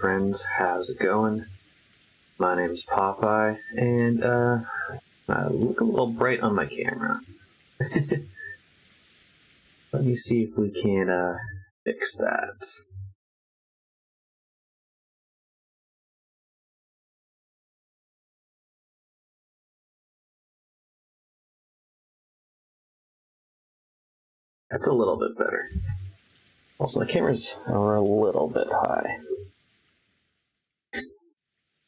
friends, how's it going? My name is Popeye, and I look a little bright on my camera. Let me see if we can fix that. That's a little bit better. Also, my cameras are a little bit high.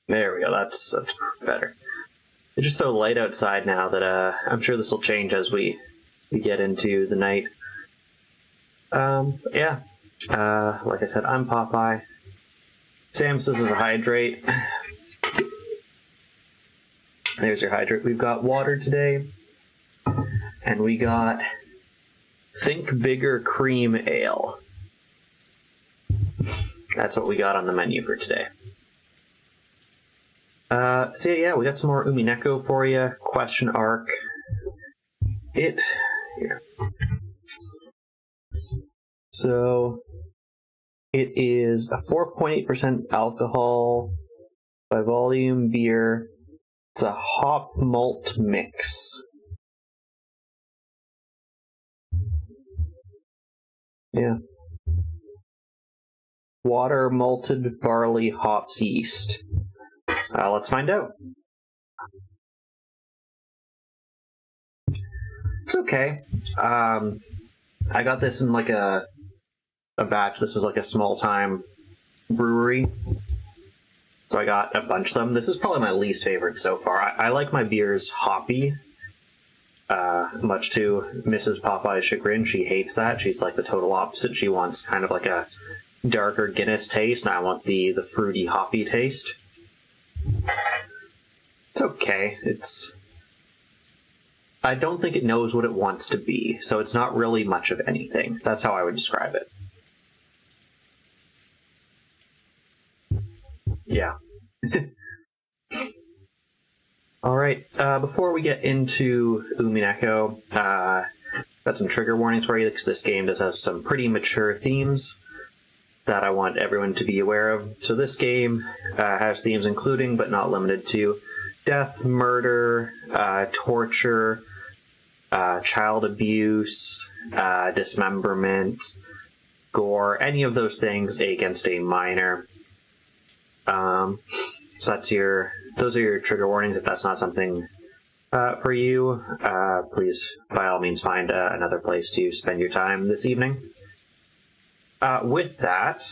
There we go, that's better. It's just so light outside now that I'm sure this will change as we get into the night. Yeah. Like I said, I'm Popeye. Sam says this is a hydrate. There's your hydrate. We've got water today. And we got Think Bigger Cream Ale. That's what we got on the menu for today. So yeah, we got some more Umineko for you. Question Arc. Here. So, it is a 4.8% alcohol by volume beer. It's a hop malt mix. Yeah. Water, malted barley, hops, yeast. Let's find out. It's okay. I got this in like a batch. This is like a small-time brewery. So I got a bunch of them. This is probably my least favorite so far. I like my beers hoppy. Much to Mrs. Popeye's chagrin, she hates that. She's like the total opposite. She wants kind of like a darker Guinness taste, and I want the fruity, hoppy taste. It's okay. I don't think it knows what it wants to be, so it's not really much of anything. That's how I would describe it. Yeah. Alright, before we get into Umineko, got some trigger warnings for you, because this game does have some pretty mature themes that I want everyone to be aware of. So this game has themes including, but not limited to, death, murder, torture, child abuse, dismemberment, gore, any of those things against a minor. So those are your trigger warnings. If that's not something for you, please, by all means, find another place to spend your time this evening. With that,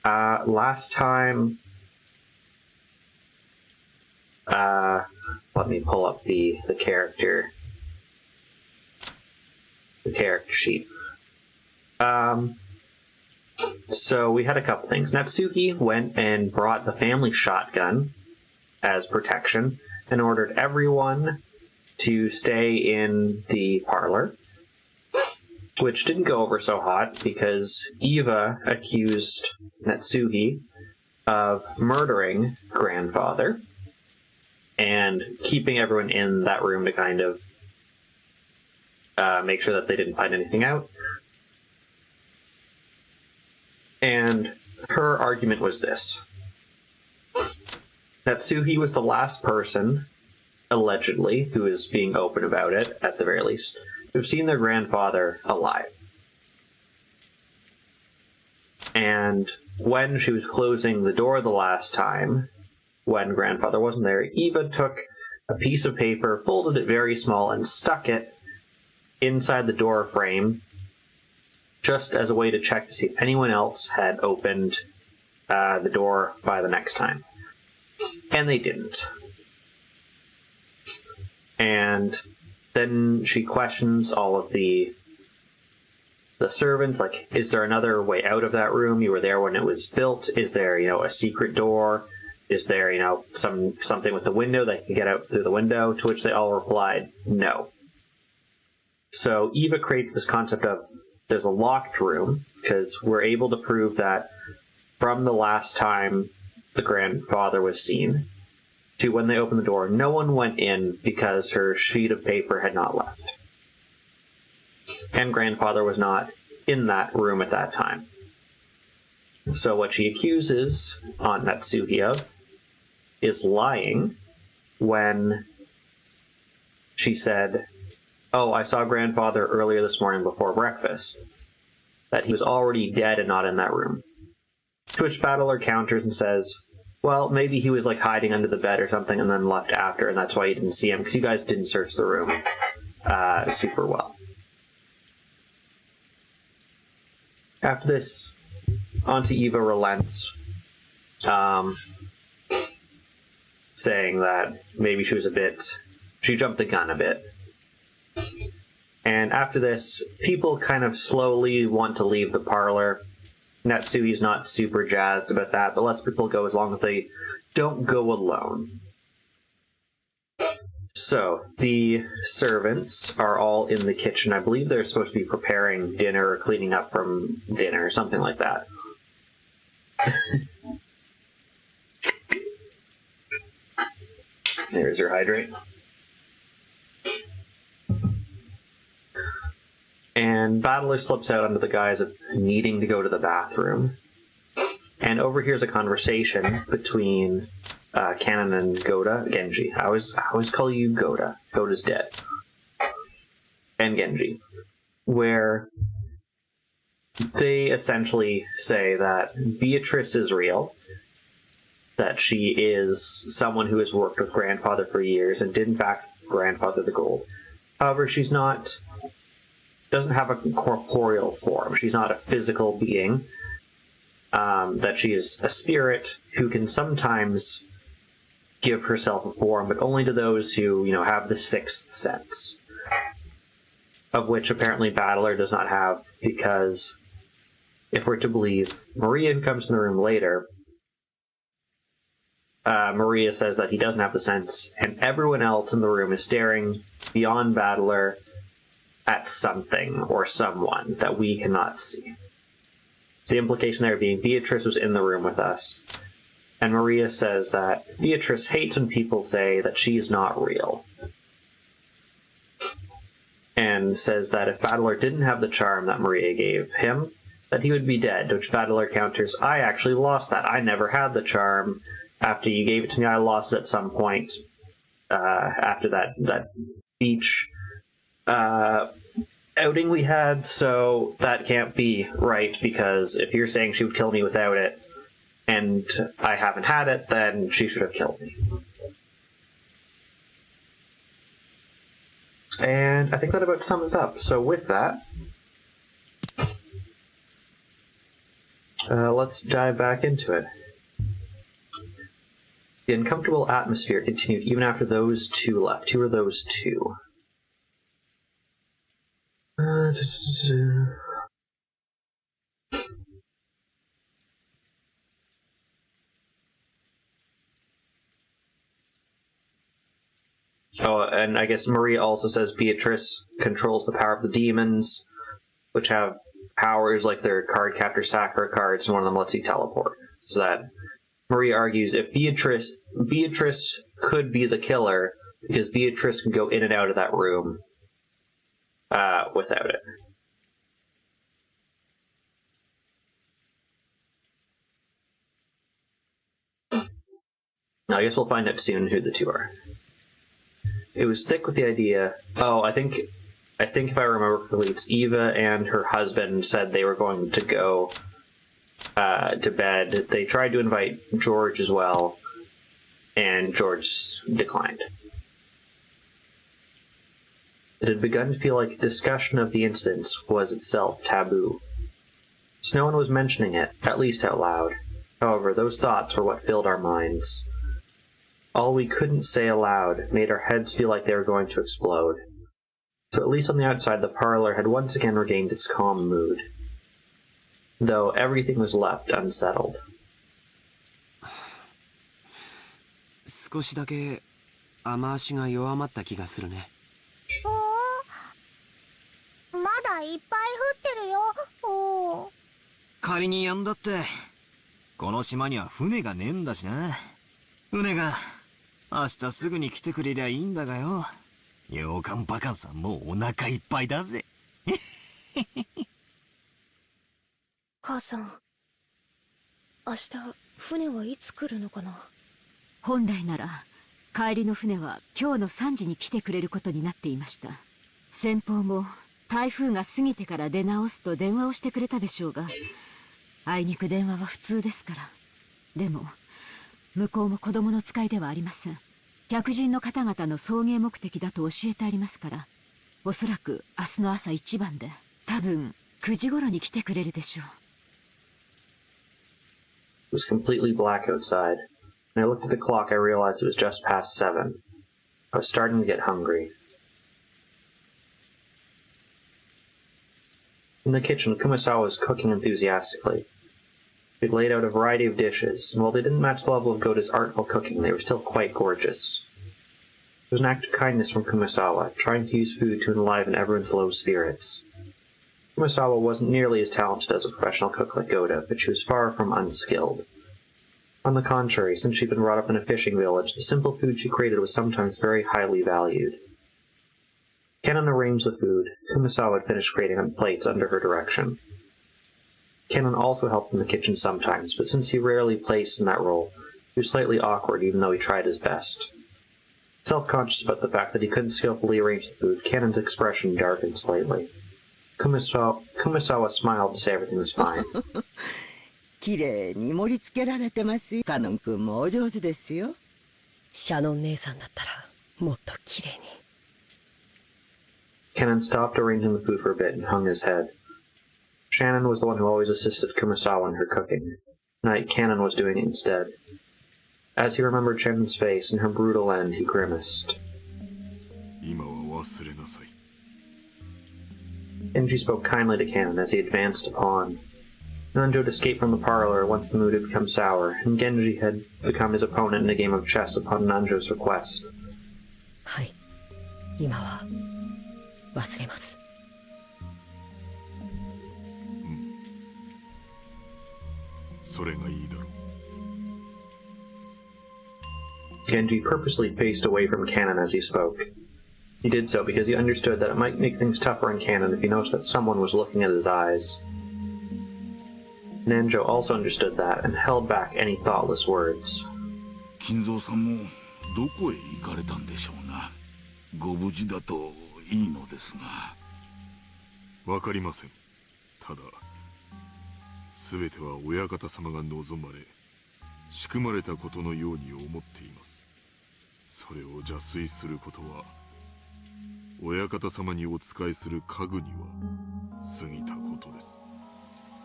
last time, let me pull up the character sheet. So we had a couple things. Natsuki went and brought the family shotgun as protection and ordered everyone to stay in the parlor, which didn't go over so hot because Eva accused Natsuki of murdering grandfather and keeping everyone in that room to kind of make sure that they didn't find anything out. And her argument was this. Natsuki was the last person, allegedly, who is being open about it, at the very least, who've seen their grandfather alive. And when she was closing the door the last time, when grandfather wasn't there, Eva took a piece of paper, folded it very small, and stuck it inside the door frame, just as a way to check to see if anyone else had opened the door by the next time. And they didn't. And then she questions all of the servants, like, is there another way out of that room? You were there when it was built. Is there, a secret door? Is there, something with the window that can get out through the window? To which they all replied, no. So Eva creates this concept of there's a locked room, because we're able to prove that from the last time the grandfather was seen to when they opened the door, no one went in because her sheet of paper had not left. And grandfather was not in that room at that time. So what she accuses Aunt Natsuki of is lying when she said, "Oh, I saw grandfather earlier this morning before breakfast," that he was already dead and not in that room. To which Battler counters and says, well, maybe he was like hiding under the bed or something and then left after, and that's why you didn't see him, because you guys didn't search the room super well. After this, Auntie Eva relents, saying that maybe she jumped the gun a bit. And after this, people kind of slowly want to leave the parlor. Natsui's not super jazzed about that, but lets people go as long as they don't go alone. So, the servants are all in the kitchen. I believe they're supposed to be preparing dinner or cleaning up from dinner, something like that. There's your hydrate. And Battler slips out under the guise of needing to go to the bathroom, and overhears a conversation between Canon and Genji. I always call you Goda. Goda's dead. And Genji, where they essentially say that Beatrice is real, that she is someone who has worked with grandfather for years and did in fact grandfather the gold. However, she's not... doesn't have a corporeal form. She's not a physical being. That she is a spirit who can sometimes give herself a form, but only to those who, have the sixth sense. Of which apparently Battler does not have, because if we're to believe Maria, who comes in the room later, Maria says that he doesn't have the sense, and everyone else in the room is staring beyond Battler at something or someone that we cannot see. So the implication there being Beatrice was in the room with us, and Maria says that Beatrice hates when people say that she's not real, and says that if Battler didn't have the charm that Maria gave him, that he would be dead, to which Battler counters, I actually lost that. I never had the charm. After you gave it to me, I lost it at some point after that beach outing we had, so that can't be right, because if you're saying she would kill me without it, and I haven't had it, then she should have killed me. And I think that about sums it up. So with that, let's dive back into it. The uncomfortable atmosphere continued even after those two left. Who are those two? Oh, and I guess Maria also says Beatrice controls the power of the demons, which have powers like their card captor Sakura cards, and one of them lets you teleport. So that Maria argues if Beatrice could be the killer, because Beatrice can go in and out of that room without it. Now, I guess we'll find out soon who the two are. It was thick with the idea. Oh, I think if I remember correctly, it's Eva and her husband said they were going to go to bed. They tried to invite George as well, and George declined. It had begun to feel like discussion of the incidents was itself taboo. So no one was mentioning it, at least out loud. However, those thoughts were what filled our minds. All we couldn't say aloud made our heads feel like they were going to explode. So at least on the outside, the parlor had once again regained its calm mood, though everything was left unsettled. 少しだけ雨足が弱まった気がするね。まだいっぱい降ってるよ。おー。仮に止んだって、この島には船がねえんだしな。船が明日すぐに来てくれりゃいいんだがよ。洋館バカンさんもうお腹いっぱいだぜ。母さん、明日船はいつ来るのかな。本来なら帰りの船は今日の3時に来てくれることになっていました。先方も台風が過ぎてから出直すと電話をしてくれたでしょうが、あいにく電話は普通ですから。でも向こうも子供の使いではありません。客人の方々の送迎目的だと教えてありますから、おそらく明日の朝一番で、多分9時頃に来てくれるでしょう。It was completely black outside. When I looked at the clock, I realized it was just past 7. I was starting to get hungry. In the kitchen, Kumasawa was cooking enthusiastically. He had laid out a variety of dishes, and while they didn't match the level of Goda's artful cooking, they were still quite gorgeous. It was an act of kindness from Kumasawa, trying to use food to enliven everyone's low spirits. Kumasawa wasn't nearly as talented as a professional cook like Goda, but she was far from unskilled. On the contrary, since she'd been brought up in a fishing village, the simple food she created was sometimes very highly valued. Kennen arranged the food. Kumasawa had finished creating on plates under her direction. Kennen also helped in the kitchen sometimes, but since he rarely placed in that role, he was slightly awkward even though he tried his best. Self-conscious about the fact that he couldn't skillfully arrange the food, Kennen's expression darkened slightly. Kumasawa smiled to say everything was fine. きれいに盛り付けられてます。カノン君もお上手ですよ。シャノン姉さんだったらもっときれいに。Kennen stopped arranging the food for a bit and hung his head. Shannon was the one who always assisted Kumasawa in her cooking. Tonight, Kennen was doing it instead. As he remembered Shannon's face and her brutal end, he grimaced. Genji spoke kindly to Kennen as he advanced upon. Nanjo had escaped from the parlor once the mood had become sour, and Genji had become his opponent in a game of chess upon Nanjo's request. はい、今は忘れます。それがいいだろう。Genji purposely faced away from Kennen as he spoke. He did so because he understood that it might make things tougher on Kennen if he noticed that someone was looking at his eyes. Nanjo also understood that and held back any thoughtless words. 金蔵さんもどこへ行かれたんでしょうな。ご無事だといいのですが。わかりません。ただ、すべては親方様が望まれ、仕組まれたことのように思っています。それを邪推することは、親方様にお仕えする家具には過ぎたことです。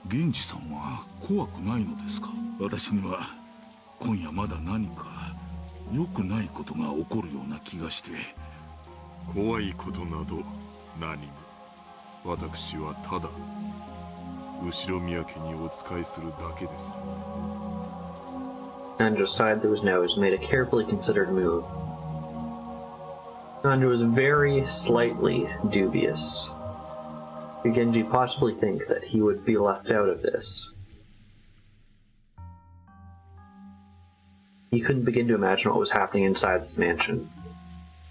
源氏さんは怖くないのですか。私には今夜まだ何か良くないことが起こるような気がして。怖いことなど何も。私はただ後ろ宮家にお仕えするだけです。Nanjo sighed through his nose and made a carefully considered move. Nanjo was very slightly dubious. Could Genji possibly think that he would be left out of this? He couldn't begin to imagine what was happening inside this mansion,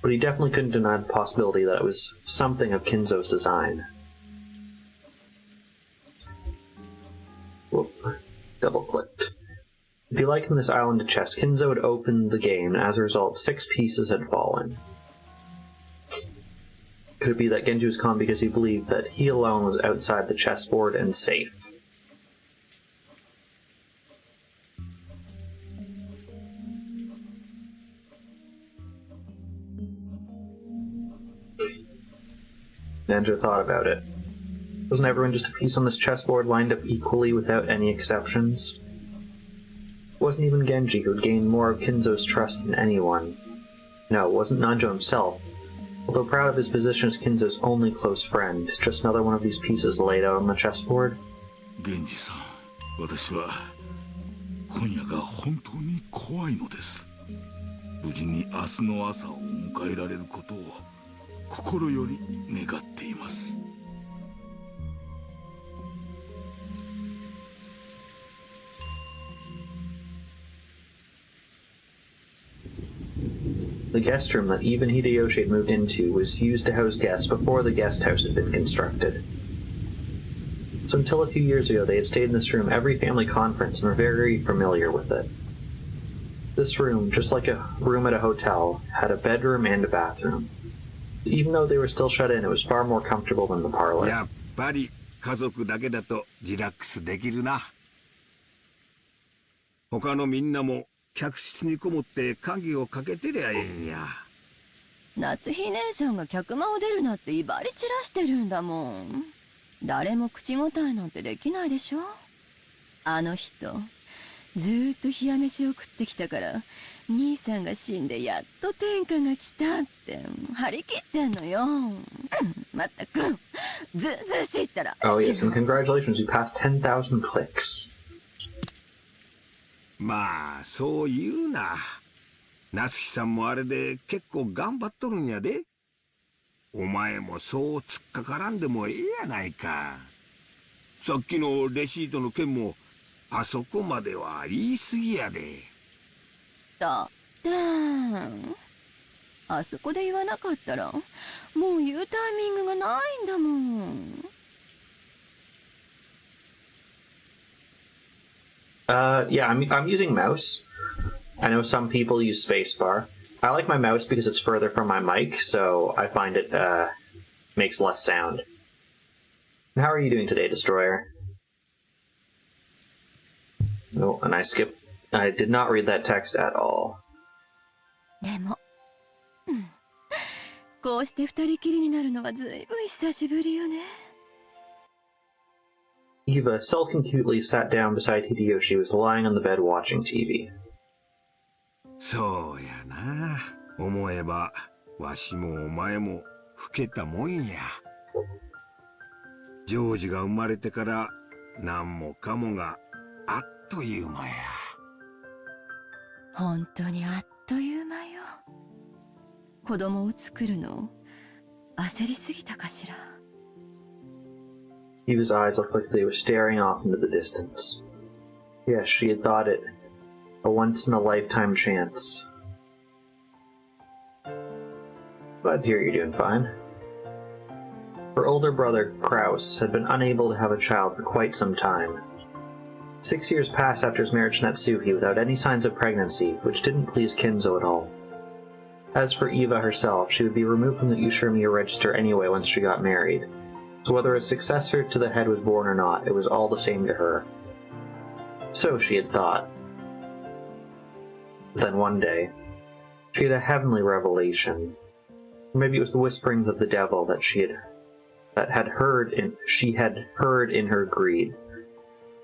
but he definitely couldn't deny the possibility that it was something of Kinzo's design. Whoop. Double-clicked. If he likened this island to chess, Kinzo had opened the game, and as a result, 6 pieces had fallen. Could it be that Genji was calm because he believed that he alone was outside the chessboard and safe? Nanjo thought about it. Wasn't everyone just a piece on this chessboard lined up equally without any exceptions? It wasn't even Genji who had gained more of Kinzo's trust than anyone. No, it wasn't Nanjo himself. Although proud of his position as Kinzo's only close friend, just another one of these pieces laid out on the chessboard. Genji-san, 私は今夜が本当に怖いのです。無事に明日の朝を迎えられることを心より願っています。The guest room that even Hideyoshi had moved into was used to house guests before the guest house had been constructed. So until a few years ago, they had stayed in this room every family conference and were very familiar with it. This room, just like a room at a hotel, had a bedroom and a bathroom. Even though they were still shut in, it was far more comfortable than the parlor. やっぱり家族だけだとリラックスできるな。他のみんなも客室にこもって鍵をかけてりゃええんや。夏日姉さんが客間を出るなって威張り散らしてるんだもん。誰も口答えなんてできないでしょ。あの人ずーっと冷や飯を食ってきたから、兄さんが死んでやっと天下が来たって張り切ってんのよ。まったくずうずうしいったら。Oh yes, and congratulations, you passed 10,000 clicks. まあそう言うな。夏日さんもあれで結構頑張っとるんやで。お前もそう突っかからんでもええやないか。さっきのレシートの件もあそこまでは言い過ぎやで。だってあそこで言わなかったらもう言うタイミングがないんだもん。Yeah, I'm using mouse. I know some people use spacebar. I like my mouse because it's further from my mic, so I find it makes less sound. And how are you doing today, Destroyer? Oh, and I did not read that text at all. でも、こうして二人きりになるのはずいぶん久しぶりよね。Eva self-concutely sat down beside Hideyoshi, who was lying on the bed watching TV. そうやな。思えばわしもお前も老けたもんや。ジョージが生まれてから何もかもがあっという間や。本当にあっという間よ。子供を作るの焦りすぎたかしら。Eva's eyes looked like they were staring off into the distance. Yes, she had thought it a once-in-a-lifetime chance. Glad to hear you're doing fine. Her older brother, Kraus, had been unable to have a child for quite some time. 6 years passed after his marriage to Natsuki without any signs of pregnancy, which didn't please Kinzo at all. As for Eva herself, she would be removed from the Ushirmiya register anyway once she got married, so whether a successor to the head was born or not, it was all the same to her. So she had thought. Then one day, she had a heavenly revelation. Or maybe it was the whisperings of the devil that she had heard in her greed.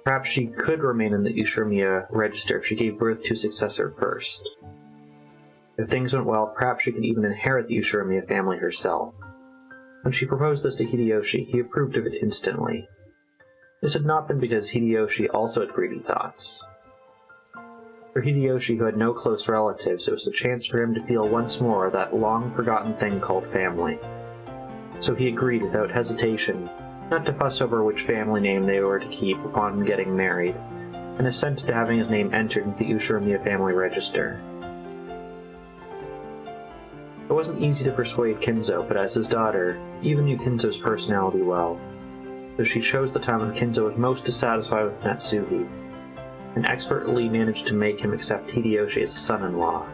Perhaps she could remain in the Ushirmiya register if she gave birth to a successor first. If things went well, perhaps she could even inherit the Ushirmiya family herself. When she proposed this to Hideyoshi, he approved of it instantly. This had not been because Hideyoshi also had greedy thoughts. For Hideyoshi, who had no close relatives, it was a chance for him to feel once more that long-forgotten thing called family. So he agreed without hesitation not to fuss over which family name they were to keep upon getting married, and assented to having his name entered into the Ushirmiya family register. It wasn't easy to persuade Kinzo, but as his daughter, Eva knew Kinzo's personality well, so she chose the time when Kinzo was most dissatisfied with Natsuki, and expertly managed to make him accept Hideyoshi as a son-in-law.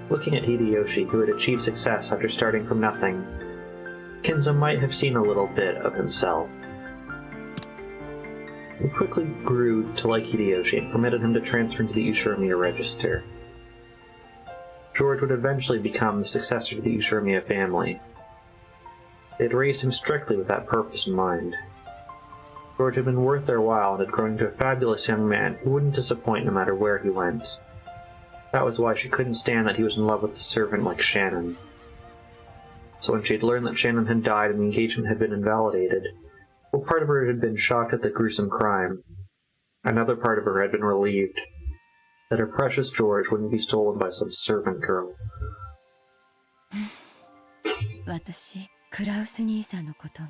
Looking at Hideyoshi, who had achieved success after starting from nothing, Kinzo might have seen a little bit of himself. He quickly grew to like Hideyoshi and permitted him to transfer into the Ushirmiya register. George would eventually become the successor to the Ushirmiya family. They had raised him strictly with that purpose in mind. George had been worth their while and had grown into a fabulous young man who wouldn't disappoint no matter where he went. That was why she couldn't stand that he was in love with a servant like Shannon. So when she had learned that Shannon had died and the engagement had been invalidated, well, part of her had been shocked at the gruesome crime. Another part of her had been relieved that her precious George wouldn't be stolen by some servant girl. 私、クラウス兄さんのことが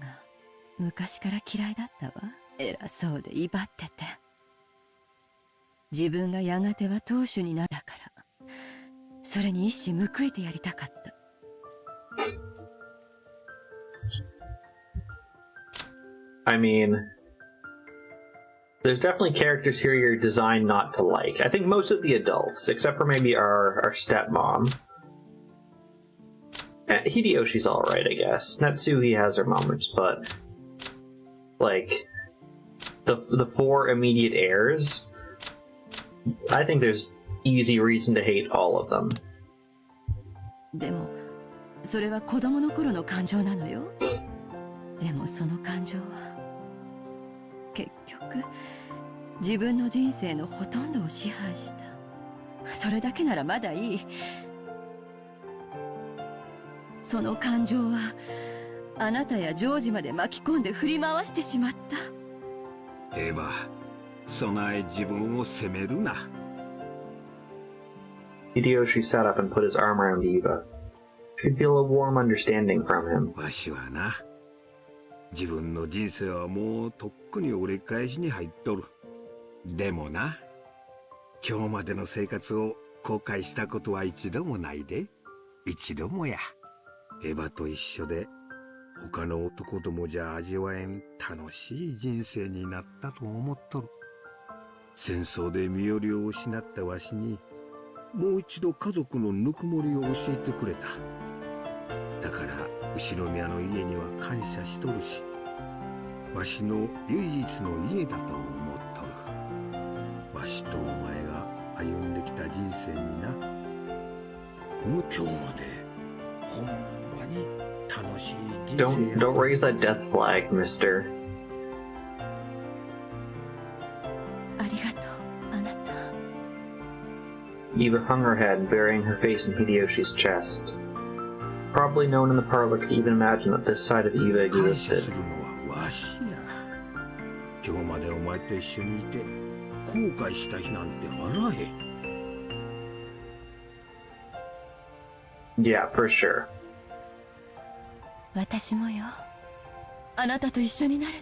昔から嫌いだったわ。偉そうで威張ってて。自分がやがては当主になったから、それに一矢報いてやりたかった。I mean, there's definitely characters here you're designed not to like. I think most of the adults, except for maybe our stepmom. Hideyoshi's alright, I guess. Natsuhi has her moments, but like the four immediate heirs, I think there's easy reason to hate all of them. でもそれは子供の頃の感情なのよ。でもその感情は結局自分の人生のほとんどを支配した。それだけならまだいい。その感情はあなたやジョージまで巻き込んで振り回してしまった。エヴァ、備え自分を責めるな。Hideyoshi sat up and put his arm around Eva. She'd feel a warm understanding from him. わしはな、自分の人生はもうとっくに折り返しに入っとる。でもな、今日までの生活を後悔したことは一度もないで。一度もや。エヴァと一緒で他の男どもじゃ味わえん楽しい人生になったと思っとる。戦争で身寄りを失ったわしにもう一度家族のぬくもりを教えてくれた。だから後宮の家には感謝しとるし、わしの唯一の家だと思っとる。わしとお前が歩んできた人生にな、もう今日までほんまに楽しい人生や。Don't raise that death flag, mister. ありがとう、あなた。Eva hung her head, burying her face in Hideyoshi's chest. Probably no one in the parlor could even imagine that this side of Eva 感謝 existed. するのはわしや。今日までお前と一緒にいて後悔した日なんてあらへん。Yeah, for sure. 私もよ。あなたと一緒になれ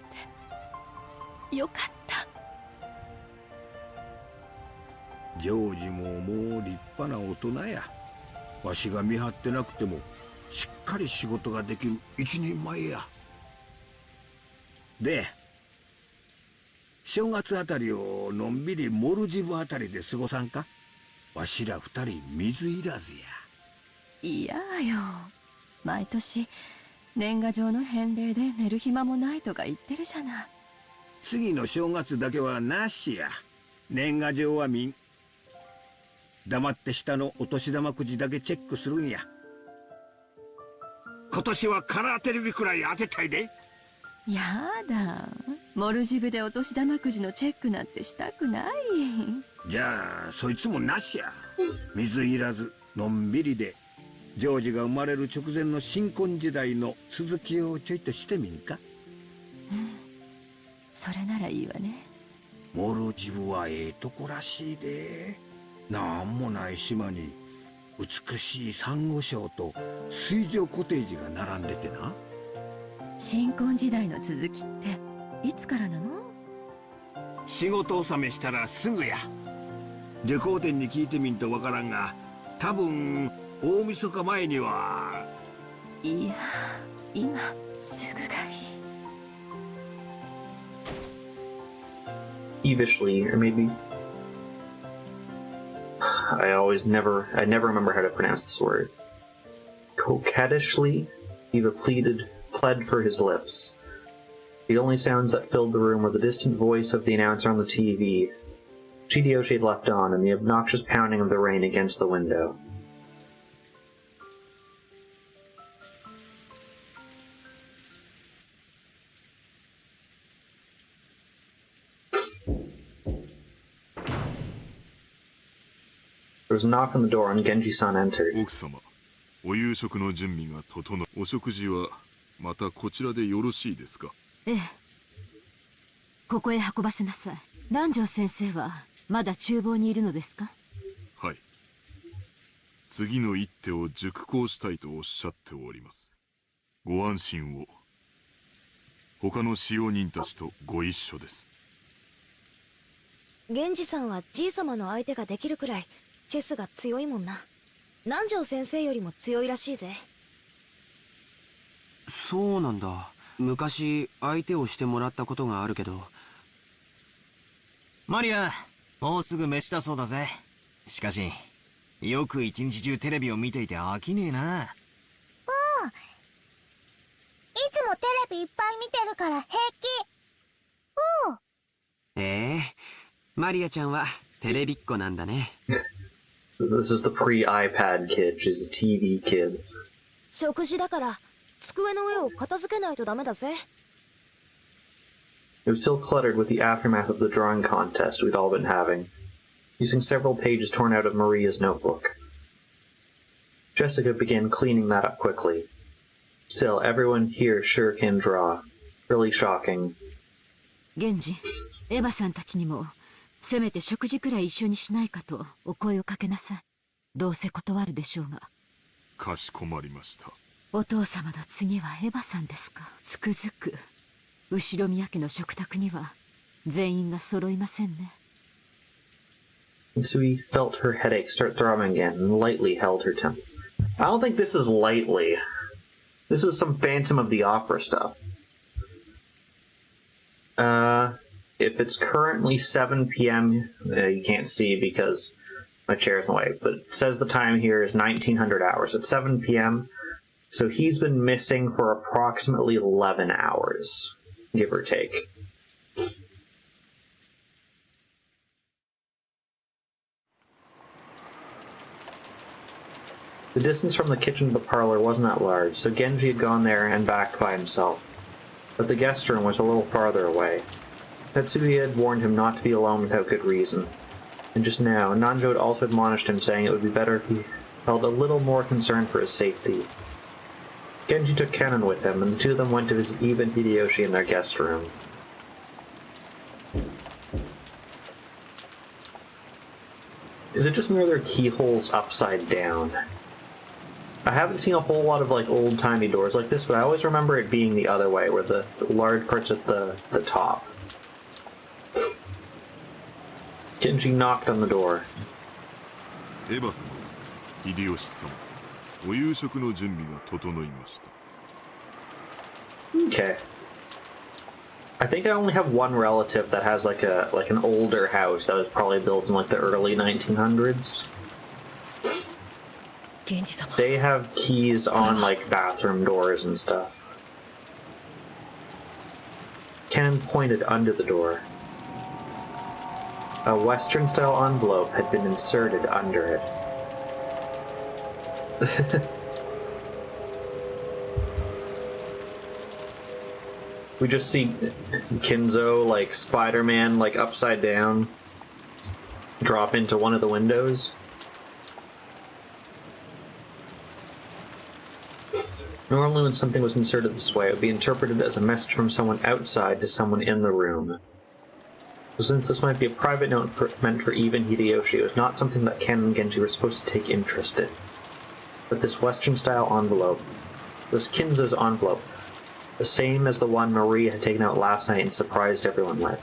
てよかった。ジョージももう立派な大人や。わしが見張ってなくてもしっかり仕事ができる一人前や。で、正月あたりをのんびりモルジブあたりで過ごさんか。わしら二人水いらずや。いやよ。毎年年賀状の返礼で寝る暇もないとか言ってるじゃない。次の正月だけはなしや。年賀状はみん。黙って下のお年玉くじだけチェックするんや。今年はカラーテレビくらい当てたいで。やだ。モルジブでお年玉くじのチェックなんてしたくない。じゃあそいつもなしや。水いらずのんびりでジョージが生まれる直前の新婚時代の続きをちょいとしてみんか。それならいいわね。モルジブはええとこらしいで。なんもない島に美しいサンゴ礁と水上コテージが並んでてな。新婚時代の続きっていつからなの？仕事納めしたらすぐや。旅行店に聞いてみんとわからんが、多分大晦日前には。いや、今すぐがいい。 Peevishly, or maybe I never remember how to pronounce this word. Coquettishly, Eva pled for his lips. The only sounds that filled the room were the distant voice of the announcer on the TV, Hideyoshi had left on, and the obnoxious pounding of the rain against the window. There was a knock on the door and Genji-san entered. 奥様、お夕食の準備が整う。お食事はまたこちらでよろしいですか？ええ。ここへ運ばせなさい。南條先生はまだ厨房にいるのですか？はい。次の一手を熟考したいとおっしゃっております。ご安心を。他の使用人たちとご一緒です。源氏さんはじい様の相手ができるくらいチェスが強いもんな。南條先生よりも強いらしいぜ。そうなんだ。昔相手をしてもらったことがあるけど、マリア、もうすぐ飯だそうだぜ。しかし、よく一日中テレビを見ていて飽きねえな。いつもテレビいっぱい見てるから平気。マリアちゃんはテレビっ子なんだね。This is the pre-iPad kid. She's a TV kid. 食事だから机の上を片付けないとダメだぜ。It was still cluttered with the aftermath of the drawing contest we'd all been having, using several pages torn out of Maria's notebook. Jessica began cleaning that up quickly. Still, everyone here sure can draw. Really shocking. 源氏、エヴァさんたちにもせめて食事くらい一緒にしないかとお声をかけなさい。どうせ断るでしょうが。かしこまりました。お父様の次はエヴァさんですか。つくづく後ろ宮家の食卓には全員が揃いませんね。Misui felt her headache start throbbing again and lightly held her temple. I don't think this is lightly. This is some Phantom of the Opera stuff. If it's currently 7 p.m., you can't see because my chair's in the way, but it says the time here is 1900 hours. It's 7 p.m., so he's been missing for approximately 11 hours, give or take. The distance from the kitchen to the parlor wasn't that large, so Genji had gone there and back by himself. But the guest room was a little farther away. Tetsuya had warned him not to be alone without good reason. And just now, Nanjo had also admonished him, saying it would be better if he felt a little more concern for his safety. Genji took Kennen with him, and the two of them went to visit Eva and Hideyoshi in their guest room. Is it just me or their keyholes upside down? I haven't seen a whole lot of like old-timey doors like this, but I always remember it being the other way, where the large part's at the top. Genji knocked on the door. Eva-sama, Hideyoshi-sama, お夕食の準備が整いました。 Okay. I think I only have one relative that has like an older house that was probably built in like the early 1900s. They have keys on like bathroom doors and stuff. Kennen pointed under the door. A Western-style envelope had been inserted under it. We just see Kinzo, like Spider-Man, like upside down, drop into one of the windows. Normally when something was inserted this way, it would be interpreted as a message from someone outside to someone in the room. So since this might be a private note meant for Eva and Hideyoshi, it was not something that Ken and Genji were supposed to take interest in. But this Western-style envelope was Kinzo's envelope, the same as the one Maria had taken out last night and surprised everyone with.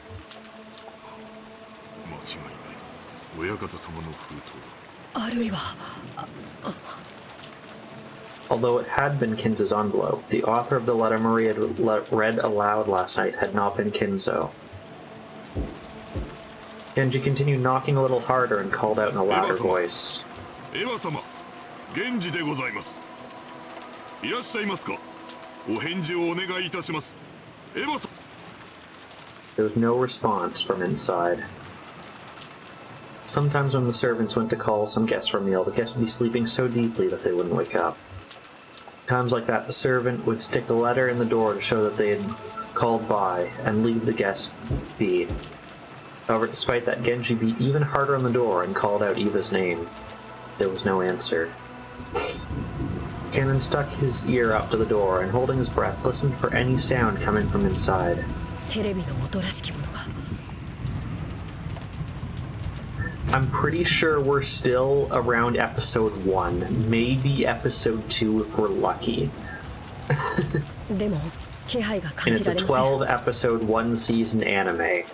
Although it had been Kinzo's envelope, the author of the letter Maria had read aloud last night had not been Kinzo. Genji continued knocking a little harder and called out in a louder voice. Eva-sama, Genji de gozaimasu. Irasshaimasu ka? O henji o onegai itashimasu. Eva-sama. There was no response from inside. Sometimes when the servants went to call some guests for a meal, the guests would be sleeping so deeply that they wouldn't wake up. Times like that, the servant would stick a letter in the door to show that they had called by and leave the guest be. However, despite that, Genji beat even harder on the door and called out Eva's name. There was no answer. Kennen stuck his ear up to the door and, holding his breath, listened for any sound coming from inside. I'm pretty sure we're still around episode 1, maybe episode 2 if we're lucky. And it's a 12 episode, 1 season anime.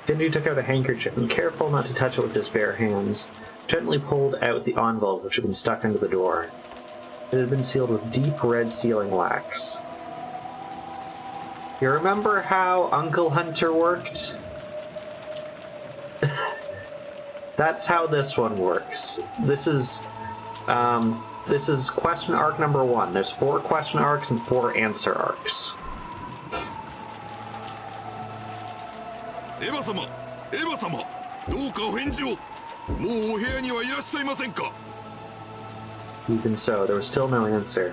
Genji took out a handkerchief and, careful not to touch it with his bare hands, gently pulled out the envelope which had been stuck into the door. It had been sealed with deep red sealing wax. You remember how Uncle Hunter worked? That's how this one works. This is question arc number 1. There's 4 question arcs and 4 answer arcs. Eva-sama! Eva-sama! どうかお返事を! もうお部屋にはいらっしゃいませんか? Even so, there was still no answer.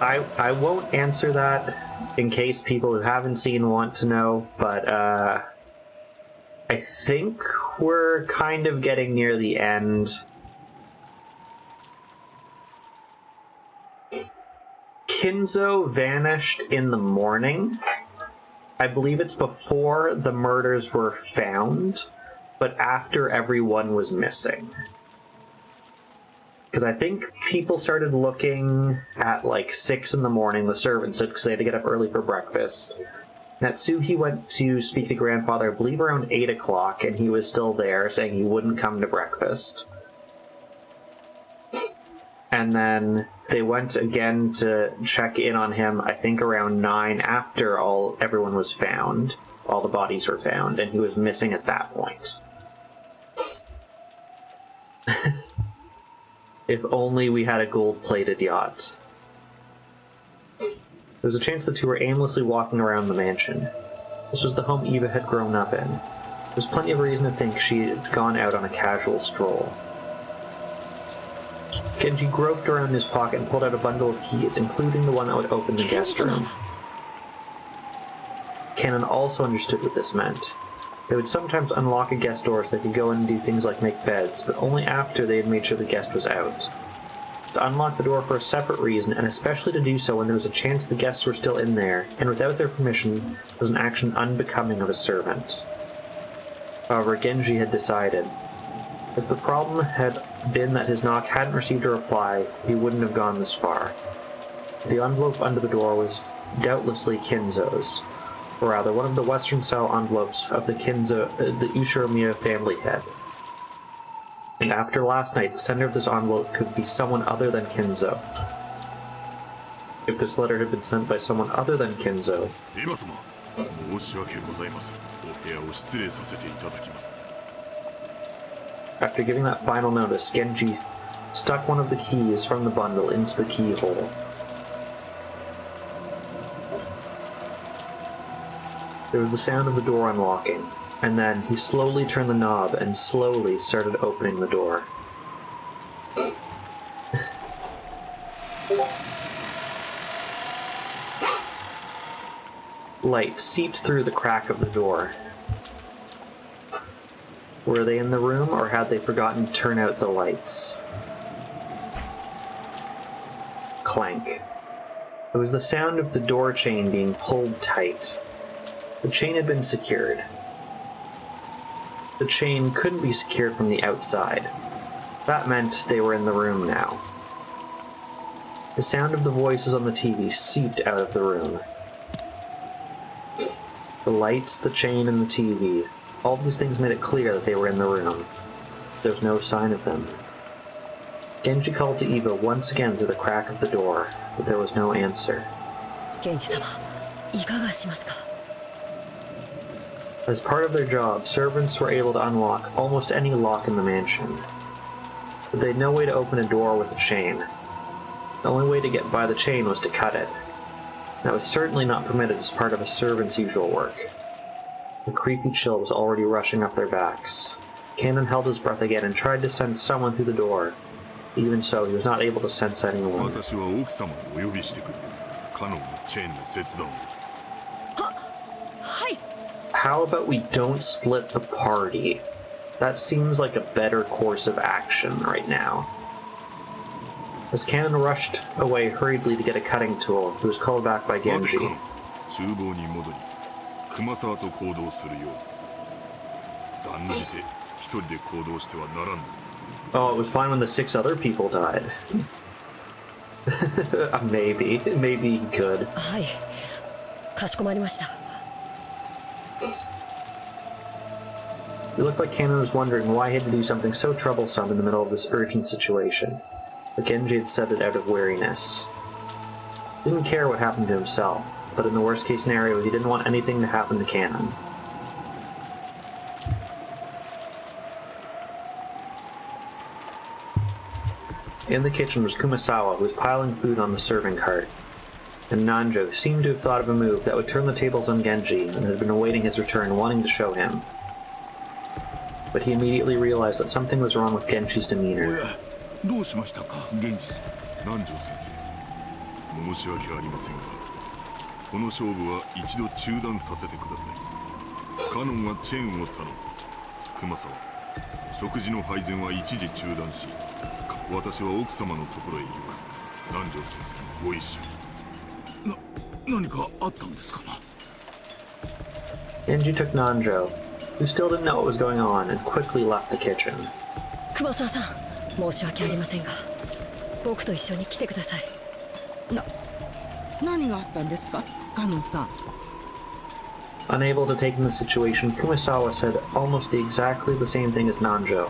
I won't answer that in case people who haven't seen want to know, but I think we're kind of getting near the end. Kinzo vanished in the morning. I believe it's before the murders were found, but after everyone was missing. Because I think people started looking at like 6 in the morning, the servants did, because they had to get up early for breakfast. Natsuhi went to speak to grandfather, I believe around 8 o'clock, and he was still there, saying he wouldn't come to breakfast. And then they went again to check in on him, I think around 9, after everyone was found. All the bodies were found, and he was missing at that point. If only we had a gold-plated yacht. There was a chance the two were aimlessly walking around the mansion. This was the home Eva had grown up in. There was plenty of reason to think she had gone out on a casual stroll. Genji groped around in his pocket and pulled out a bundle of keys, including the one that would open the guest room. Cannon also understood what this meant. They would sometimes unlock a guest door so they could go in and do things like make beds, but only after they had made sure the guest was out. To unlock the door for a separate reason, and especially to do so when there was a chance the guests were still in there, and without their permission, was an action unbecoming of a servant. However, Genji had decided. If the problem had been that his knock hadn't received a reply, he wouldn't have gone this far. The envelope under the door was doubtlessly Kinzo's. Or rather, one of the Western-style envelopes of the Ushiromiya family head. And after last night, the sender of this envelope could be someone other than Kinzo. If this letter had been sent by someone other than Kinzo... After giving that final notice, Genji stuck one of the keys from the bundle into the keyhole. There was the sound of the door unlocking, and then he slowly turned the knob and slowly started opening the door. Light seeped through the crack of the door. Were they in the room, or had they forgotten to turn out the lights? Clank. It was the sound of the door chain being pulled tight. The chain had been secured. The chain couldn't be secured from the outside. That meant they were in the room now. The sound of the voices on the TV seeped out of the room. The lights, the chain, and the TV. All these things made it clear that they were in the room. There was no sign of them. Genji called to Eva once again through the crack of the door, but there was no answer. Genji-sama, いかがしますか? As part of their job, servants were able to unlock almost any lock in the mansion. But they had no way to open a door with a chain. The only way to get by the chain was to cut it. That was certainly not permitted as part of a servant's usual work. The creepy chill was already rushing up their backs. Cannon held his breath again and tried to sense someone through the door. Even so, he was not able to sense anyone. How about we don't split the party? That seems like a better course of action right now. As Cannon rushed away hurriedly to get a cutting tool, he was called back by Genji. Oh, it was fine when the 6 other people died. Maybe he could. はい、かしこまりました。 It looked like Cannon was wondering why he had to do something so troublesome in the middle of this urgent situation. But Genji had said it out of weariness. He didn't care what happened to himself, but in the worst case scenario, he didn't want anything to happen to Cannon. In the kitchen was Kumasawa, who was piling food on the serving cart, and Nanjo seemed to have thought of a move that would turn the tables on Genji and had been awaiting his return, wanting to show him. But he immediately realized that something was wrong with Genji's demeanor. どうしましたか、源氏さん。南條先生、申し訳ありませんが、この勝負は一度中断させてください。カノンはチェーンを頼む。熊沢、食事の配膳は一時中断し、私は奥様のところへ行く。南條先生、ご一緒に。何かあったんですかな。Genji took Nanjo, who still didn't know what was going on, and quickly left the kitchen. 熊沢さん、申し訳ありませんが、僕と一緒に来てください。何があったんですか、カノンさん。Unable to take in the situation, Kumasawa said almost exactly the same thing as Nanjo,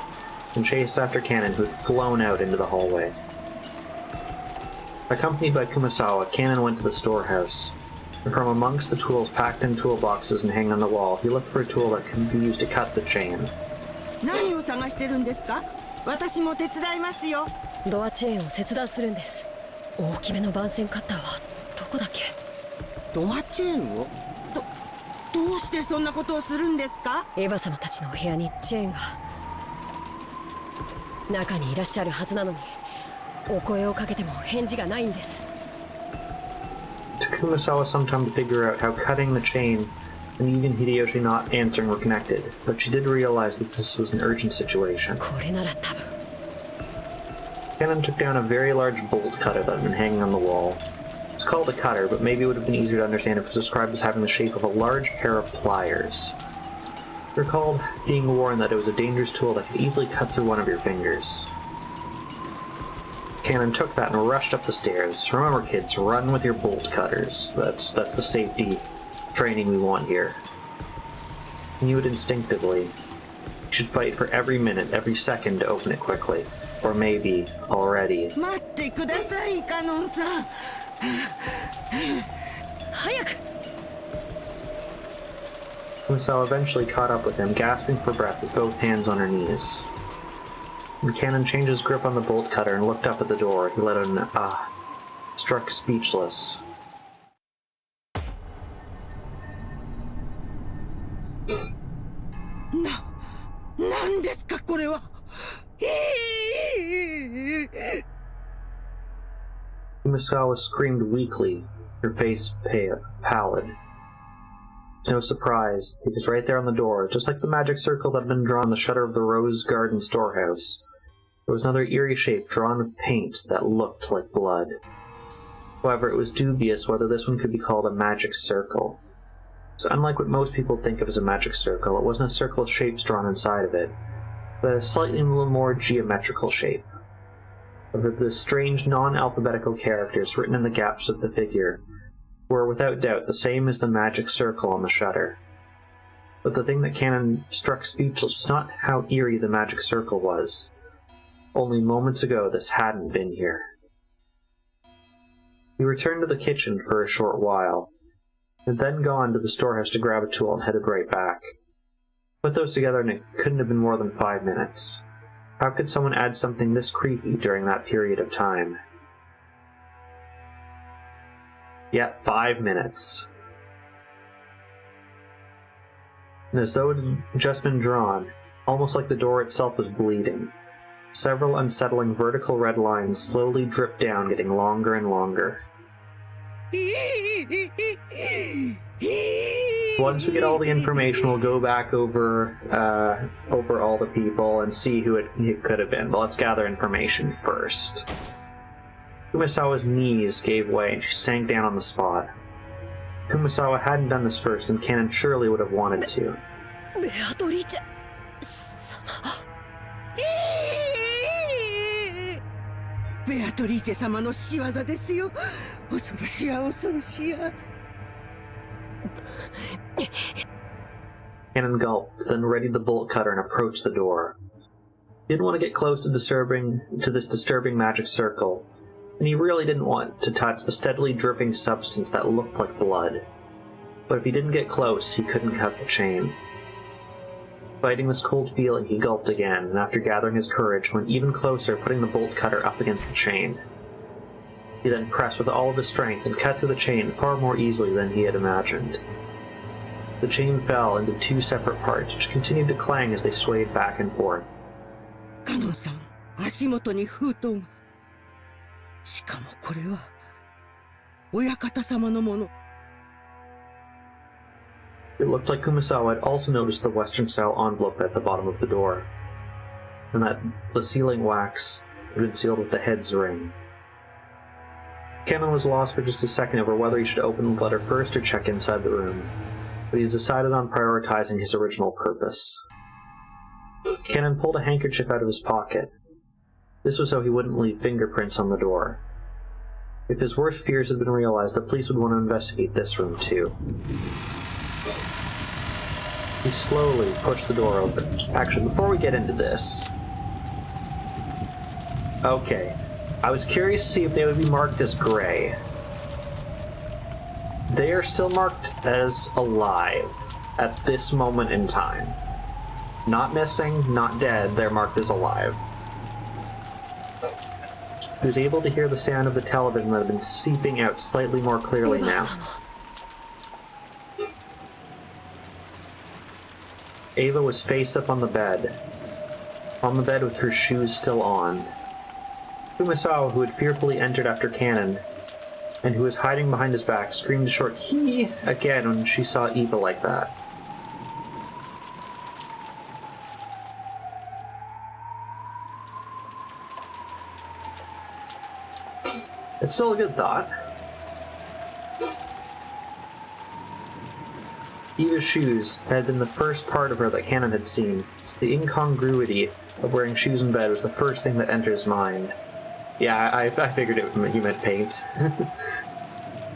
and chased after Cannon, who had flown out into the hallway. Accompanied by Kumasawa, Cannon went to the storehouse, and from amongst the tools packed in toolboxes and hanging on the wall, he looked for a tool that could be used to cut the chain. 何を探してるんですか。私も手伝いますよ。ドアチェーンを切断するんです。大きめの番線カッターはどこだっけ。ドアチェーンをどうしてそんなことをするんですか。エヴァ様たちのお部屋にチェーンが中にいらっしゃるはずなのに、お声をかけても返事がないんです。 It took Kumasawa some time to figure out how cutting the chain and even Hideyoshi not answering were connected, but she did realize that this was an urgent situation. これなら多分。Cannon took down a very large bolt cutter that had been hanging on the wall. It's called a cutter, but maybe it would have been easier to understand if it was described as having the shape of a large pair of pliers. It recalled being warned that it was a dangerous tool that could easily cut through one of your fingers. Cannon took that and rushed up the stairs. Remember, kids, run with your bolt cutters. That's the safety training we want here. He knew it instinctively. You should fight for every minute, every second to open it quickly. Or maybe already. 待ってください、カノンさん。早く。Kumasawa eventually caught up with him, gasping for breath with both hands on her knees. When Cannon changed his grip on the bolt cutter and looked up at the door, he let out an ah, struck speechless. Nan desu ka, kore wa? Kumasawa screamed weakly, her face pallid. No surprise, because right there on the door, just like the magic circle that had been drawn on the shutter of the Rose Garden storehouse, there was another eerie shape drawn with paint that looked like blood. However, it was dubious whether this one could be called a magic circle. So unlike what most people think of as a magic circle, it wasn't a circle with shapes drawn inside of it, but a slightly more geometrical shape. Of the strange non-alphabetical characters written in the gaps of the figure were without doubt the same as the magic circle on the shutter. But the thing that Cannon struck speechless was not how eerie the magic circle was. Only moments ago this hadn't been here. He returned to the kitchen for a short while, and then gone to the storehouse to grab a tool and headed right back. Put those together and it couldn't have been more than 5 minutes. How could someone add something this creepy during that period of time? Yet 5 minutes. And as though it had just been drawn, almost like the door itself was bleeding, several unsettling vertical red lines slowly dripped down, getting longer and longer. Once we get all the information, we'll go back over all the people and see who it could have been. But let's gather information first. Kumasawa's knees gave way and she sank down on the spot. Kumasawa hadn't done this first, and Cannon surely would have wanted to. Beatrice! ベアトリーチェ様の仕業ですよ。恐ろしや恐ろしや。Cannon gulped, then readied the bolt cutter and approached the door. He didn't want to get close to this disturbing magic circle, and he really didn't want to touch the steadily dripping substance that looked like blood. But if he didn't get close, he couldn't cut the chain. Fighting this cold feeling, he gulped again, and after gathering his courage, went even closer, putting the bolt cutter up against the chain. He then pressed with all of his strength and cut through the chain far more easily than he had imagined. The chain fell into two separate parts, which continued to clang as they swayed back and forth. カノンさん、足元に封筒が。しかもこれは、親方様のもの。It looked like Kumasawa had also noticed the Western-style envelope at the bottom of the door, and that the sealing wax had been sealed with the head's ring. Kenan was lost for just a second over whether he should open the letter first or check inside the room, but he decided on prioritizing his original purpose. Kenan pulled a handkerchief out of his pocket. This was so he wouldn't leave fingerprints on the door. If his worst fears had been realized, the police would want to investigate this room too. He slowly pushed the door open. Actually, before we get into this... Okay. I was curious to see if they would be marked as gray. They are still marked as alive at this moment in time. Not missing, not dead, they're marked as alive. He was able to hear the sound of the television that had been seeping out slightly more clearly now. Ava was face up on the bed with her shoes still on. Kumasawa, who had fearfully entered after Cannon, and who was hiding behind his back, screamed a short "hee" again when she saw Eva like that. It's still a good thought. Eva's shoes had been the first part of her that Cannon had seen, so the incongruity of wearing shoes in bed was the first thing that entered his mind. Yeah, I figured he meant paint.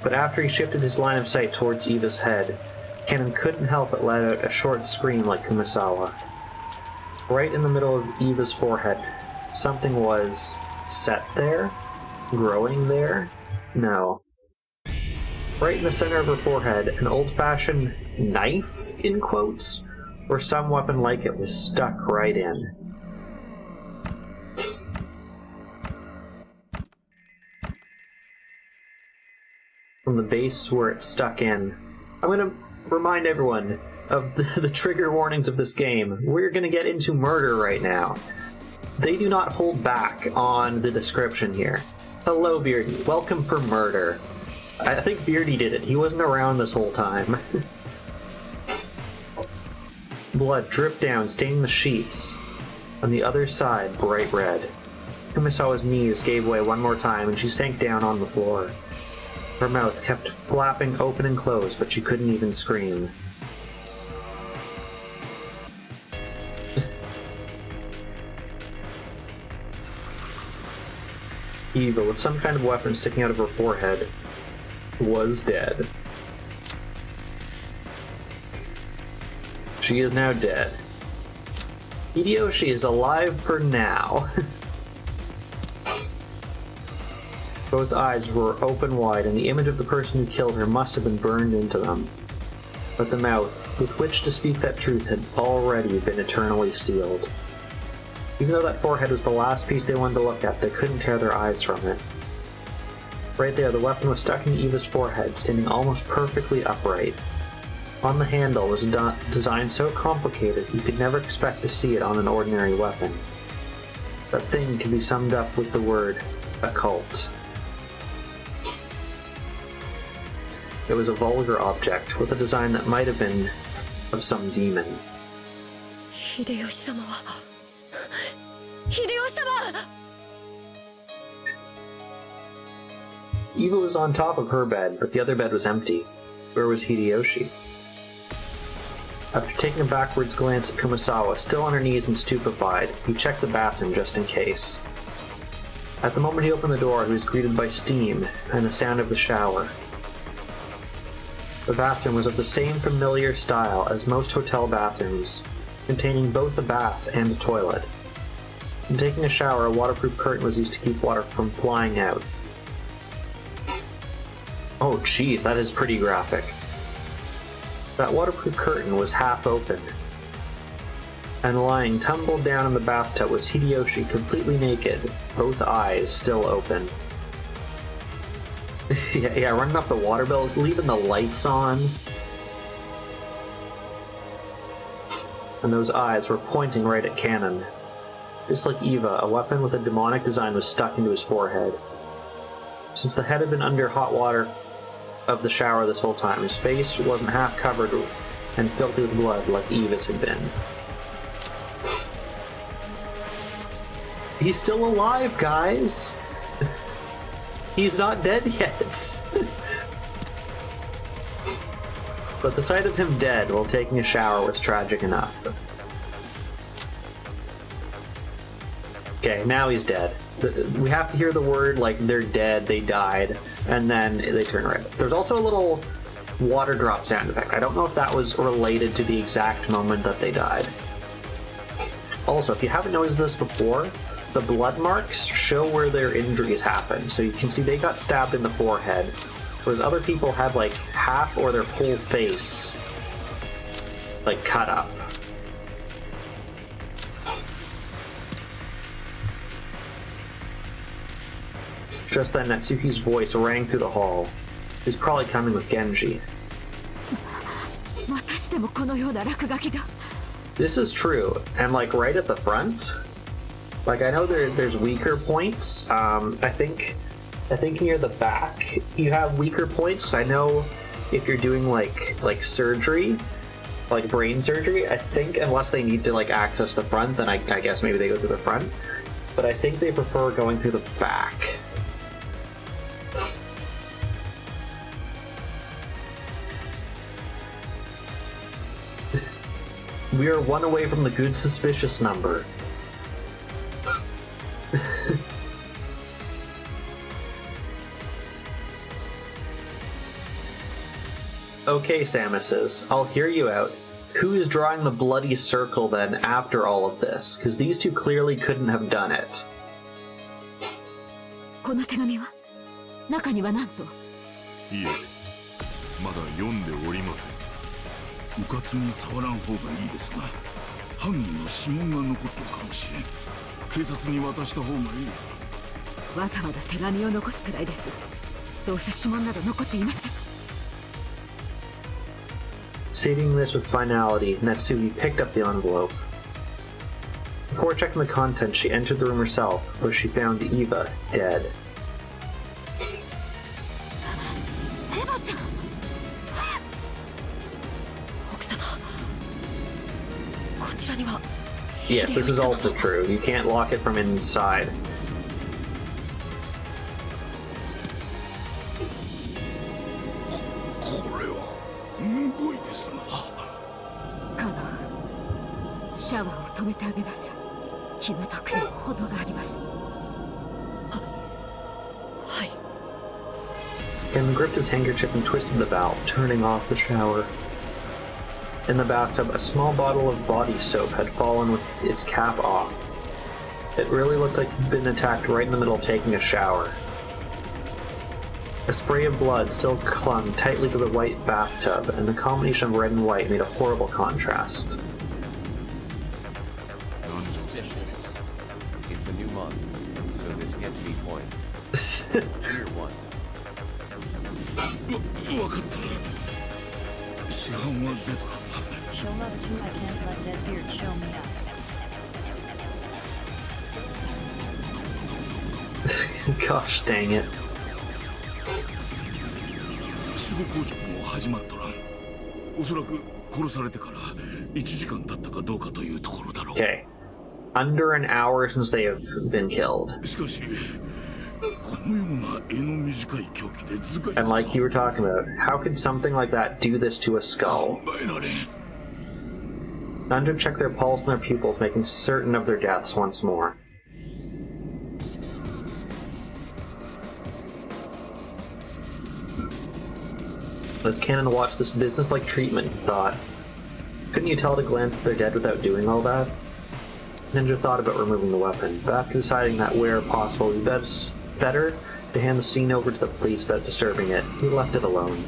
But after he shifted his line of sight towards Eva's head, Cannon couldn't help but let out a short scream like Kumasawa. Right in the middle of Eva's forehead, something was set there? Growing there? No. Right in the center of her forehead, an old-fashioned knife, in quotes, or some weapon like it was stuck right in. From the base where it stuck in. I'm going to remind everyone of the trigger warnings of this game. We're going to get into murder right now. They do not hold back on the description here. Hello, Beardy. Welcome for murder. I think Beardy did it. He wasn't around this whole time. Blood dripped down, staining the sheets. On the other side, bright red. Kumasawa's knees gave way one more time, and she sank down on the floor. Her mouth kept flapping open and closed, but she couldn't even scream. Eva, with some kind of weapon sticking out of her forehead, was dead. She is now dead. Hideyoshi is alive for now. Both eyes were open wide, and the image of the person who killed her must have been burned into them. But the mouth, with which to speak that truth, had already been eternally sealed. Even though that forehead was the last piece they wanted to look at, they couldn't tear their eyes from it. Right there, the weapon was stuck in Eva's forehead, standing almost perfectly upright. On the handle was a design so complicated you could never expect to see it on an ordinary weapon. That thing can be summed up with the word occult. It was a vulgar object, with a design that might have been of some demon. Hideyoshi-sama wa... Eva was on top of her bed, but the other bed was empty. Where was Hideyoshi? After taking a backwards glance at Kumasawa, still on her knees and stupefied, he checked the bathroom just in case. At the moment he opened the door, he was greeted by steam and the sound of the shower. The bathroom was of the same familiar style as most hotel bathrooms, containing both a bath and a toilet. In taking a shower, a waterproof curtain was used to keep water from flying out, Oh jeez, that is pretty graphic. That waterproof curtain was half open, and lying tumbled down in the bathtub was Hideyoshi, completely naked, both eyes still open. yeah, running up the water bill, leaving the lights on. And those eyes were pointing right at Cannon. Just like Eva, a weapon with a demonic design was stuck into his forehead. Since the head had been under hot water of the shower this whole time, his face wasn't half covered and filthy with blood like Eva's had been. He's still alive, guys! He's not dead yet! But the sight of him dead while taking a shower was tragic enough. Okay, now he's dead. We have to hear the word, like, they're dead, they died, and then they turn red. There's also a little water drop sound effect. I don't know if that was related to the exact moment that they died. Also, if you haven't noticed this before, the blood marks show where their injuries happened. So you can see they got stabbed in the forehead, whereas other people had like half or their whole face like cut up. Just then, Natsuki's voice rang through the hall. He's probably coming with Genji. This is true, and like right at the front, like I know there's weaker points. I think near the back you have weaker points, because I know if you're doing like surgery, like brain surgery, I think unless they need to like access the front, then I guess maybe they go through the front. But I think they prefer going through the back. We are one away from the good suspicious number. Okay, Samus, I'll hear you out. Who is drawing the bloody circle then after all of this? Because these two clearly couldn't have done it. この手紙は中には何と？いえ、まだ読んでおりません。うかつに触らん方がいいですな。犯人の指紋が残ってるかもしれん。警察に渡した方がいい。わざわざ手紙を残すくらいです。どうせ指紋など残っていません。 Stating this with finality, Natsuki picked up the envelope. Before checking the contents, she entered the room herself, where she found Eva dead. Yes, this is also true. You can't lock it from inside. Ken gripped his handkerchief and twisted the valve, turning off the shower. In the bathtub, a small bottle of body soap had fallen with its cap off. It really looked like he'd been attacked right in the middle of taking a shower. A spray of blood still clung tightly to the white bathtub, and the combination of red and white made a horrible contrast. It's a new month, so this gets me points. Tier 1. わかった。市販は出た。 Show love to I can't let Deadbeard show me up. Gosh dang it. 守護工場も始まっとらん。おそらく殺されてから1時間経ったかどうかというところだろう。 Okay. Under an hour since they have been killed. しかし、このような柄の短い凶器で頭蓋骨を And like you were talking about, how could something like that do this to a skull? 考えられん。 Nunja checked their pulse and their pupils, making certain of their deaths once more. As Cannon watched this business-like treatment, he thought, couldn't you tell at a glance that they're dead without doing all that? Ninja thought about removing the weapon, but after deciding that where possible it would be better to hand the scene over to the police without disturbing it, he left it alone.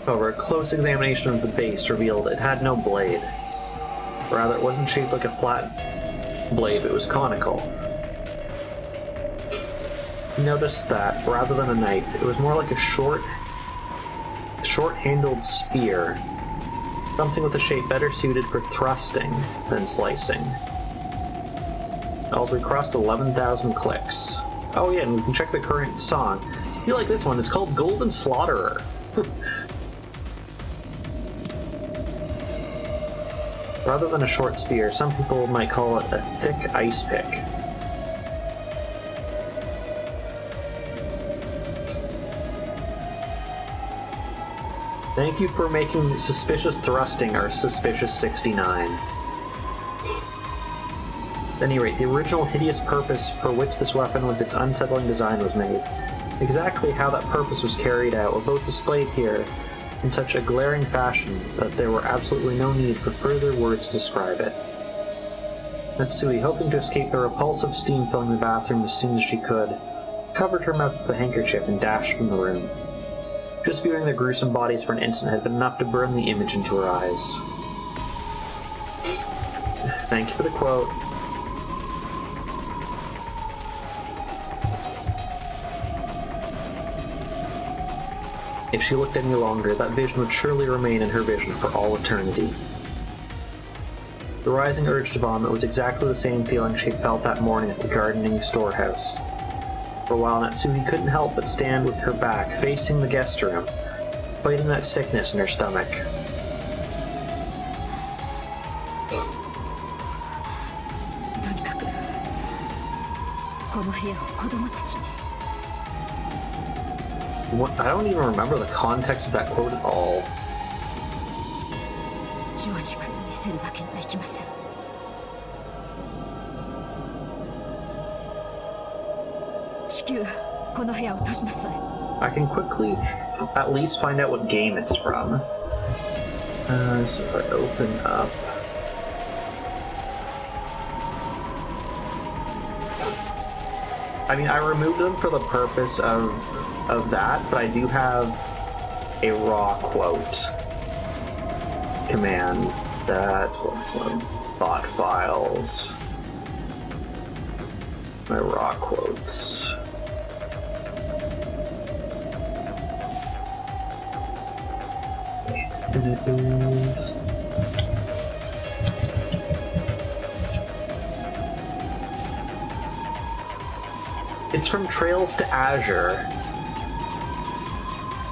However, a close examination of the base revealed it had no blade. Rather, it wasn't shaped like a flat blade, it was conical. He noticed that, rather than a knife, it was more like a short-handled spear, something with a shape better suited for thrusting than slicing. Also, we crossed 11,000 clicks. Oh yeah, and we can check the current song. You like this one, it's called Golden Slaughterer. Rather than a short spear, some people might call it a thick ice pick. Thank you for making suspicious thrusting our suspicious 69. At any rate, the original hideous purpose for which this weapon with its unsettling design was made, exactly how that purpose was carried out, were both displayed here in such a glaring fashion that there were absolutely no need for further words to describe it. Natsui, hoping to escape the repulsive steam filling the bathroom as soon as she could, covered her mouth with a handkerchief and dashed from the room. Just viewing the gruesome bodies for an instant had been enough to burn the image into her eyes. Thank you for the quote. If she looked any longer, that vision would surely remain in her vision for all eternity. The rising urge to vomit was exactly the same feeling she felt that morning at the gardening storehouse. For a while, Natsui couldn't help but stand with her back facing the guest room, fighting that sickness in her stomach. I don't even remember the context of that quote at all. I can quickly at least find out what game it's from. So if I open up... I mean, I removed them for the purpose of that, but I do have a raw quote command that was bot files. My raw quotes. And it is... It's from Trails to Azure.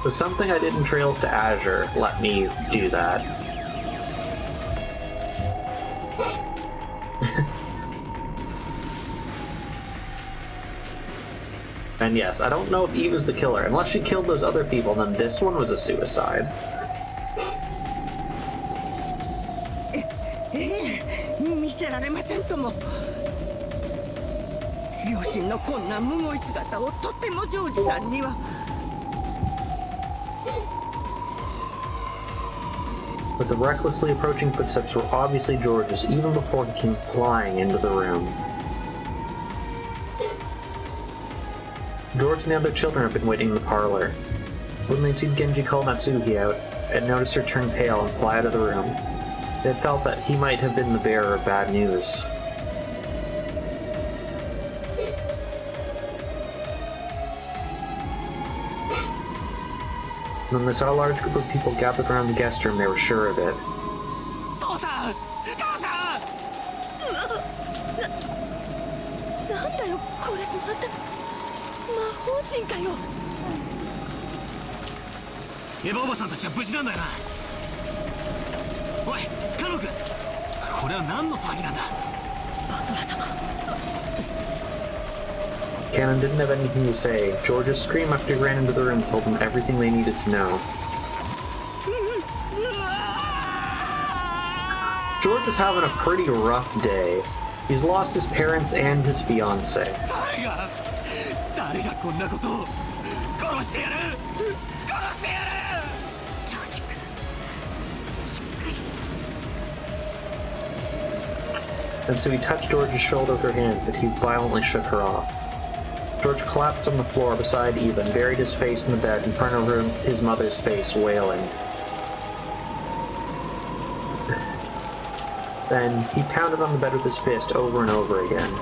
So something I did in Trails to Azure let me do that. And yes, I don't know if Eve is the killer. Unless she killed those other people, then this one was a suicide. But the recklessly approaching footsteps were obviously George's even before he came flying into the room. George and the other children had been waiting in the parlor. When they'd seen Genji call Natsuki out, and noticed her turn pale and fly out of the room, they had felt that he might have been the bearer of bad news. When they saw a large group of people gathered around the guest room, they were sure of it. Cannon didn't have anything to say. George's scream after he ran into the room told them everything they needed to know. George is having a pretty rough day. He's lost his parents and his fiancée. And so he touched George's shoulder with her hand, but he violently shook her off. George collapsed on the floor beside Even, buried his face in the bed in front of his mother's face, wailing. Then he pounded on the bed with his fist over and over again.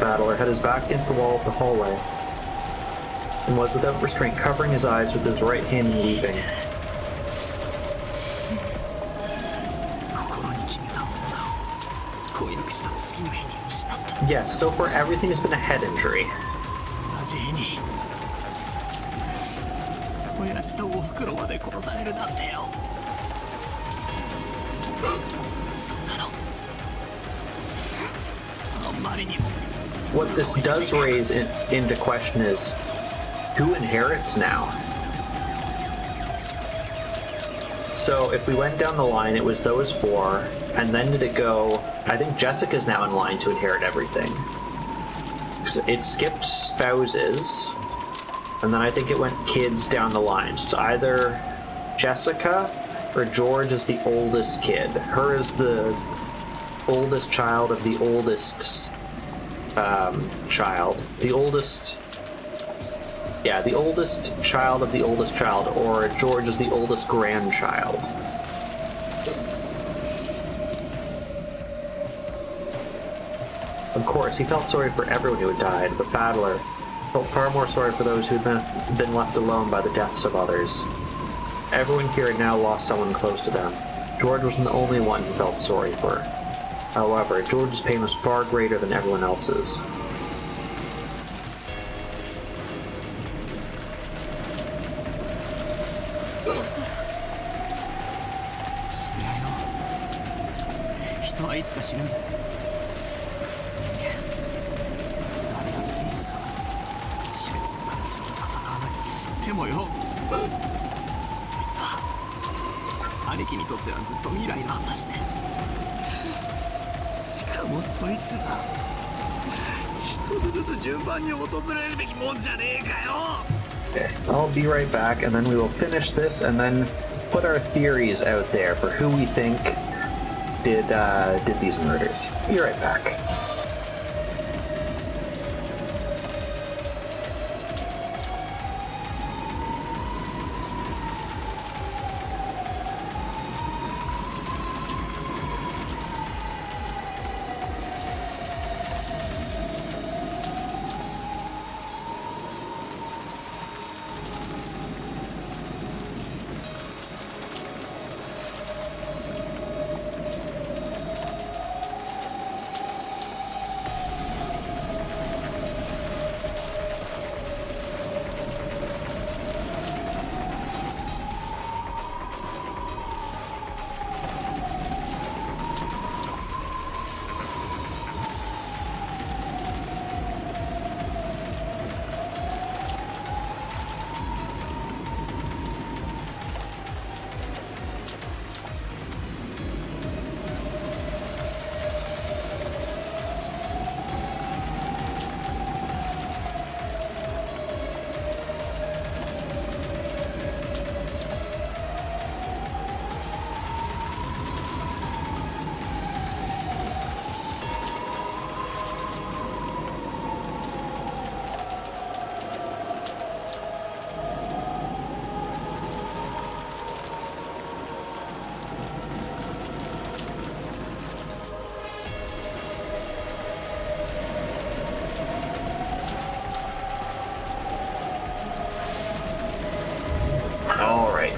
Battler had his back against the wall of the hallway and was without restraint covering his eyes with his right hand and weeping. Yes, so far everything has been a head injury. What this does raise into question is, who inherits now? So if we went down the line, it was those four, and then did it go... I think Jessica's now in line to inherit everything. It skipped spouses, and then I think it went kids down the line. So it's either Jessica or George is the oldest kid. Her is the oldest child of the oldest child. The oldest... Yeah, the oldest child of the oldest child, or George is the oldest grandchild. Of course, he felt sorry for everyone who had died, but Battler felt far more sorry for those who had been left alone by the deaths of others. Everyone here had now lost someone close to them. George wasn't the only one who felt sorry for her. However, George's pain was far greater than everyone else's. Okay, I'll be right back, and then we will finish this, and then put our theories out there for who we think did these murders. Be right back.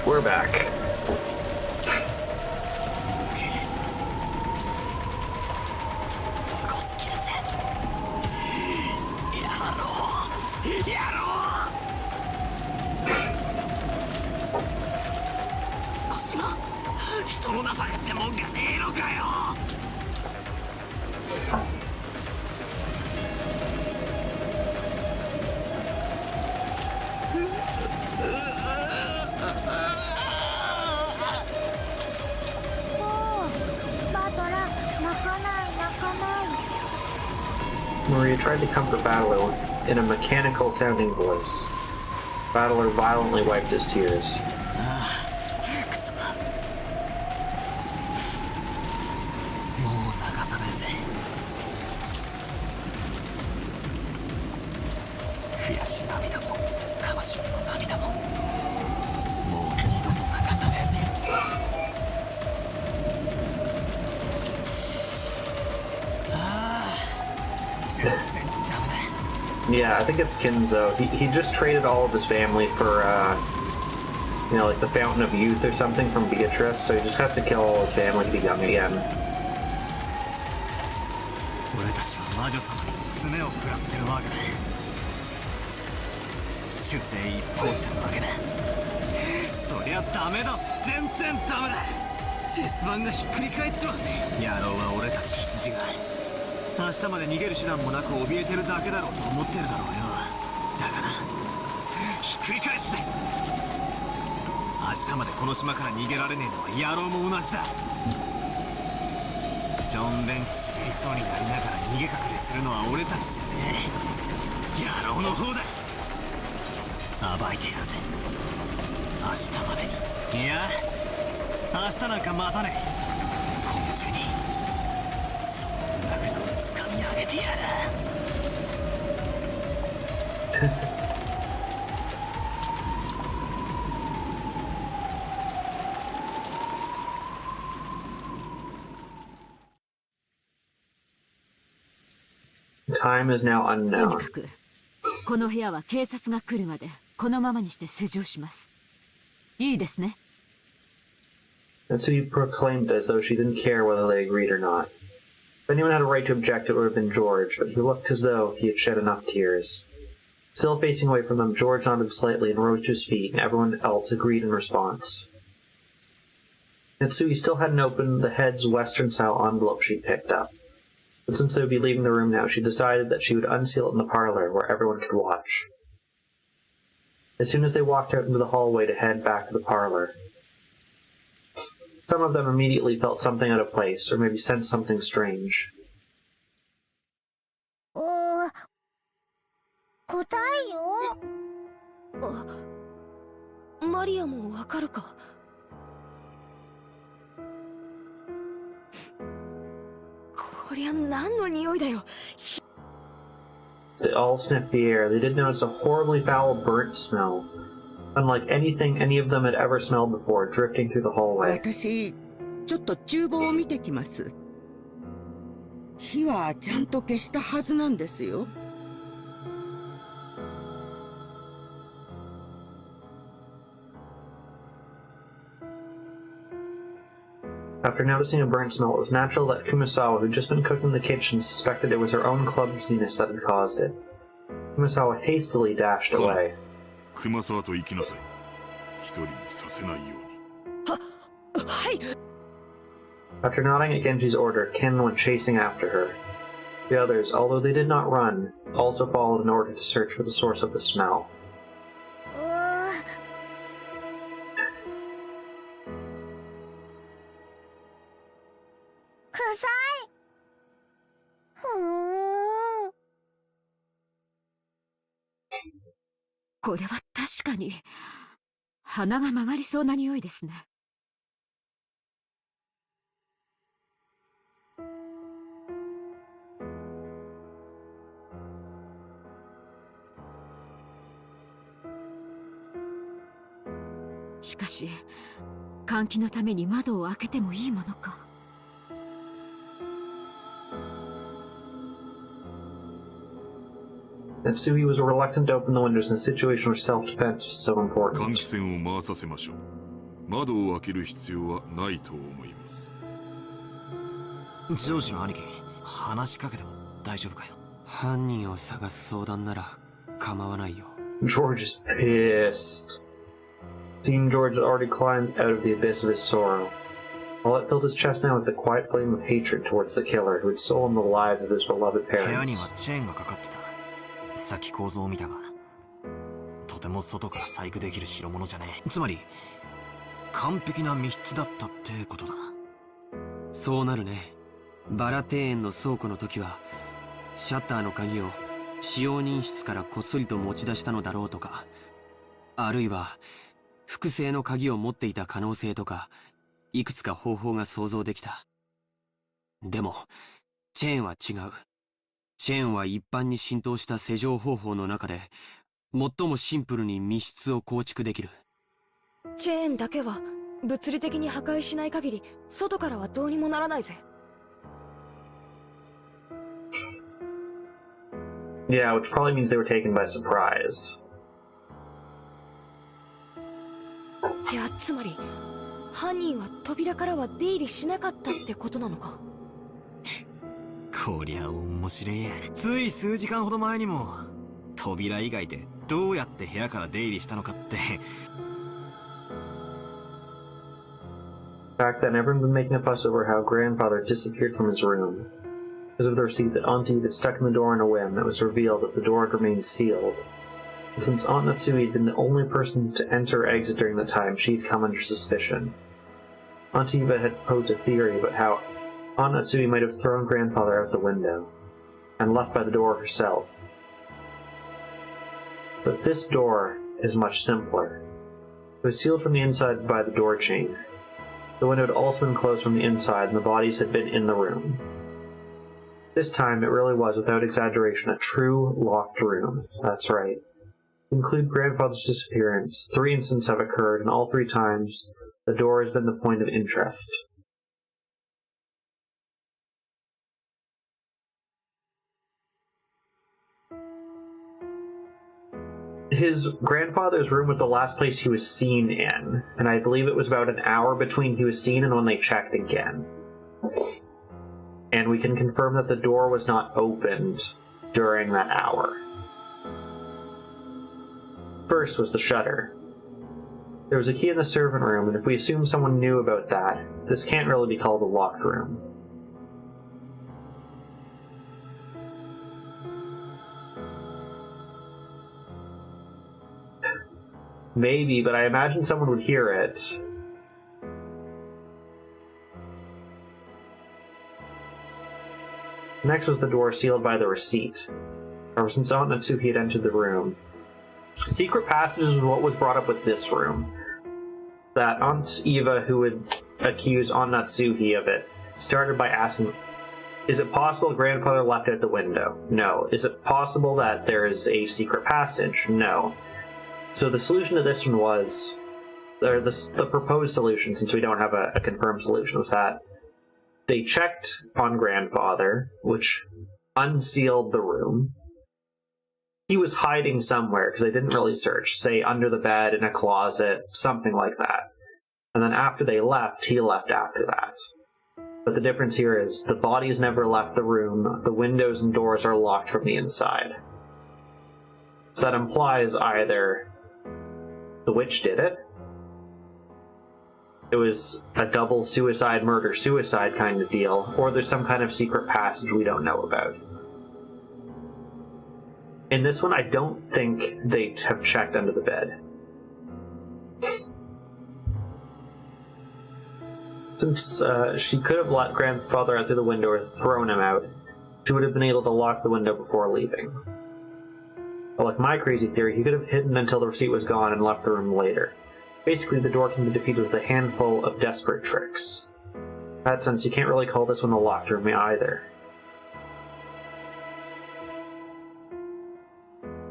We're back. Maria tried to comfort Battler in a mechanical sounding voice. Battler violently wiped his tears. Yeah, I think it's Kinzo. He just traded all of his family for, you know, like the Fountain of Youth or something from Beatrice, so he just has to kill all his family to be young again.明日まで逃げる手段もなく怯えてるだけだろうと思ってるだろうよ。だからひっくり返すぜ。明日までこの島から逃げられねえのは野郎も同じだ。しょんべんちびりそうになりながら逃げ隠れするのは俺たちじゃねえ。野郎の方だ。暴いてやるぜ。明日までに。いや明日なんか待たねえ。今夜中にその胸ぐらを掴み上げてやる。Time is now とに unknown. かくこの部屋は警察が来るまでこのままにして施錠します。いいですね。Natsuki proclaimed as though she didn't care whether they agreed or not. If anyone had a right to object, it would have been George, but he looked as though he had shed enough tears. Still facing away from them, George nodded slightly and rose to his feet, and everyone else agreed in response. Natsuki still hadn't opened the head's Western-style envelope she picked up. But since they would be leaving the room now, she decided that she would unseal it in the parlor, where everyone could watch. As soon as they walked out into the hallway to head back to the parlor, some of them immediately felt something out of place, or maybe sensed something strange. 答えよ。マリアもわかるか。こりゃ何の匂いだよ。They all sniffed the air. They did notice a horribly foul, burnt smell, unlike anything any of them had ever smelled before, drifting through the hallway. 私、ちょっと厨房を見てきます。火はちゃんと消したはずなんですよ。After noticing a burnt smell, it was natural that Kumasawa, who'd just been cooking in the kitchen, suspected it was her own clumsiness that had caused it. Kumasawa hastily dashed away. 熊沢と行きなさい。一人にさせないように。はい。 After nodding at Genji's order, Ken went chasing after her. The others, although they did not run, also followed in order to search for the source of the smell. 臭い。これは確かに鼻が曲がりそうな匂いですね。しかし換気のために窓を開けてもいいものか。Natsuki was reluctant to open the windows in a situation where self-defense was so important. 換気扇を回させましょう。窓を開ける必要はないと思います。ジョージの兄貴、話しかけても大丈夫かよ。犯人を探す相談なら構わないよ。George is pissed. Seeing George had already climbed out of the abyss of his sorrow. All that filled his chest now was the quiet flame of hatred towards the killer who had stolen the lives of his beloved 部屋に parents. はチェーンがかかってた。さっき構造を見たが、とても外から細工できる代物じゃねえ。つまり完璧な密室だったってことだ。そうなるね。バラ庭園の倉庫の時はシャッターの鍵を使用人室からこっそりと持ち出したのだろうとか、あるいは複製の鍵を持っていた可能性とか、いくつか方法が想像できた。でもチェーンは違う。チェーンは一般に浸透した施錠方法の中で最もシンプルに密室を構築できる。チェーンだけは物理的に破壊しない限り外からはどうにもならないぜ。Yeah, which probably means they were taken by surprise. じゃあつまり犯人は扉からは出入りしなかったってことなのか。こりゃ面白いや。つい数時間ほど前にも扉以外でどうやって部屋から出入りしたのかって。 Back then, everyone had been making a fuss over how grandfather disappeared from his room. Because of the receipt that Aunt Eve had stuck in the door on a whim, it was revealed that the door had remained sealed. And since Aunt Natsui had been the only person to enter or exit during the time, she had come under suspicion. Aunt Eva had proposed a theory about how Aunt Natsui might have thrown grandfather out the window, and left by the door herself. But this door is much simpler. It was sealed from the inside by the door chain. The window had also been closed from the inside, and the bodies had been in the room. This time, it really was, without exaggeration, a true locked room. That's right. To include grandfather's disappearance, 3 incidents have occurred, and all 3 times, the door has been the point of interest. His grandfather's room was the last place he was seen in, and I believe it was about an hour between he was seen and when they checked again. And we can confirm that the door was not opened during that hour. First was the shutter. There was a key in the servant room, and if we assume someone knew about that, this can't really be called a locked room. Maybe, but I imagine someone would hear it. Next was the door sealed by the receipt. Ever since Aunt Natsuki had entered the room. Secret passages was what was brought up with this room. That Aunt Eva, who had accused Aunt Natsuki of it, started by asking, is it possible grandfather left out the window? No. Is it possible that there is a secret passage? No. So the solution to this one was, or the proposed solution, since we don't have a confirmed solution, was that they checked on grandfather, which unsealed the room. He was hiding somewhere, because they didn't really search, say under the bed, in a closet, something like that. And then after they left, he left after that. But the difference here is, the bodies never left the room, the windows and doors are locked from the inside. So that implies either the witch did it, it was a double suicide, murder-suicide kind of deal, or there's some kind of secret passage we don't know about. In this one, I don't think they have checked under the bed. Since she could have let grandfather out through the window or thrown him out, she would have been able to lock the window before leaving. But like my crazy theory, he could have hidden until the receipt was gone and left the room later. Basically, the door can be defeated with a handful of desperate tricks. In that sense, you can't really call this one a locked room either.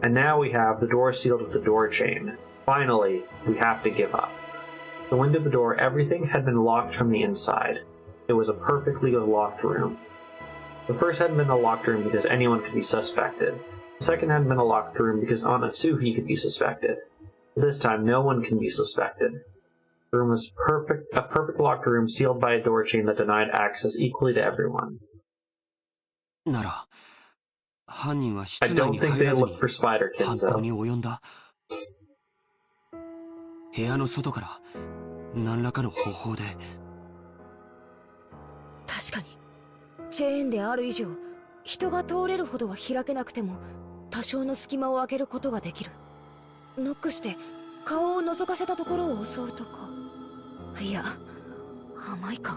And now we have the door sealed with the door chain. Finally, we have to give up. The window of the door, everything had been locked from the inside. It was a perfectly locked room. The first hadn't been a locked room because anyone could be suspected. The second hadn't been a locked room because Aunt Natsuki could be suspected. This time, no one can be suspected. The room was a perfect locked room sealed by a door chain that denied access equally to everyone. I don't think they looked for Spiderkins, though. 部屋の外から何らかの方法で。確かにチェーンである以上、人が通れるほどは開けなくても多少の隙間を開けることができる。ノックして顔を覗かせたところを襲うとか。いや、甘いか。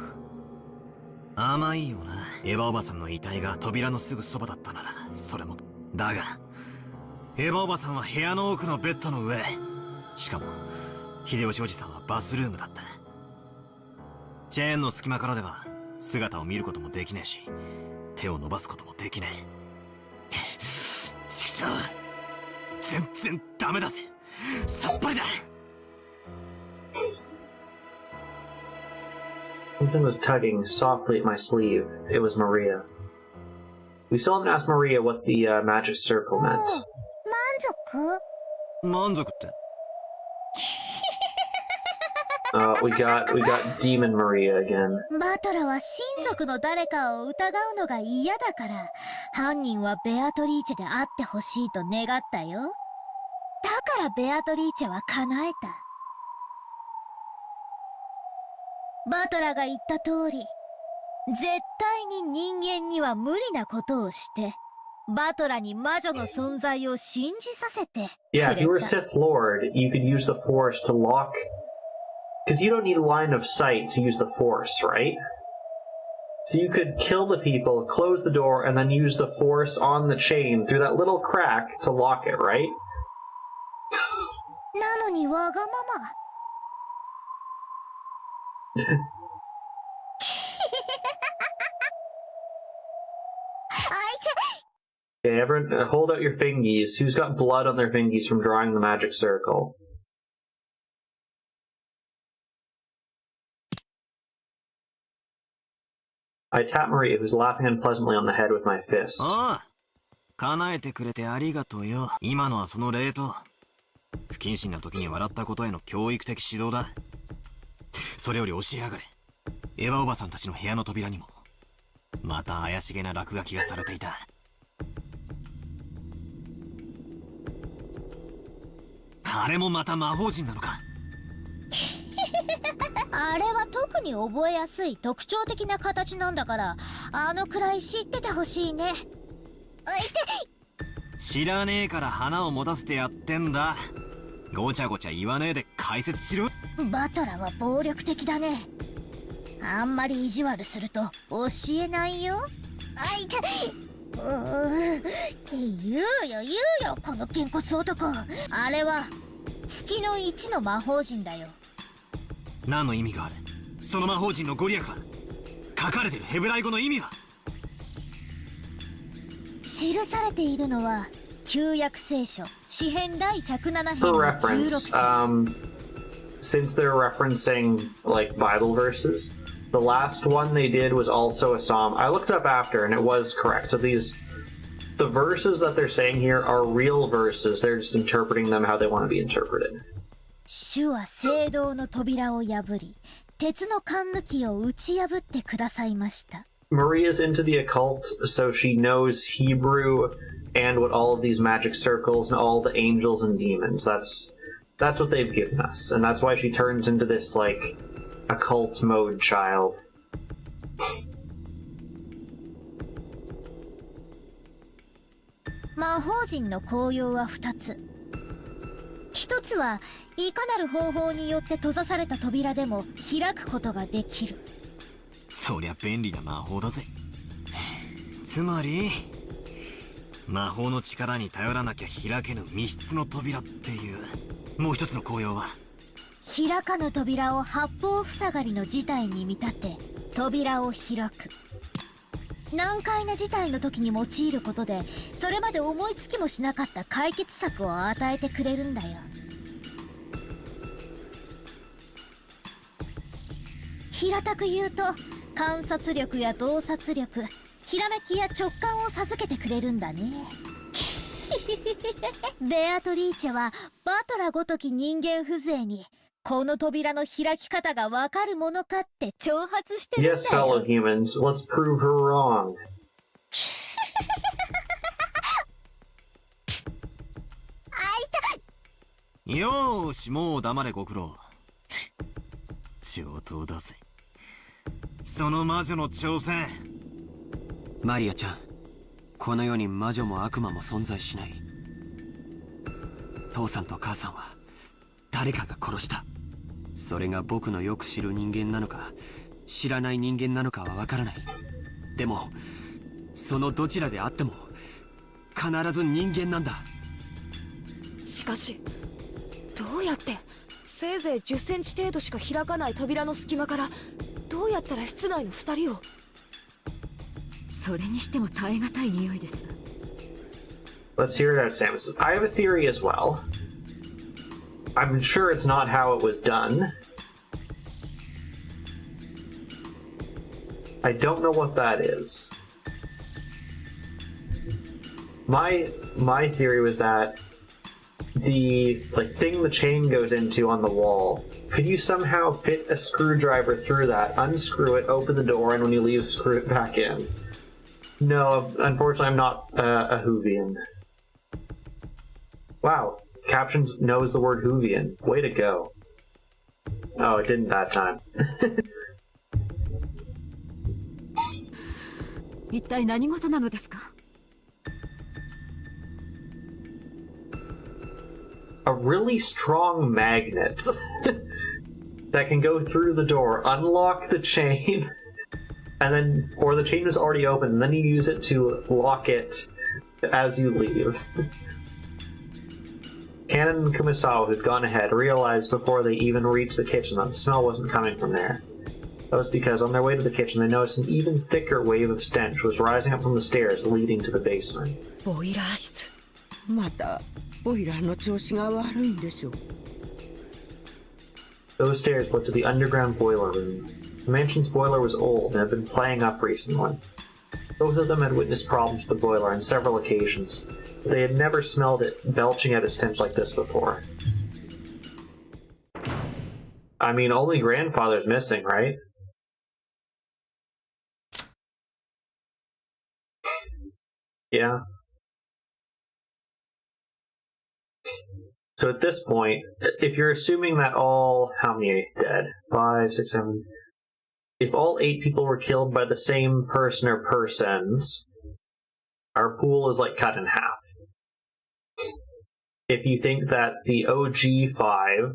甘いよな。エヴァおばさんの遺体が扉のすぐそばだったならそれも。だがエヴァおばさんは部屋の奥のベッドの上。しかも秀吉おじさんはバスルームだった。チェーンの隙間からでは姿を見ることもできねえし、手を伸ばすこともできねえ。ちくしょう、全然ダメだぜ。さっぱりだ。Something was tugging softly at my sleeve. It was Maria. We still haven't asked Maria what the magic circle meant. 満足って。We got Demon Maria again. バトラは親族の誰かを疑うのが嫌だから、犯人はベアトリーチェであってほしいと願ったよ。だからベアトリーチェは叶えた。バトラが言った通り、絶対に人間には無理なことをして、バトラに魔女の存在を信じさせてくれた。Yeah, if you were Sith Lord, you could use the Force to lock... Because you don't need a line of sight to use the Force, right? So you could kill the people, close the door, and then use the Force on the chain through that little crack to lock it, right? なのにわがまま。Okay, everyone, hold out your fingies. Who's got blood on their fingies from drawing the magic circle? I tap Maria, who's laughing unpleasantly on the head with my fist. ああ、叶えてくれてありがとうよ。今のはその礼と、不謹慎な時に笑ったことへの教育的指導だ。それより教えやがれ。エヴァおばさんたちの部屋の扉にも、また怪しげな落書きがされていた。あれもまた魔法陣なのか。あれは特に覚えやすい特徴的な形なんだから、あのくらい知っててほしいね。知らねえから花を持たせてやってんだ。ごちゃごちゃ言わねえで解説しろ。バトラは暴力的だね。あんまり意地悪すると教えないよ。言うよこのげんこつ男。あれは月の1の魔法陣だよ。何の意味がある？その魔法陣のご利益は？書かれてるヘブライ語の意味は？記されているのは旧約聖書詩編第107編 For の reference, 16節。since they're referencing like Bible verses, the last one they did was also a psalm. I looked up after and it was correct. So the verses that they're saying here are real verses. They're just interpreting them how they want to be interpreted. 主は聖堂の扉を破り、鉄の栓抜きを打ち破ってくださいました。Maria's into the occult, so she knows Hebrew and what all of these magic circles and all the angels and demons. That's what they've given us, and that's why she turns into this like occult mode child. 魔法陣の効用は2つ。一つはいかなる方法によって閉ざされた扉でも開くことができる。そりゃ便利な魔法だぜ。つまり魔法の力に頼らなきゃ開けぬ密室の扉っていう。もう一つの効用は、開かぬ扉を八方塞がりの事態に見立て扉を開く。難解な事態の時に用いることで、それまで思いつきもしなかった解決策を与えてくれるんだよ。平たく言うと、観察力や洞察力、ひらめきや直感を授けてくれるんだね。ベアトリーチェはバトラごとき人間風情に、この扉の開き方がわかるものかって挑発してるんだよ。Yes, fellow humans, let's prove her wrong. よーし、もう黙れご苦労。上等だぜ。その魔女の挑戦。マリアちゃん、この世に魔女も悪魔も存在しない。父さんと母さんは誰かが殺した。それが僕のよく知る人間なのか知らない人間なのかはわからない。でもそのどちらであっても必ず人間なんだ。しかしどうやってせいぜい10センチ程度しか開かない扉の隙間からどうやったら室内の2人を。それにしても耐え難い匂いです。 Let's hear it out, Samus. I have a theory as well. I'm sure it's not how it was done. I don't know what that is. My theory was that the thing the chain goes into on the wall, could you somehow fit a screwdriver through that, unscrew it, open the door, and when you leave, screw it back in? No, unfortunately, I'm not a Whovian. Wow, Captions knows the word Whovian. Way to go. Oh, it didn't that time. 一体何事なのですか? A really strong magnet that can go through the door, unlock the chain, and then, or the chain is already open, and then you use it to lock it as you leave. Canon and Kumasawa, who'd gone ahead, realized before they even reached the kitchen that the smell wasn't coming from there. That was because on their way to the kitchen they noticed an even thicker wave of stench was rising up from the stairs leading to the basement. ボイラー室。またボイラーの調子が悪いんでしょう。 Those stairs led to the underground boiler room. The mansion's boiler was old and had been playing up recently. Both of them had witnessed problems with the boiler on several occasions, but they had never smelled it belching out a stench like this before. I mean, only grandfather's missing, right? Yeah. So at this point, if you're assuming that all... how many are dead? 5, 6, 7... If all 8 people were killed by the same person or persons, our pool is cut in half. If you think that the OG5,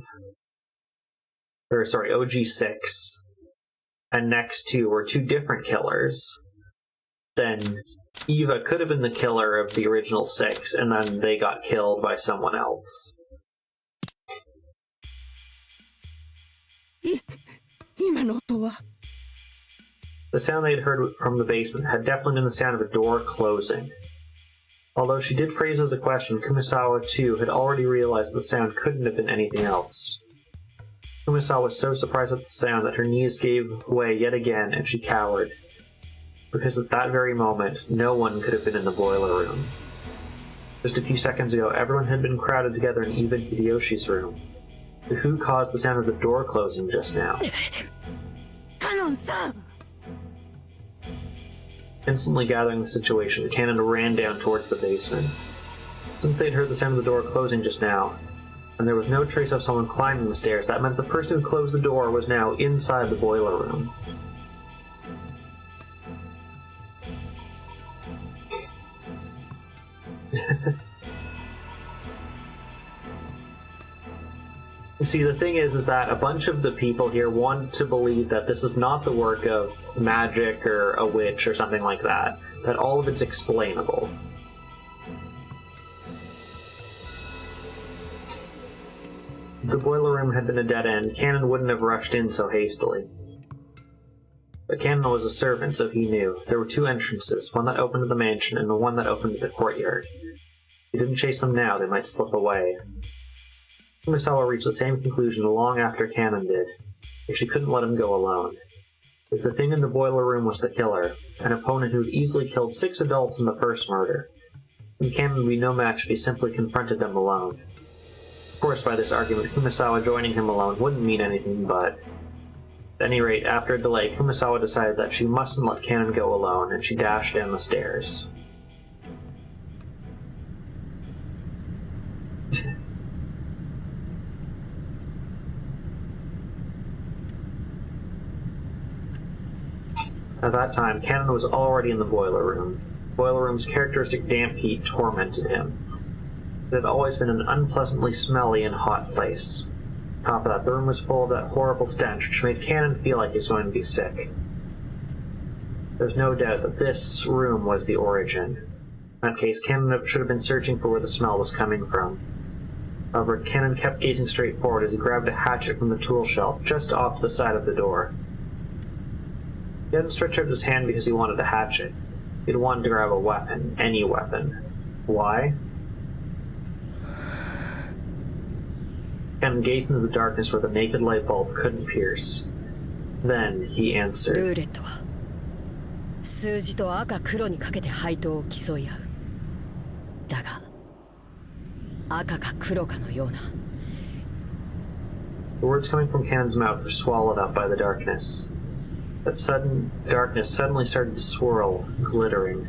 or sorry, OG6, and next 2 were 2 different killers, then Eva could have been the killer of the original 6, and then they got killed by someone else. 今の音は The sound they had heard from the basement had definitely been the sound of a door closing. Although she did phrase as a question, Kumasawa, too, had already realized the sound couldn't have been anything else. Kumasawa was so surprised at the sound that her knees gave way yet again, and she cowered. Because at that very moment, no one could have been in the boiler room. Just a few seconds ago, everyone had been crowded together in Eva Hideyoshi's room. But who caused the sound of the door closing just now? Canon-san! Instantly gathering the situation, Canon ran down towards the basement. Since they'd heard the sound of the door closing just now, and there was no trace of someone climbing the stairs, that meant the person who closed the door was now inside the boiler room. See, the thing is that a bunch of the people here want to believe that this is not the work of magic or a witch or something like that, that all of it's explainable. If the boiler room had been a dead end, Canon wouldn't have rushed in so hastily. But Canon was a servant, so he knew. There were 2 entrances, one that opened to the mansion and the one that opened to the courtyard. If he didn't chase them now, they might slip away. Kumasawa reached the same conclusion long after Canon did, but she couldn't let him go alone. If the thing in the boiler room was the killer, an opponent who'd easily killed 6 adults in the first murder, then Canon would be no match if he simply confronted them alone. Of course, by this argument, Kumasawa joining him alone wouldn't mean anything but... At any rate, after a delay, Kumasawa decided that she mustn't let Canon go alone, and she dashed down the stairs. At that time, Canon was already in the boiler room. The boiler room's characteristic damp heat tormented him. It had always been an unpleasantly smelly and hot place. On top of that, the room was full of that horrible stench which made Canon feel like he was going to be sick. There's no doubt that this room was the origin. In that case, Canon should have been searching for where the smell was coming from. However, Cannon kept gazing straight forward as he grabbed a hatchet from the tool shelf just off to the side of the door. He hadn't stretched out his hand because he wanted a hatchet. He'd wanted to grab a weapon, any weapon. Why? Cannon gazed into the darkness where the naked light bulb couldn't pierce. Then he answered. ルーレットは数字と赤黒にかけて配当を競い合う。だが赤か黒かのような。 The words coming from Cannon's mouth were swallowed up by the darkness. That sudden darkness suddenly started to swirl, glittering.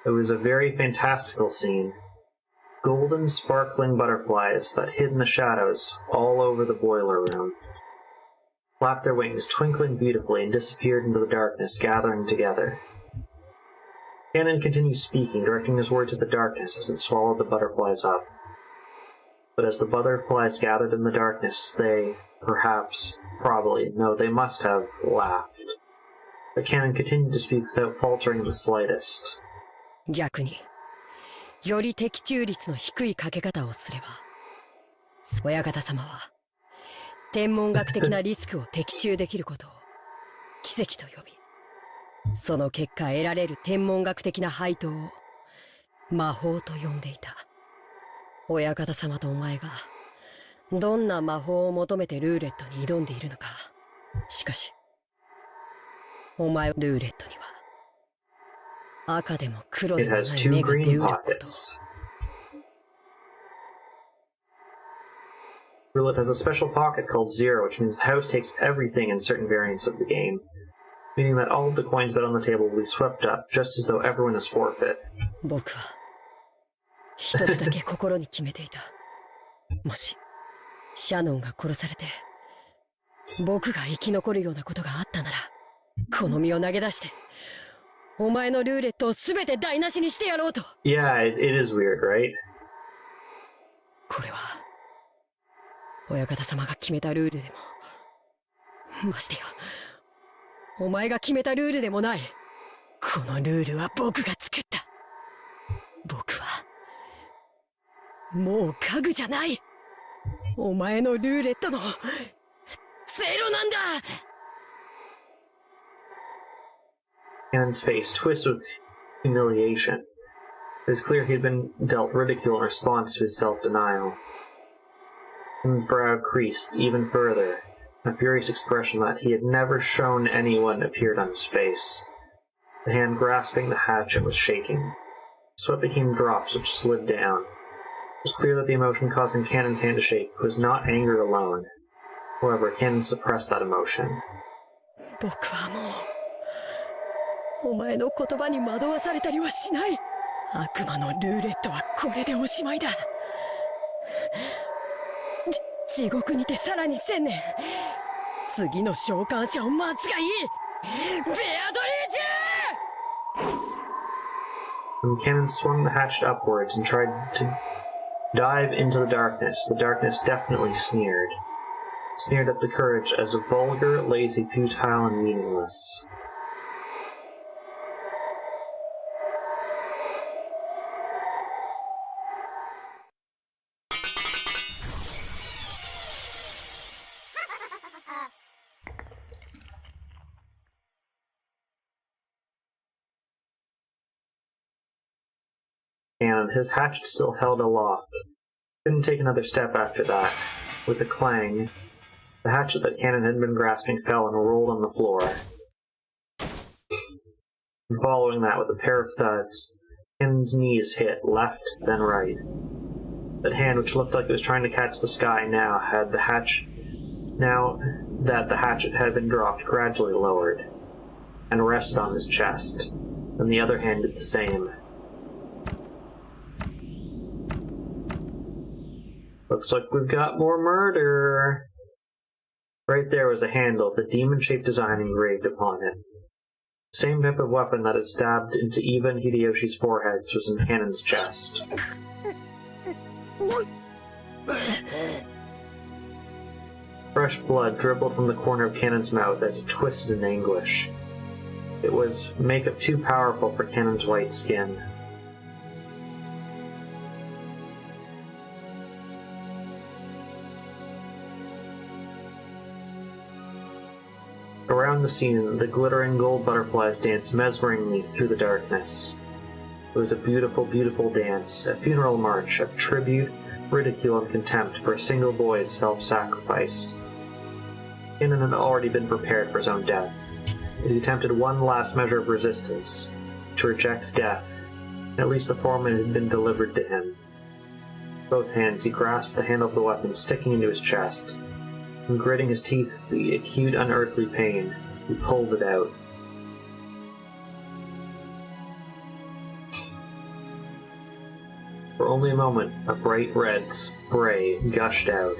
It was a very fantastical scene. Golden, sparkling butterflies that hid in the shadows all over the boiler room flapped their wings, twinkling beautifully, and disappeared into the darkness, gathering together. Cannon continued speaking, directing his words at the darkness as it swallowed the butterflies up. But as the butterflies gathered in the darkness, they, perhaps, probably, no, they must have laughed. But Cannon continued to speak without faltering in the slightest. 逆により的中率の低いかけ方をすれば親方様は天文学的なリスクを的中できることを奇跡と呼びその結果得られる天文学的な配当を魔法と呼んでいた。親方様とお前がどんな魔法を求めてルーレットに挑んでいるのか。しかしお前はルーレットには It has 2 green pockets. Roulette has a special pocket called Zero, which means the house takes everything in certain variants of the game, meaning that all of the coins bet on the table will be swept up, just as though everyone is forfeit. 僕は一つだけ心に決めていた。もしシャノンが殺されて僕が生き残るようなことがあったなら、この身を投げ出して お前のルーレットをすべて台無しにしてやろうと。Yeah, it is weird, right? これは親方様が決めたルールでも、ましてやお前が決めたルールでもない。このルールは僕が作った。僕はもう家具じゃない。お前のルーレットのゼロなんだ。 Cannon's face twisted with humiliation. It was clear he had been dealt ridicule in response to his self-denial. Cannon's brow creased even further. A furious expression that he had never shown anyone appeared on his face. The hand grasping the hatchet was shaking. Sweat became drops which slid down. It was clear that the emotion causing Cannon's hand to shake was not anger alone. However, Cannon suppressed that emotion. 僕はもうお前の言葉に惑わされたりはしない。悪魔のルーレットはこれでおしまいだ。地獄にてさらに1000年。次の召喚者を待つがいい。ベアドリーチェ! When Cannon swung the hatchet upwards and tried to dive into the darkness definitely sneered. Sneered at the courage as vulgar, lazy, futile, and meaningless. And his hatchet still held aloft. Couldn't take another step after that. With a clang, the hatchet that Cannon had been grasping fell and rolled on the floor. And following that, with a pair of thuds, Cannon's knees hit left, then right. That hand, which looked like it was trying to catch the sky, now that the hatchet had been dropped, gradually lowered, and rested on his chest. And the other hand did the same. Looks like we've got more murder. Right there was a handle with a demon-shaped design engraved upon it. The same type of weapon that had stabbed into Eva and Hideyoshi's foreheads was in Cannon's chest. Fresh blood dribbled from the corner of Cannon's mouth as he twisted in anguish. It was makeup too powerful for Cannon's white skin. Around the scene, the glittering gold butterflies danced mesmeringly through the darkness. It was a beautiful, beautiful dance, a funeral march of tribute, ridicule, and contempt for a single boy's self-sacrifice. Cannon had already been prepared for his own death, but he attempted one last measure of resistance, to reject death. At least the form had been delivered to him. With both hands he grasped the handle of the weapon sticking into his chest, and gritting his teeth with the acute unearthly pain, he pulled it out. For only a moment, a bright red spray gushed out.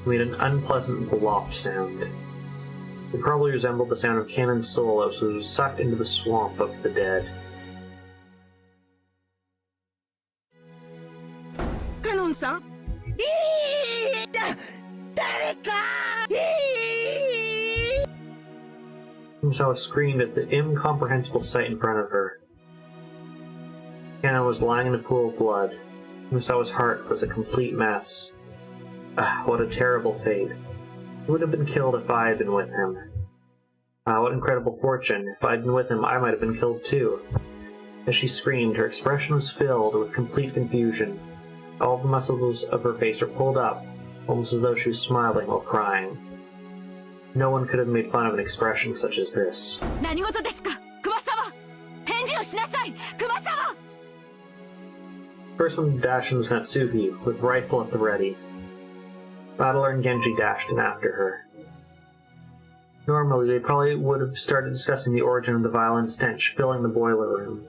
It made an unpleasant blop sound. It probably resembled the sound of Cannon's soul as it was sucked into the swamp of the dead. Canon-san? Umisawa screamed at the incomprehensible sight in front of her. Cannon was lying in a pool of blood. Umisawa's heart was a complete mess. Ah, what a terrible fate. He would have been killed if I had been with him. Ah, what incredible fortune. If I had been with him, I might have been killed too. As she screamed, her expression was filled with complete confusion. All the muscles of her face were pulled up, almost as though she was smiling while crying. No one could have made fun of an expression such as this. First one to dash in was Natsuhi, with rifle at the ready. Battler and Genji dashed in after her. Normally, they probably would have started discussing the origin of the violent stench filling the boiler room.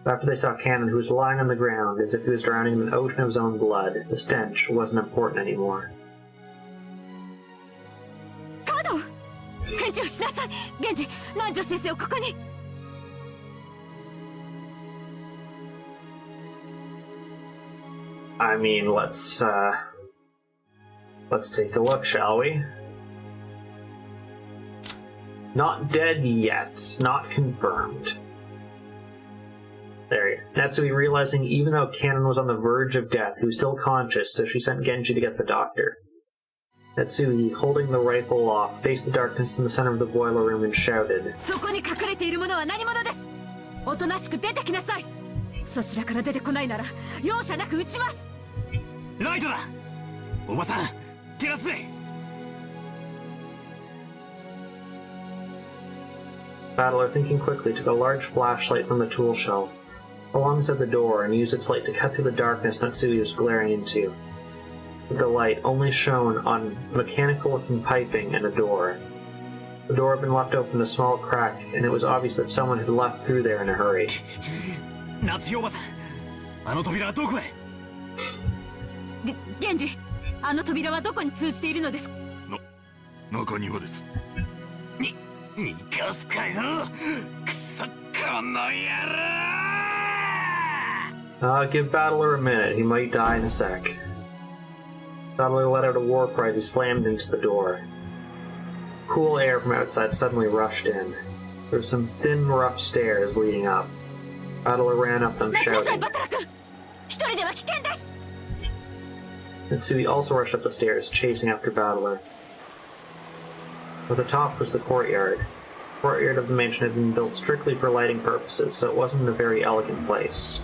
But after they saw Cannon, who was lying on the ground as if he was drowning in an ocean of his own blood, the stench wasn't important anymore. I mean, let's take a look, shall we? Not dead yet, not confirmed. There, Natsui realizing even though Cannon was on the verge of death, he was still conscious, so she sent Genji to get the doctor. Natsui, holding the rifle aloft, faced the darkness in the center of the boiler room and shouted. Battler, thinking quickly, took a large flashlight from the tool shelf, alongside the door, and used its light to cut through the darkness Natsui was glaring into. With the light only shone on mechanical-looking piping and a door. The door had been left open a small crack, and it was obvious that someone had left through there in a hurry. Genji, あの扉はどこに通じているのですか？中庭です。逃がすかよ、くそこの野郎。 Give Battler a minute, he might die in a sec. Battler let out a war cry as he slammed into the door. Cool air from outside suddenly rushed in. There were some thin, rough stairs leading up. Battler ran up them, shouting. Natsui also rushed up the stairs, chasing after Battler. At the top was the courtyard. The courtyard of the mansion had been built strictly for lighting purposes, so it wasn't a very elegant place.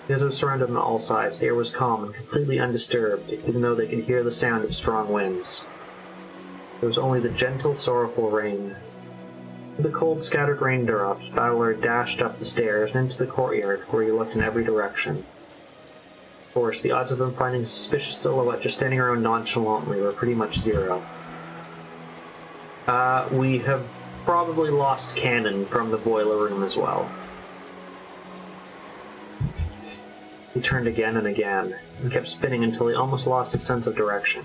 Because it was surrounded on all sides, the air was calm and completely undisturbed, even though they could hear the sound of strong winds. There was only the gentle, sorrowful rain. With the cold, scattered raindrops, Battler dashed up the stairs and into the courtyard, where he looked in every direction. Of course, the odds of him finding a suspicious silhouette just standing around nonchalantly were pretty much zero. We have probably lost Cannon from the boiler room as well. He turned again and again, and kept spinning until he almost lost his sense of direction.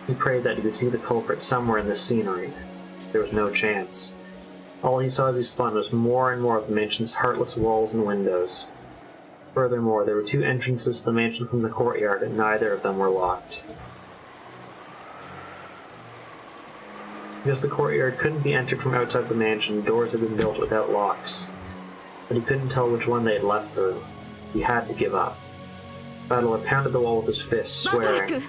He prayed that he could see the culprit somewhere in this scenery. There was no chance. All he saw as he spun was more and more of the mansion's heartless walls and windows. Furthermore, there were 2 entrances to the mansion from the courtyard, and neither of them were locked. Because the courtyard couldn't be entered from outside the mansion, doors had been built without locks. But he couldn't tell which one they had left through. He had to give up. Battler pounded the wall with his fist, swearing.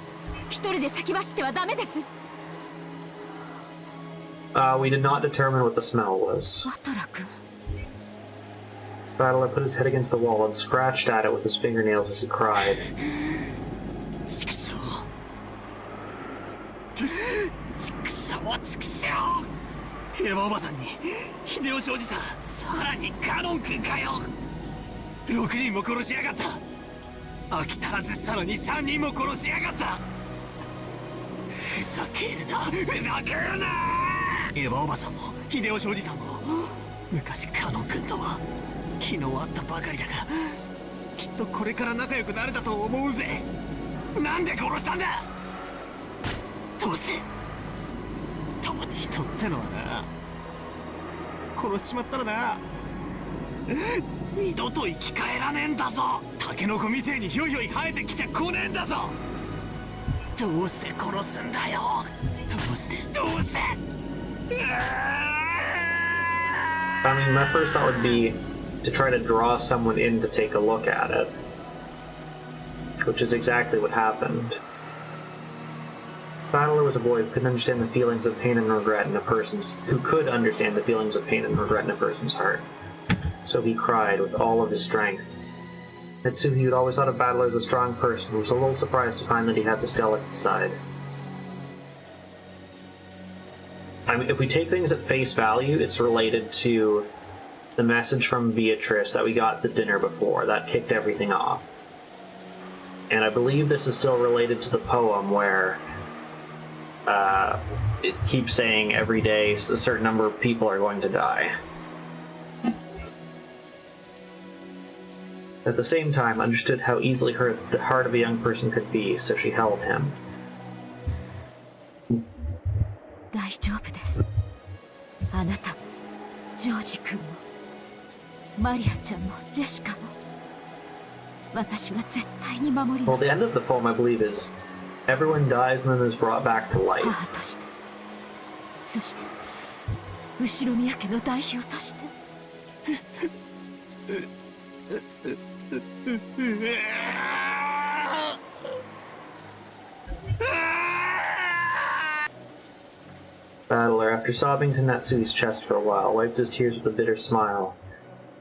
We did not determine what the smell was. Battler put his head against the wall and scratched at it with his fingernails as he cried. I mean, my first thought would be to try to draw someone in to take a look at it, which is exactly what happened. Battler was a boy who couldn't understand the feelings of pain and regret in a person's heart. So he cried with all of his strength. Natsuhi had always thought of Battler as a strong person, and was a little surprised to find that he had this delicate side. I mean, if we take things at face value, it's related to the message from Beatrice that we got at the dinner before. That kicked everything off. And I believe this is still related to the poem where it keeps saying every day a certain number of people are going to die. At the same time, understood how easily hurt the heart of a young person could be, so she held him. Well, the end of the poem, I believe, is everyone dies and then is brought back to life. Battler, after sobbing to Natsui's chest for a while, wiped his tears with a bitter smile,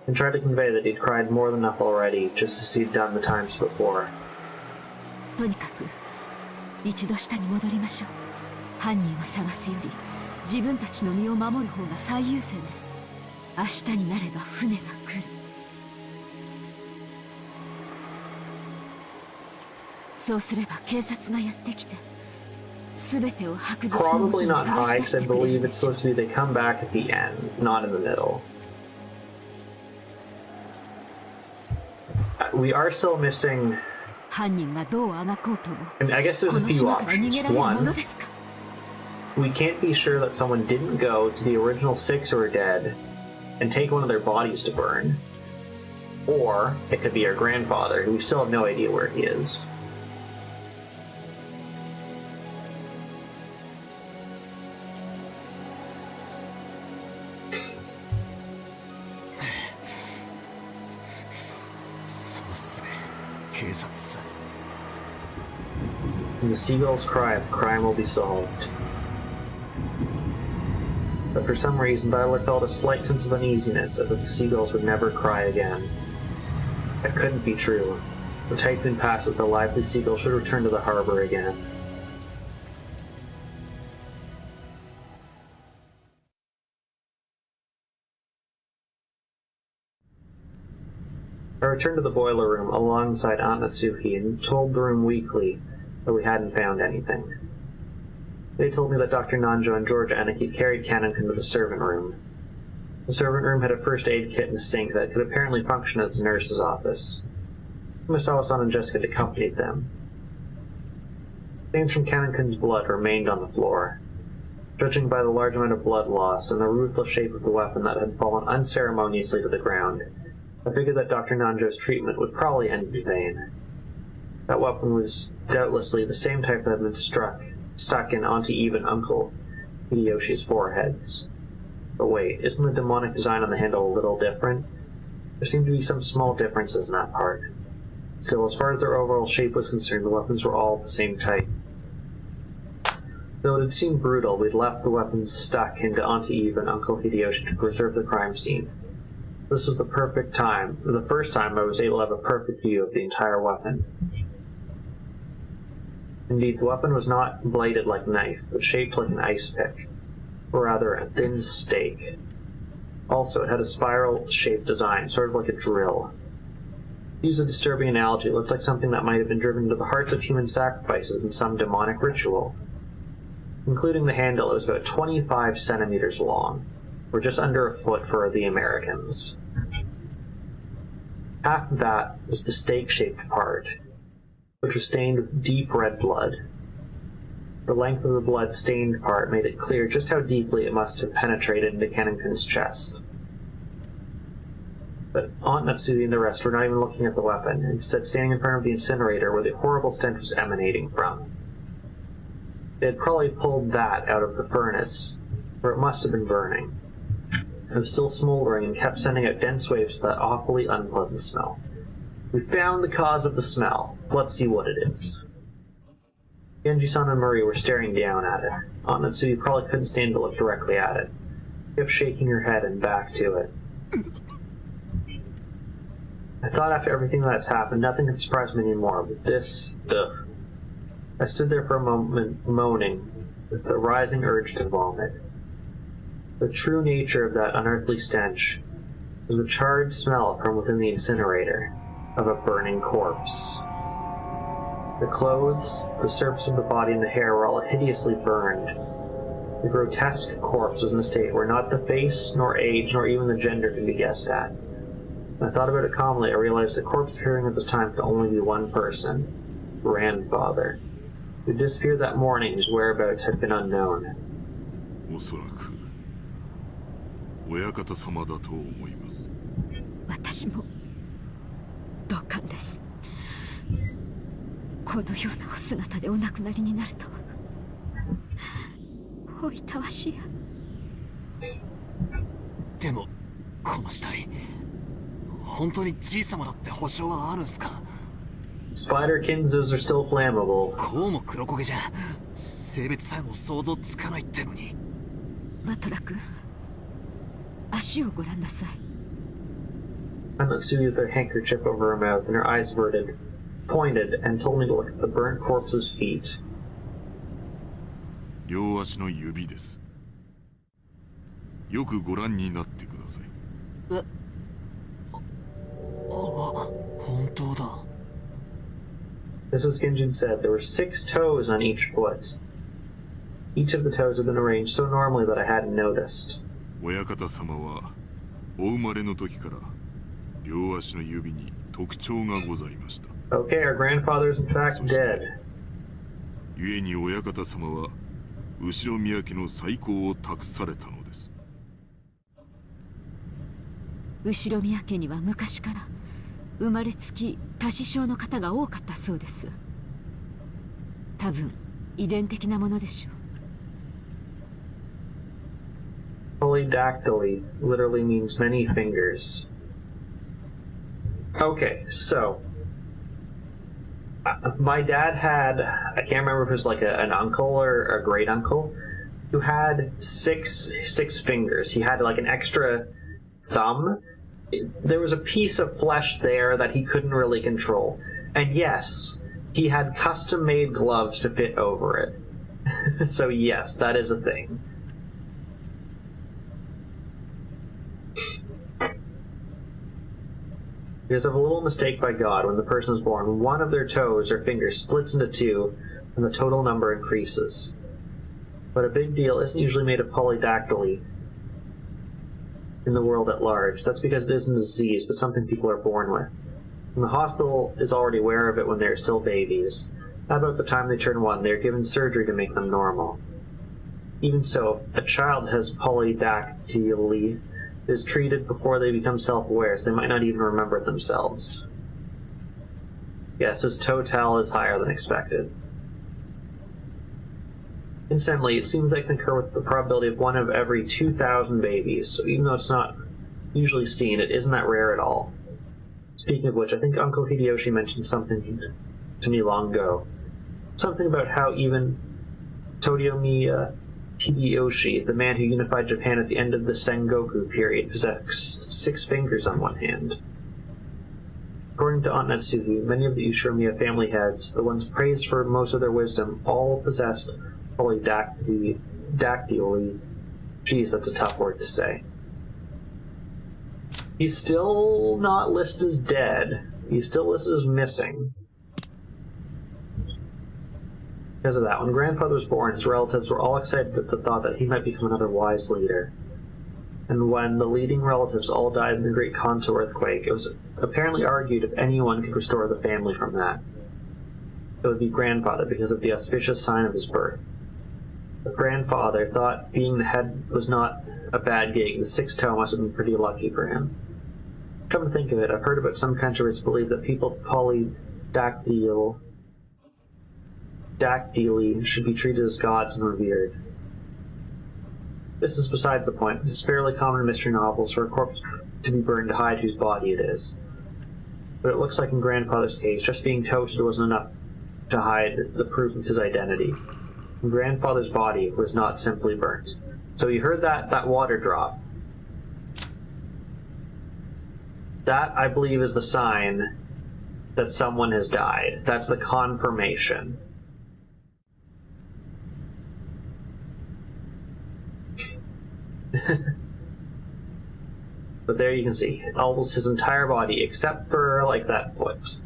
and tried to convey that he'd cried more than enough already, just as he'd done the times before. Probably not high, because I believe it's supposed to be they come back at the end, not in the middle. We are still missing... I mean, I guess there's a few options. One, we can't be sure that someone didn't go to the original 6 who are dead and take one of their bodies to burn. Or it could be our grandfather, who we still have no idea where he is. When the seagulls cry, the crime will be solved. But for some reason, Battler felt a slight sense of uneasiness, as if the seagulls would never cry again. That couldn't be true. The typhoon passes, the lively seagull should return to the harbor again. I returned to the boiler room alongside Aunt Natsuhi and told the room weakly that we hadn't found anything. They told me that Dr. Nanjo and George Aniki carried Kanokun to the servant room. The servant room had a first aid kit and a sink that could apparently function as the nurse's office. Misawa-san and Jessica accompanied them. Stains from Kanokun's blood remained on the floor. Judging by the large amount of blood lost and the ruthless shape of the weapon that had fallen unceremoniously to the ground, I figured that Dr. Nanjo's treatment would probably end in vain. That weapon was doubtlessly the same type that had been stuck in Auntie Eve and Uncle Hideyoshi's foreheads. But wait, isn't the demonic design on the handle a little different? There seemed to be some small differences in that part. Still, as far as their overall shape was concerned, the weapons were all the same type. Though it had seemed brutal, we'd left the weapons stuck into Auntie Eve and Uncle Hideyoshi to preserve the crime scene. This was the first time I was able to have a perfect view of the entire weapon. Indeed, the weapon was not bladed like a knife, but shaped like an ice pick, or rather a thin stake. Also, it had a spiral-shaped design, sort of like a drill. To use a disturbing analogy, it looked like something that might have been driven into the hearts of human sacrifices in some demonic ritual. Including the handle, it was about 25 centimeters long, or just under a foot for the Americans. Half of that was the stake-shaped part, which was stained with deep red blood. The length of the blood-stained part made it clear just how deeply it must have penetrated into Kennington's chest. But Aunt Natsui and the rest were not even looking at the weapon, instead standing in front of the incinerator where the horrible stench was emanating from. They had probably pulled that out of the furnace, where it must have been burning. It was still smoldering and kept sending out dense waves of that awfully unpleasant smell. We found the cause of the smell. Let's see what it is. Genji-san and Marie were staring down at it. Aunt Natsui probably couldn't stand to look directly at it. She kept shaking her head and back to it. I thought after everything that's happened, nothing could surprise me anymore, but this, ugh. I stood there for a moment, moaning, with a rising urge to vomit. The true nature of that unearthly stench was the charred smell from within the incinerator of a burning corpse. The clothes, the surface of the body, and the hair were all hideously burned. The grotesque corpse was in a state where not the face, nor age, nor even the gender could be guessed at. When I thought about it calmly, I realized the corpse appearing at this time could only be one person: grandfather, who disappeared that morning, whose whereabouts had been unknown. おそらく親方様だと思います。私も同感です。このようなお姿でお亡くなりになるとは。おいたわしや。でもこの死体、本当にじい様だって保証はあるんすか？ Spiderkins, those are still flammable. こうも黒焦げじゃ性別さえも想像つかないってのに。バトラ君、足をご覧なさい。Aunt Natsui with her handkerchief over her mouth and her eyes averted, pointed, and told me to look at the burnt corpse's feet. 両足の指です。よくご覧になってください。本当だ。 Just as Genjin said, there were 6 toes on each foot. Each of the toes had been arranged so normally that I hadn't noticed. 親方様はお生まれの時から両足の指に特徴がございました。 Okay, our grandfather is in fact dead. 故に親方様は後ろ宮家の再興を託されたのです。後宮家には昔から生まれつき多子症の方が多かったそうです。多分遺伝的なものでしょう。 Polydactyly literally means many fingers. Okay, so my dad had, I can't remember if it was like an uncle or a great uncle, who had six fingers. He had like an extra thumb. There was a piece of flesh there that he couldn't really control. And yes, he had custom-made gloves to fit over it. So yes, that is a thing. Because of a little mistake by God, when the person is born, one of their toes or fingers splits into 2, and the total number increases. But a big deal isn't usually made of polydactyly in the world at large. That's because it isn't a disease, but something people are born with. And the hospital is already aware of it when they're still babies. About the time they turn 1, they're given surgery to make them normal. Even so, if a child has polydactyly, is treated before they become self-aware, so they might not even remember it themselves. Yes, his total is higher than expected. Incidentally, it seems they concur with the probability of 1 of every 2,000 babies, so even though it's not usually seen, it isn't that rare at all. Speaking of which, I think Uncle Hideyoshi mentioned something to me long ago. Something about how even Toyomi Hideyoshi, the man who unified Japan at the end of the Sengoku period, possessed 6 fingers on one hand. According to Aunt Natsuki, many of the Ushiromiya family heads, the ones praised for most of their wisdom, all possessed polydactyly. Geez, that's a tough word to say. He's still not listed as dead. He's still listed as missing. Because of that, when Grandfather was born, his relatives were all excited at the thought that he might become another wise leader. And when the leading relatives all died in the Great Kanto earthquake, it was apparently argued if anyone could restore the family from that, it would be Grandfather because of the auspicious sign of his birth. If Grandfather thought being the head was not a bad gig, the 6th toe must have been pretty lucky for him. Come to think of it, I've heard about some country where it's believed that people with polydactyly should be treated as gods and revered. This is besides the point. It is fairly common in mystery novels for a corpse to be burned to hide whose body it is. But it looks like in Grandfather's case, just being toasted wasn't enough to hide the proof of his identity. And Grandfather's body was not simply burnt. So you heard that water drop. That, I believe, is the sign that someone has died. That's the confirmation. But there you can see, almost his entire body, except for, like, that foot.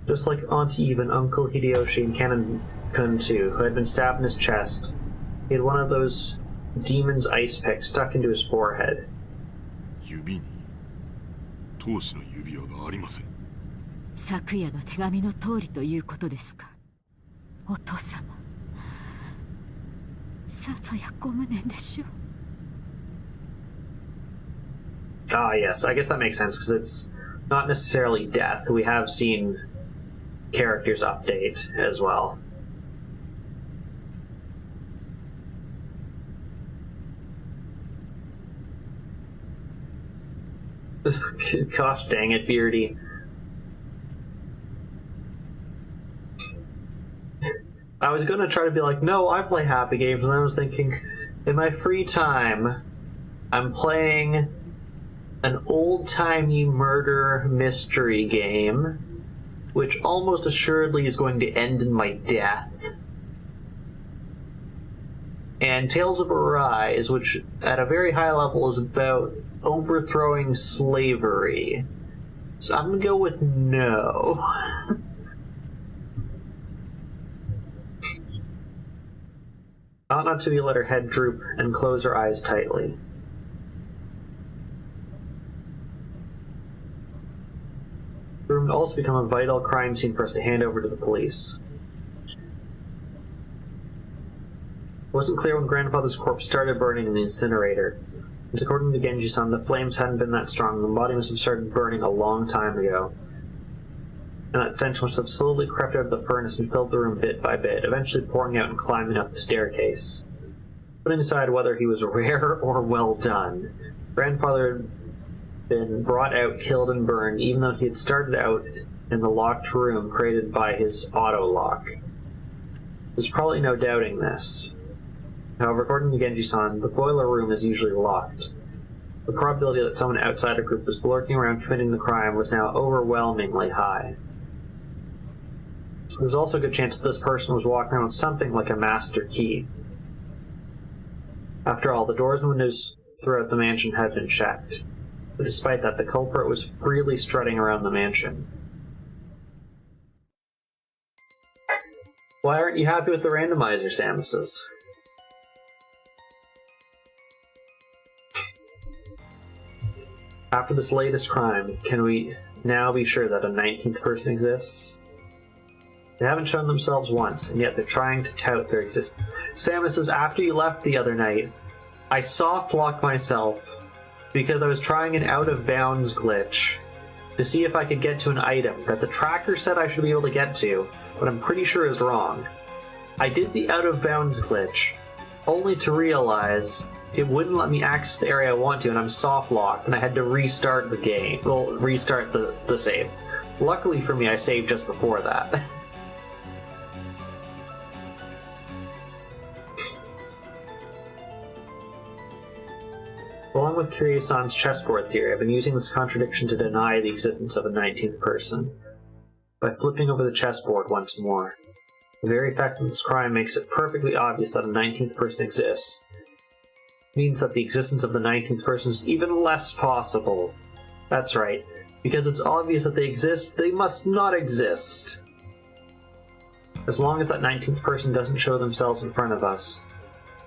Just like Auntie Eve and Uncle Hideyoshi and Kanon-kun too, who had been stabbed in his chest, he had one of those demon's ice picks stuck into his forehead. 指に当主の指輪がありません。昨夜の手紙の通りということですか。お父様、さぞやご無念でしょう。Ah, yes, I guess that makes sense, because it's not necessarily death. We have seen characters update as well. Gosh dang it, Beardy. I was gonna try to be like, no, I play happy games, and then I was thinking, in my free time, I'm playing an old-timey murder mystery game, which almost assuredly is going to end in my death. And Tales of Arise, which at a very high level is about overthrowing slavery. So I'm gonna go with no. Ought not to be let her head droop and close her eyes tightly. The room would also become a vital crime scene for us to hand over to the police. It wasn't clear when Grandfather's corpse started burning in the incinerator. Since according to Genji-san, the flames hadn't been that strong, the body must have started burning a long time ago. And that stench must have slowly crept out of the furnace and filled the room bit by bit, eventually pouring out and climbing up the staircase. Putting aside whether he was rare or well done, Grandfather had been brought out, killed, and burned, even though he had started out in the locked room created by his auto-lock. There's probably no doubting this. However, according to Genji-san, the boiler room is usually locked. The probability that someone outside a group was lurking around committing the crime was now overwhelmingly high. There was also a good chance that this person was walking around with something like a master key. After all, the doors and windows throughout the mansion had been checked. But despite that, the culprit was freely strutting around the mansion. Why aren't you happy with the randomizer, Samuses? After this latest crime, can we now be sure that a 19th person exists? They haven't shown themselves once, and yet they're trying to tout their existence. Samus says, after you left the other night, I soft-locked myself because I was trying an out-of-bounds glitch to see if I could get to an item that the tracker said I should be able to get to, but I'm pretty sure is wrong. I did the out-of-bounds glitch, only to realize it wouldn't let me access the area I want to, and I'm soft-locked, and I had to restart the game. Well, restart the save. Luckily for me, I saved just before that. Along with Kiryu-san's chessboard theory, I've been using this contradiction to deny the existence of a 19th person. By flipping over the chessboard once more. The very fact that this crime makes it perfectly obvious that a 19th person exists means that the existence of the 19th person is even less possible. That's right. Because it's obvious that they exist, they must not exist. As long as that 19th person doesn't show themselves in front of us,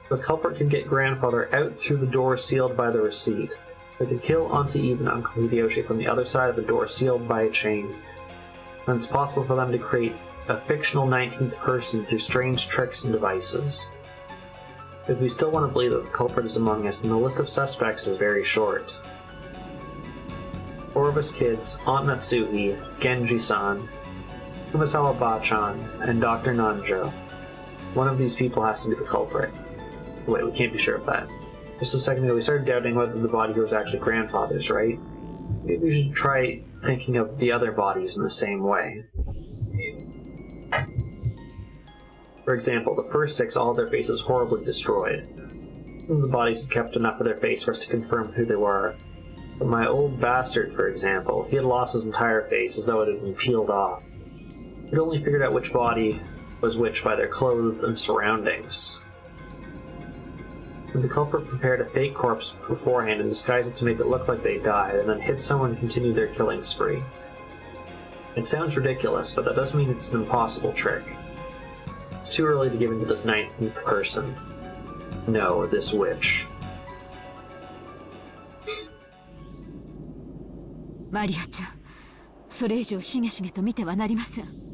the culprit can get grandfather out through the door sealed by the receipt. They can kill Auntie Eve and Uncle Hideyoshi from the other side of the door sealed by a chain. And it's possible for them to create a fictional 19th person through strange tricks and devices. If we still want to believe that the culprit is among us, then the list of suspects is very short. 4 of us kids, Aunt Natsuhi, Genji-san, Kumasawa Bachan, and Dr. Nanjo. One of these people has to be the culprit. Wait, we can't be sure of that. Just a second ago, we started doubting whether the body here was actually grandfather's, right? Maybe we should try thinking of the other bodies in the same way. For example, the first 6, all their faces horribly destroyed. The bodies had kept enough of their face for us to confirm who they were. But my old bastard, for example, he had lost his entire face as though it had been peeled off. We'd only figured out which body was which by their clothes and surroundings. The culprit prepared a fake corpse beforehand and disguised it to make it look like they died, and then hit someone and continued their killing spree. It sounds ridiculous, but that doesn't mean it's an impossible trick. It's too early to give in to this 19th person. No, this witch. マリアちゃん、それ以上しげしげと見てはなりません。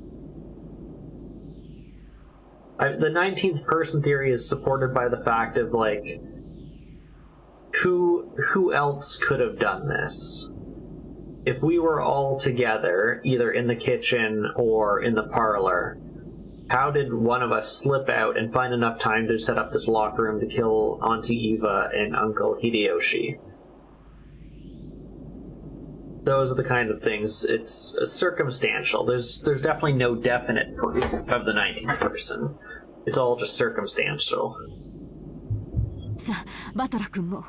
The 19th person theory is supported by the fact of, like, who else could have done this? If we were all together, either in the kitchen or in the parlor, how did one of us slip out and find enough time to set up this locker room to kill Auntie Eva and Uncle Hideyoshi? Those are the kind of things. It's circumstantial. There's definitely no definite proof of the 19th person. It's all just circumstantial. さあ、バトラ君も。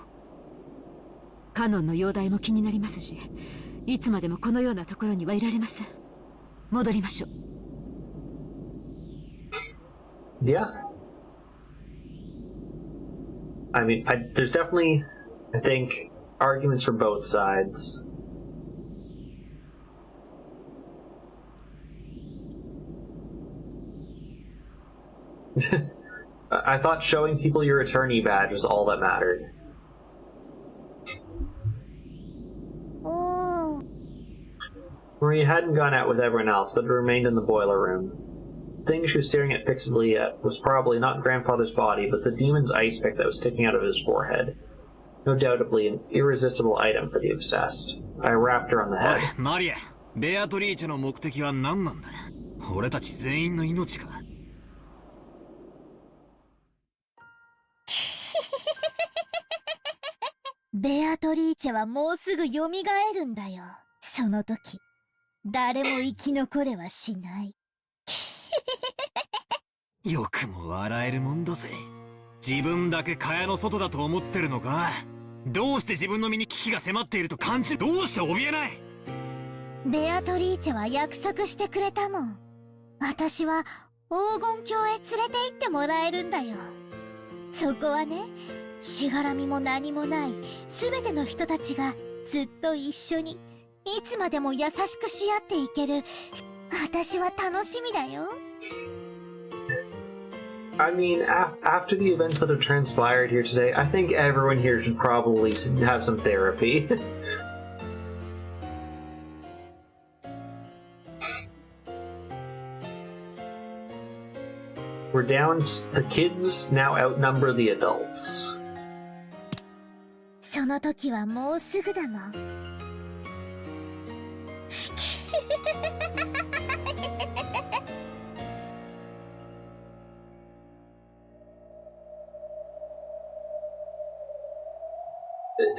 カノンの容体も気になりますし、いつまでもこのようなところにはいられません。戻りましょう。Yeah. I mean, there's definitely, I think, arguments for both sides. I thought showing people your attorney badge was all that mattered. Maria hadn't gone out with everyone else, but remained in the boiler room. The thing she was staring at fixedly at was probably not grandfather's body, but the demon's ice pick that was sticking out of his forehead. No doubtably an irresistible item for the obsessed. I rapped her on the head. Maria, Beatrice の目的は何なんだ? 俺たち全員の命か? ベアトリーチェはもうすぐ蘇るんだよ。その時、誰も生き残れはしない。よくも笑えるもんだぜ。自分だけ蚊帳の外だと思ってるのか？どうして自分の身に危機が迫っていると感じ、どうして怯えない？ベアトリーチェは約束してくれたもん。私は黄金鏡へ連れて行ってもらえるんだよ。そこはね、しがらみも何もない全ての人たちがずっと一緒にいつまでも優しくし合っていける。私は楽しみだよ。I mean, after the events that have transpired here today, I think everyone here should probably have some therapy. We're down. The kids now outnumber the adults. その時はもうすぐだもん。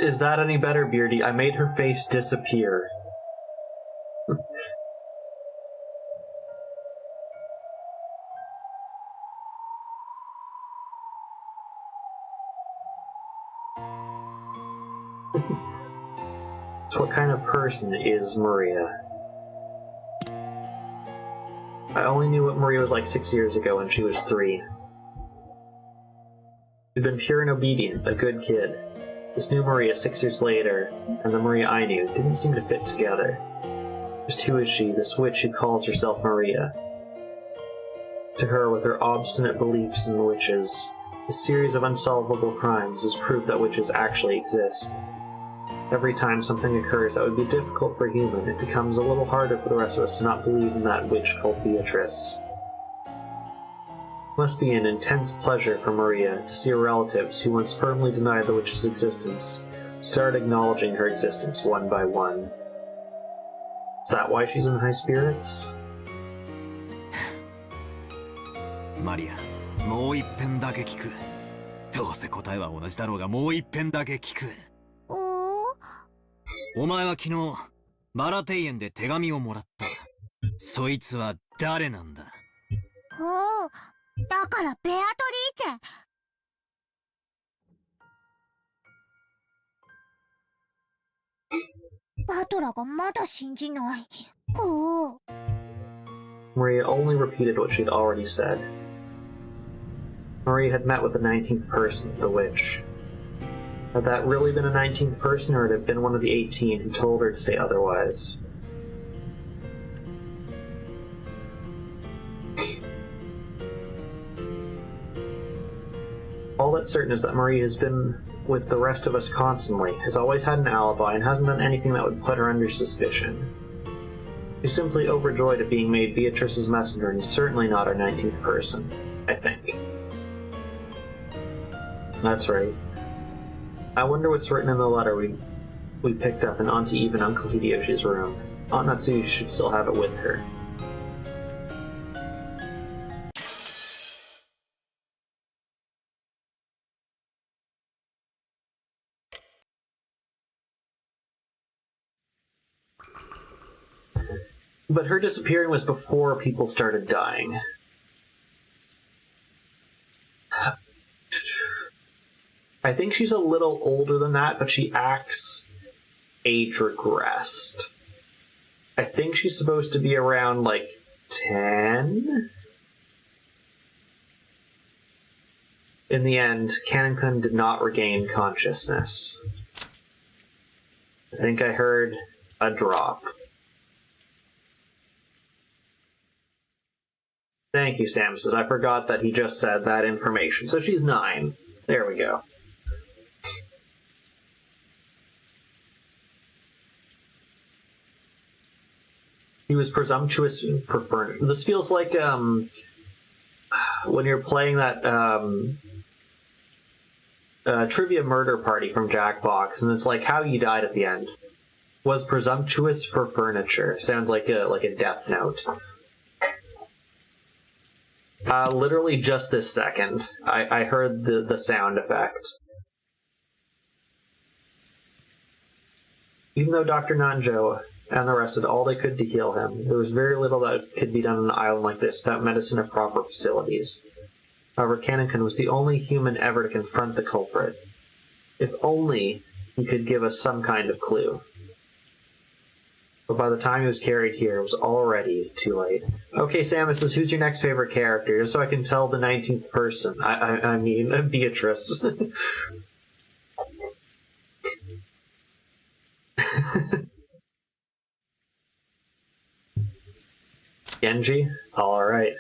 Is that any better, Beardy? I made her face disappear. So what kind of person is Maria? I only knew what Maria was like 6 years ago when she was 3. She'd been pure and obedient, a good kid. This new Maria 6 years later, and the Maria I knew, didn't seem to fit together. Just who is she, this witch who calls herself Maria? To her, with her obstinate beliefs in witches, this series of unsolvable crimes is proof that witches actually exist. Every time something occurs that would be difficult for a human, it becomes a little harder for the rest of us to not believe in that witch called Beatrice. It must be an intense pleasure for Maria to see her relatives, who once firmly denied the witch's existence, start acknowledging her existence one by one. Is that why she's in high spirits? マリア、もう一遍だけ聞く。どうせ答えは同じだろうが、もう一遍だけ聞く。お前は昨日、バラ庭園で手紙をもらった。そいつは誰なんだ？おお、だからベアトリーチェ。バトラがまだ信じない。おお。Maria only repeated what she'd already said. Maria had met with the 19th person, the witch. Had that really been a 19th person, or had it been one of the 18 who told her to say otherwise? All that's certain is that Maria has been with the rest of us constantly, has always had an alibi, and hasn't done anything that would put her under suspicion. She's simply overjoyed at being made Beatrice's messenger, and is certainly not our 19th person, I think. That's right. I wonder what's written in the letter we picked up in Auntie Eve and Uncle Hideyoshi's room. Aunt Natsuki should still have it with her. But her disappearing was before people started dying. I think she's a little older than that, but she acts age regressed. I think she's supposed to be around, like, 10? In the end, Kanon-kun did not regain consciousness. I think I heard a drop. Thank you, Samus. I forgot that he just said that information. So she's 9. There we go. He was presumptuous for furniture. This feels like when you're playing that trivia murder party from Jackbox, and it's like how you died at the end. Was presumptuous for furniture. Sounds like a death note. Literally just this second, I heard the sound effect. Even though Dr. Nanjo and the rest did all they could to heal him, there was very little that could be done on an island like this without medicine or proper facilities. However, Kanon-kun was the only human ever to confront the culprit. If only he could give us some kind of clue. But by the time he was carried here, it was already too late. Okay, Samus says, who's your next favorite character? Just so I can tell the 19th person. I mean, Beatrice. Genji? Alright.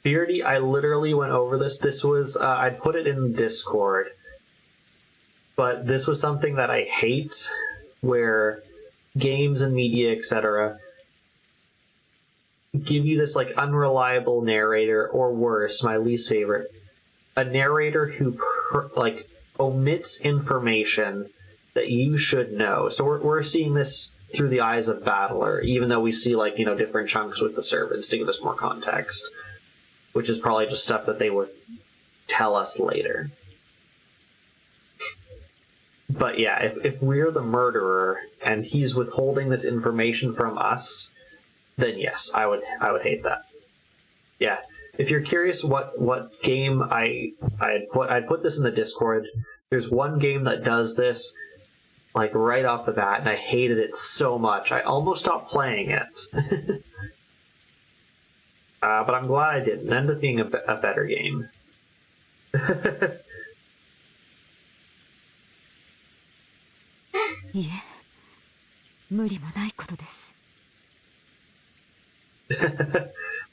Beardy, I literally went over this. This was, I put it in Discord. but this was something that I hate, where games and media, etc., give you this like unreliable narrator, or worse, my least favorite, a narrator who like omits information that you should know. So we're seeing this through the eyes of Battler, even though we see like, you know, different chunks with the servants to give us more context, which is probably just stuff that they would tell us later. But yeah, if we're the murderer and he's withholding this information from us, then yes, I would hate that. Yeah, if you're curious what game I'd put this in the Discord. There's one game that does this like right off the bat, and I hated it so much I almost stopped playing it. But I'm glad I didn't. It ended up being a better game.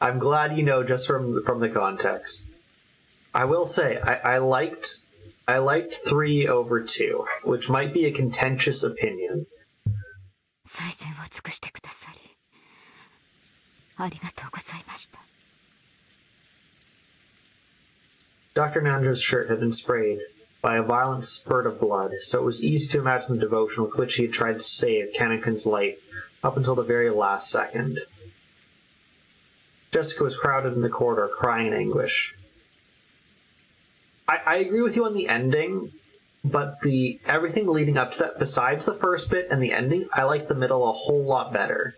I'm glad you know just from the context. I will say I liked 3 over 2, which might be a contentious opinion. Dr. Nandra's shirt had been sprayed by a violent spurt of blood, so it was easy to imagine the devotion with which he had tried to save Kannakin's life up until the very last second. Jessica was crowded in the corridor, crying in anguish. I agree with you on the ending, but everything leading up to that, besides the first bit and the ending, I like the middle a whole lot better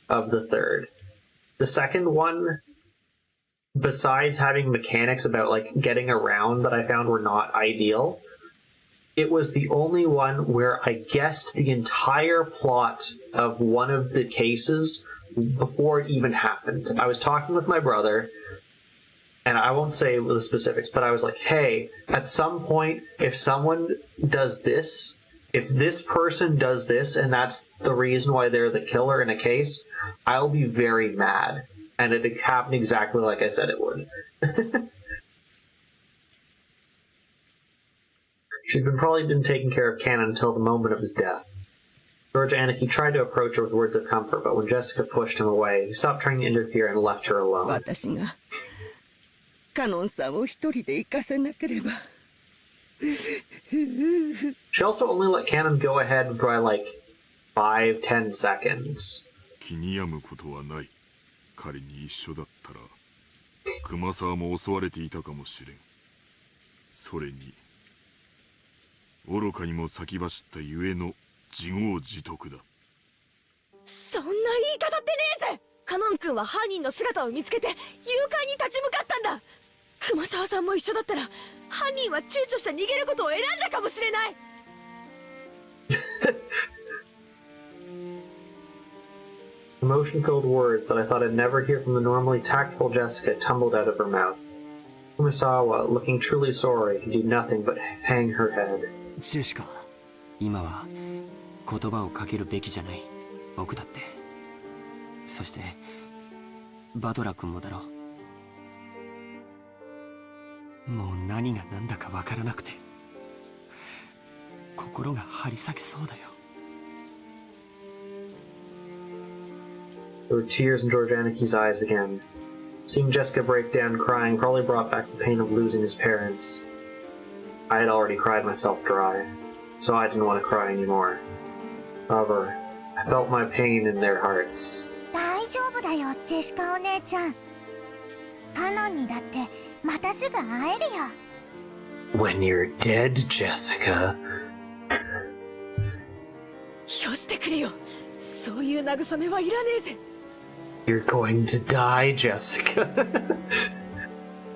of the third. The second one, besides having mechanics about like getting around that I found were not ideal, it was the only one where I guessed the entire plot of one of the cases before it even happened. I was talking with my brother, and I won't say the specifics, but I was like, hey, at some point, if someone does this, if this person does this, and that's the reason why they're the killer in a case, I'll be very mad. And it happened exactly like I said it would. She'd probably been taking care of Cannon until the moment of his death. George Anarchy tried to approach her with words of comfort, but when Jessica pushed him away, he stopped trying to interfere and left her alone. She also only let Cannon go ahead by like 5-10 seconds. 仮に一緒だったら熊沢も襲われていたかもしれん。それに愚かにも先走ったゆえの自業自得だ。そんな言い方ってねえぜ。カノン君は犯人の姿を見つけて勇敢に立ち向かったんだ。熊沢さんも一緒だったら犯人は躊躇して逃げることを選んだかもしれない。Emotion-filled words that I thought I'd never hear from the normally tactful Jessica tumbled out of her mouth. Kumasawa, looking truly sorry, could do nothing but hang her head. Jessica. 今は言葉をかけるべきじゃない。僕だって。そしてバトラ君もだろう。もう何が何だかわからなくて心が張り裂けそうだよ。There were tears in George Anarchy's eyes again. Seeing Jessica break down crying probably brought back the pain of losing his parents. I had already cried myself dry, so I didn't want to cry anymore. However, I felt my pain in their hearts. 大丈夫だよ、ジェシカお姉ちゃん。カノンにだってまたすぐ会えるよ。When you're dead, Jessica. よしてくれよ。そういう慰めはいらねえぜ。You're going to die, Jessica.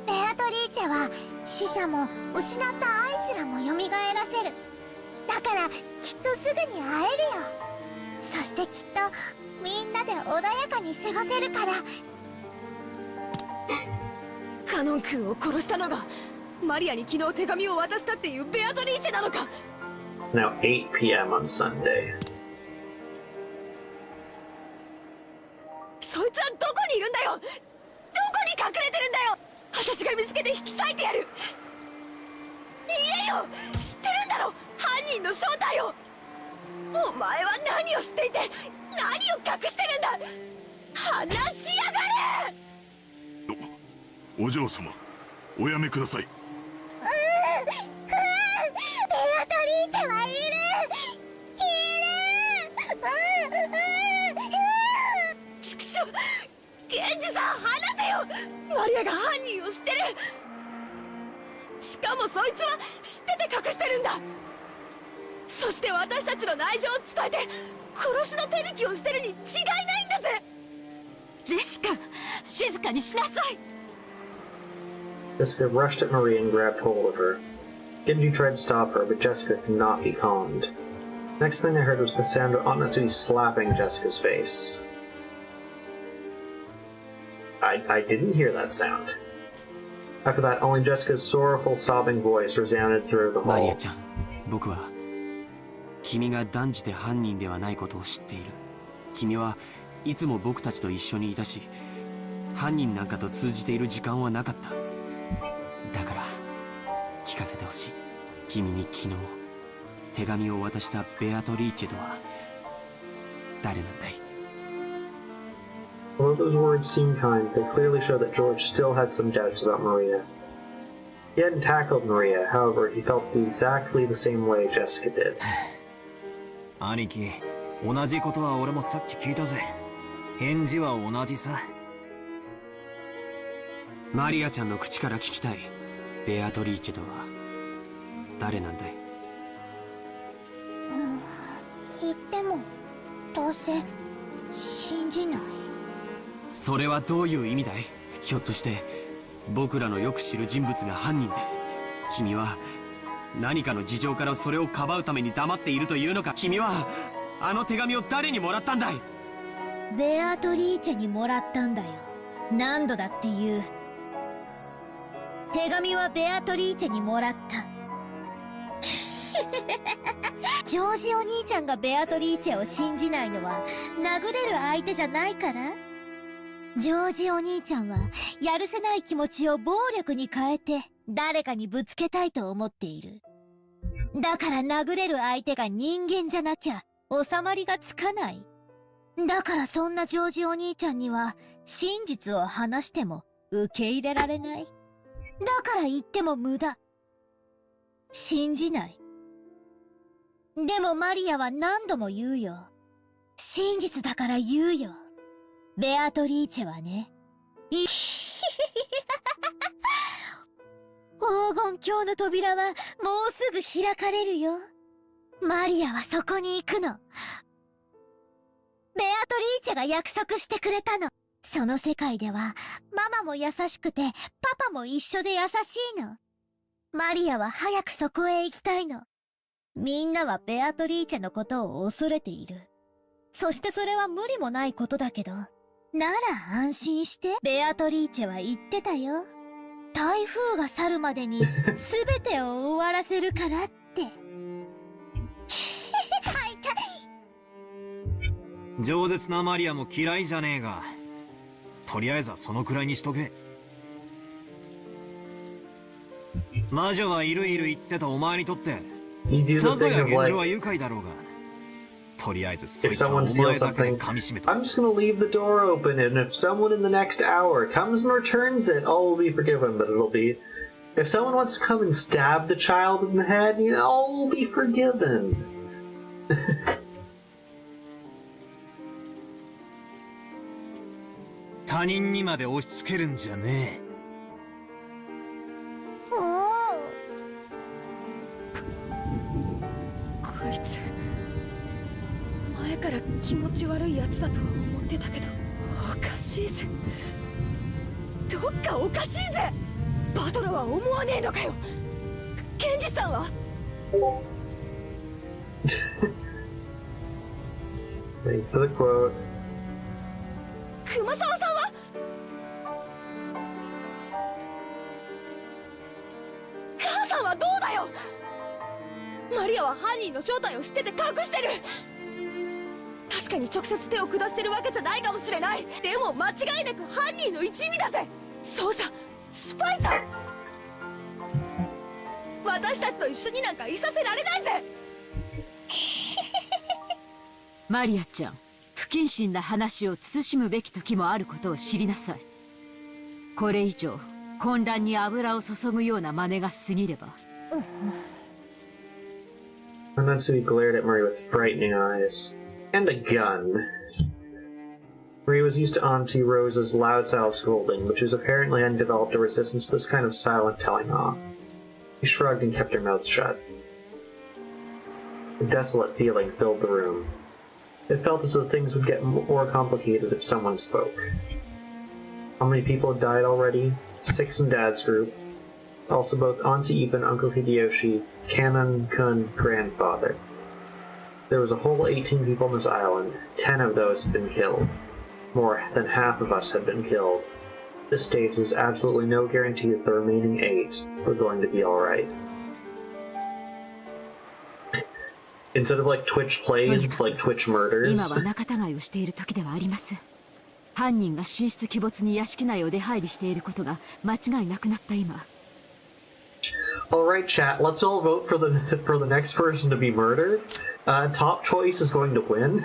ベアトリーチェは死者も失った愛すらも蘇らせる。だからきっとすぐに会えるよ。そしてきっとみんなで穏やかに過ごせるから。カノン君を殺したのがマリアに昨日手紙を渡したっていうベアトリーチェなのか。 Now 8 p.m. on Sunday. そいつはどこにいるんだよ。どこに隠れてるんだよ。私が見つけて引き裂いてやる。言えよ。知ってるんだろ犯人の正体を。お前は何を知っていて何を隠してるんだ。話しやがれ。お嬢様、おやめください。ベアトリーチェはいる。畜生、源氏さん話せよ。マリアが犯人を知ってる。しかもそいつは知ってて隠してるんだ。そして私たちの内情を伝えて殺しの手引きをしてるに違いないんだぜ。ジェシカ、静かにしなさい。Jessica rushed at Maria and grabbed hold of her. Genji tried to stop her, but Jessica could not be calmed. Next thing they heard was the sound of Aunt Natsui slapping Jessica's face. I didn't hear that sound. After that, only Jessica's sorrowful, sobbing voice resounded through the マリ hall. アちゃん、僕は君が断じて犯人ではないことを知っている。君はいつも僕たちと一緒にいたし、犯人なんかと通じている時間はなかった。だから聞かせてほしい。君に昨日手紙を渡したベアトリーチェとは誰なんだい？ Although those words seemed kind, they clearly showed that George still had some doubts about Maria. He hadn't tackled Maria, however, he felt exactly the same way Jessica did. 兄貴、同じことは俺もさっき聞いたぜ。返事は同じさ。マリアちゃんの口から聞きたい。ベアトリーチェとは誰なんだい？言ってもどうせ信じない。それはどういう意味だい？ひょっとして僕らのよく知る人物が犯人で、君は何かの事情からそれをかばうために黙っているというのか？君はあの手紙を誰にもらったんだい？ベアトリーチェにもらったんだよ。何度だって言う。手紙はベアトリーチェにもらった。ジョージお兄ちゃんがベアトリーチェを信じないのは殴れる相手じゃないから。ジョージお兄ちゃんはやるせない気持ちを暴力に変えて誰かにぶつけたいと思っている。だから殴れる相手が人間じゃなきゃ収まりがつかない。だからそんなジョージお兄ちゃんには真実を話しても受け入れられない。だから言っても無駄。信じない。でもマリアは何度も言うよ。真実だから言うよ。ベアトリーチェはね。黄金鏡の扉はもうすぐ開かれるよ。マリアはそこに行くの。ベアトリーチェが約束してくれたの。その世界ではママも優しくてパパも一緒で優しいの。マリアは早くそこへ行きたいの。みんなはベアトリーチェのことを恐れている。そしてそれは無理もないことだけど、なら安心してベアトリーチェは言ってたよ。台風が去るまでに全てを終わらせるからって。饒舌なマリアも嫌いじゃねえが、とりあえずはそのくらいにしとけ。魔女はいるいる言ってたお前にとってさぞや現状は愉快だろうが、とりあえずそいつはお前だけで噛み締めた。 I'm just gonna leave the door open, and if someone in the next hour comes and returns it, all will be forgiven. But it'll be, if someone wants to come and stab the child in the head, all will be forgiven. 他人にまで押し付けるんじゃねえ。こいつ前から気持ち悪いやつだと思ってたけど、おかしいぜ。どっかおかしいぜ。バトラは思わねえのかよ。ケンジさんはWait for the quote. 熊沢さんは母さんはどうだよ。マリアは犯人の正体を知ってて隠してる。確かに直接手を下してるわけじゃないかもしれない。でも間違いなく犯人の一味だぜ。そうさ、スパイさん。私たちと一緒になんかいさせられないぜ。マリアちゃん、不謹慎な話を慎むべき時もあることを知りなさい。これ以上混乱に油を注ぐような真似が過ぎれば。Natsui glared at Marie with frightening eyes. And a gun. Marie was used to Auntie Rose's loud style of scolding, but she was apparently hadn't developed a resistance to this kind of silent telling off. She shrugged and kept her mouth shut. A desolate feeling filled the room. It felt as though things would get more complicated if someone spoke. How many people had died already? 6 in Dad's group. Also both Auntie Eva and Uncle Hideyoshi, Kanon-kun, grandfather. There was a whole 18 people on this island. 10 of those had been killed. More than half of us had been killed. At this stage, there's absolutely no guarantee that the remaining 8 were going to be alright. Instead of like Twitch plays, it's like Twitch murders. 今は仲違いをしている時ではありません。犯人が神出鬼没に屋敷内を出入りしていることが間違いなくなった今。Alright, chat, let's all vote for the next person to be murdered. Top choice is going to win.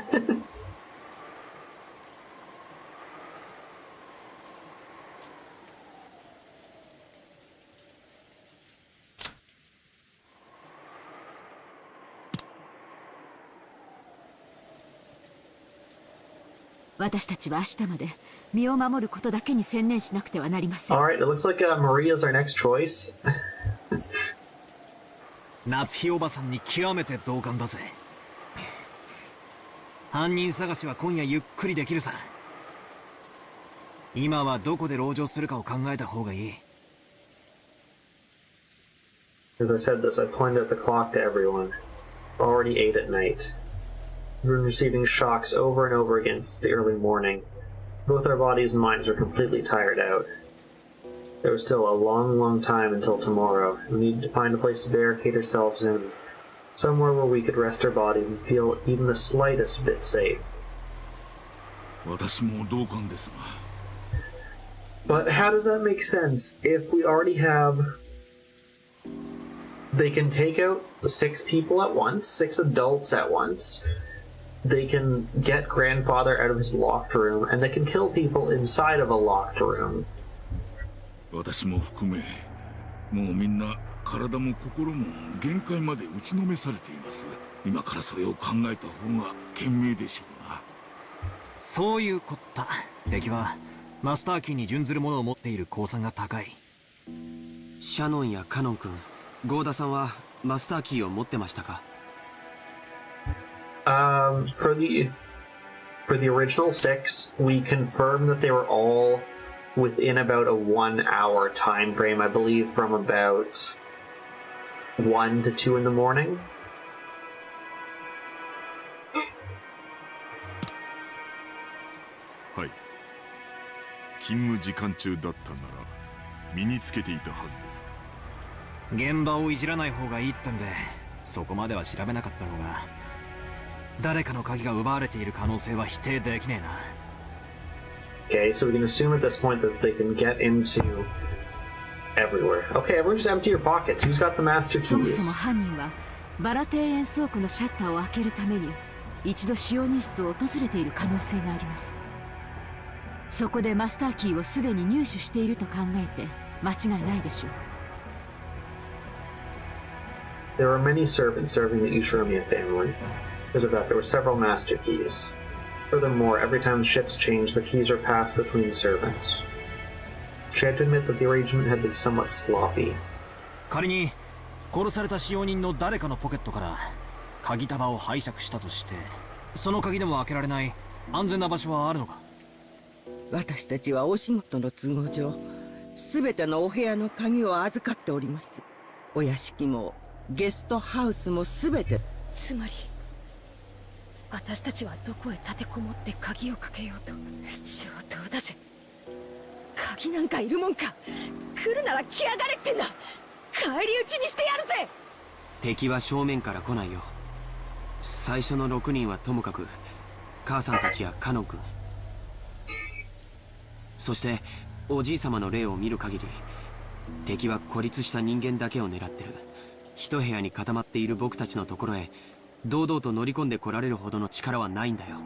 私たちは明日まで身を守ることだけに専念しなくてはなりません。Alright, it looks like Maria's our next choice. 夏日おばさんに極めて同感だぜ。犯人探しは今夜ゆっくりできるさ。今はどこで籠城するかを考えた方がいい。As I said this, I pointed at the clock to everyone. Already 8 at night. We've been receiving shocks over and over again since the early morning. Both our bodies and minds are completely tired out. There was still a long, long time until tomorrow. We needed to find a place to barricade ourselves in. Somewhere where we could rest our bodies and feel even the slightest bit safe. But how does that make sense? If we already have... They can take out 6 people at once, 6 adults at once. They can get grandfather out of his locked room, and they can kill people inside of a locked room. 私も含め、もうみんな体も心も限界まで打ちのめされています。今からそれを考えた方が賢明でしょうな。そういうこった。敵はマスターキーに準ずるものを持っている公算が高い。シャノンやカノン君、ゴーダさんはマスターキーを持ってましたか？ For the original 6, we confirmed that they were all within about a 1-hour time frame, I believe, from about 1 to 2 in the morning. はい。勤務時間中だったなら身につけていたはずです。現場をいじらない方がいいってんで、そこまでは調べなかったのが。誰かの鍵が奪われている可能性は否定できねえな。Okay, so we can assume at this point that they can get into everywhere. Okay, everyone just empty your pockets. Who's got the master keys? そもそも犯人はバラ庭園倉庫のシャッターを開けるために一度使用人室を訪れている可能性があります。そこでマスターキーをすでに入手していると考えて間違いないでしょう。There were many servants serving the Ushiromiya family. Because of that, there were several master keys. Furthermore, every time the ships changed, the keys were passed between servants. She had to admit that the arrangement had been somewhat sloppy. 仮に殺された使用人の誰かのポケットから鍵束を拝借したとして、その鍵でも開けられない安全な場所はあるのか？私たちはお仕事の都合上、すべてのお部屋の鍵を預かっております。お屋敷もゲストハウスもすべて。つまり私たちはどこへ立てこもって鍵をかけようと上等だぜ。鍵なんかいるもんか。来るなら来やがれってんだ。返り討ちにしてやるぜ。敵は正面から来ないよ。最初の6人はともかく母さんたちやカノン君、そしておじい様の霊を見る限り敵は孤立した人間だけを狙ってる。一部屋に固まっている僕たちのところへ堂々と乗り込んでこられるほどの力はないんだよ。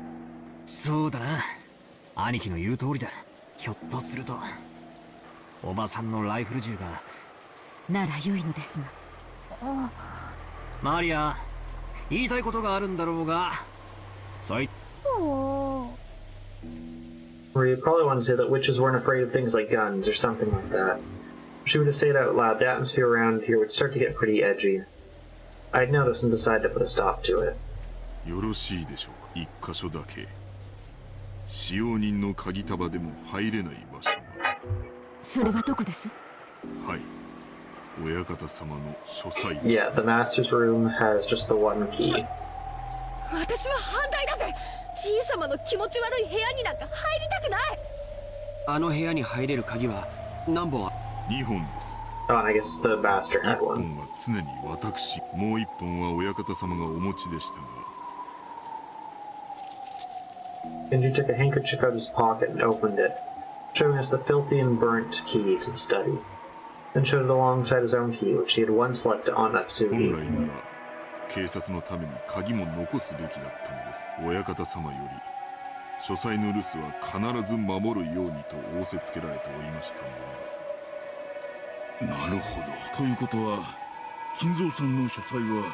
そうだな。兄貴の言う通りだ。ひょっとするとおばさんのライフル銃が。なら良いのですが。マリア、言いたいことがあるんだろうが、そい。Or you probably want to say that witches weren't afraid of things like guns or something like that. If she were to say it out loud, the atmosphere around here would start to get pretty edgy. I'd notice and decide to put a stop to it. よろしいでしょうか。一箇所だけ使用人の鍵束でも入れない場所が。それはどこです？はい、親方様の書斎です。Yeah, the master's room has just the one key. 私は反対だぜ。じいさまの気持ち悪い部屋になんか入りたくない。あの部屋に入れる鍵は何本？2本です。Oh, and I guess the master had 1 one. 本は常に私、もう1本は親方様がお持ちでしたが。Genji took a handkerchief out of his pocket and opened it, showing us the filthy and burnt key to the study. Then showed it alongside his own key, which he had once left on 本 Natsugi. 来なら警察のために鍵も残すべきだったのです。親方様より書斎の留守は必ず守るようにと仰せつけられておりましたので。なるほど。ということは金蔵さんの書斎は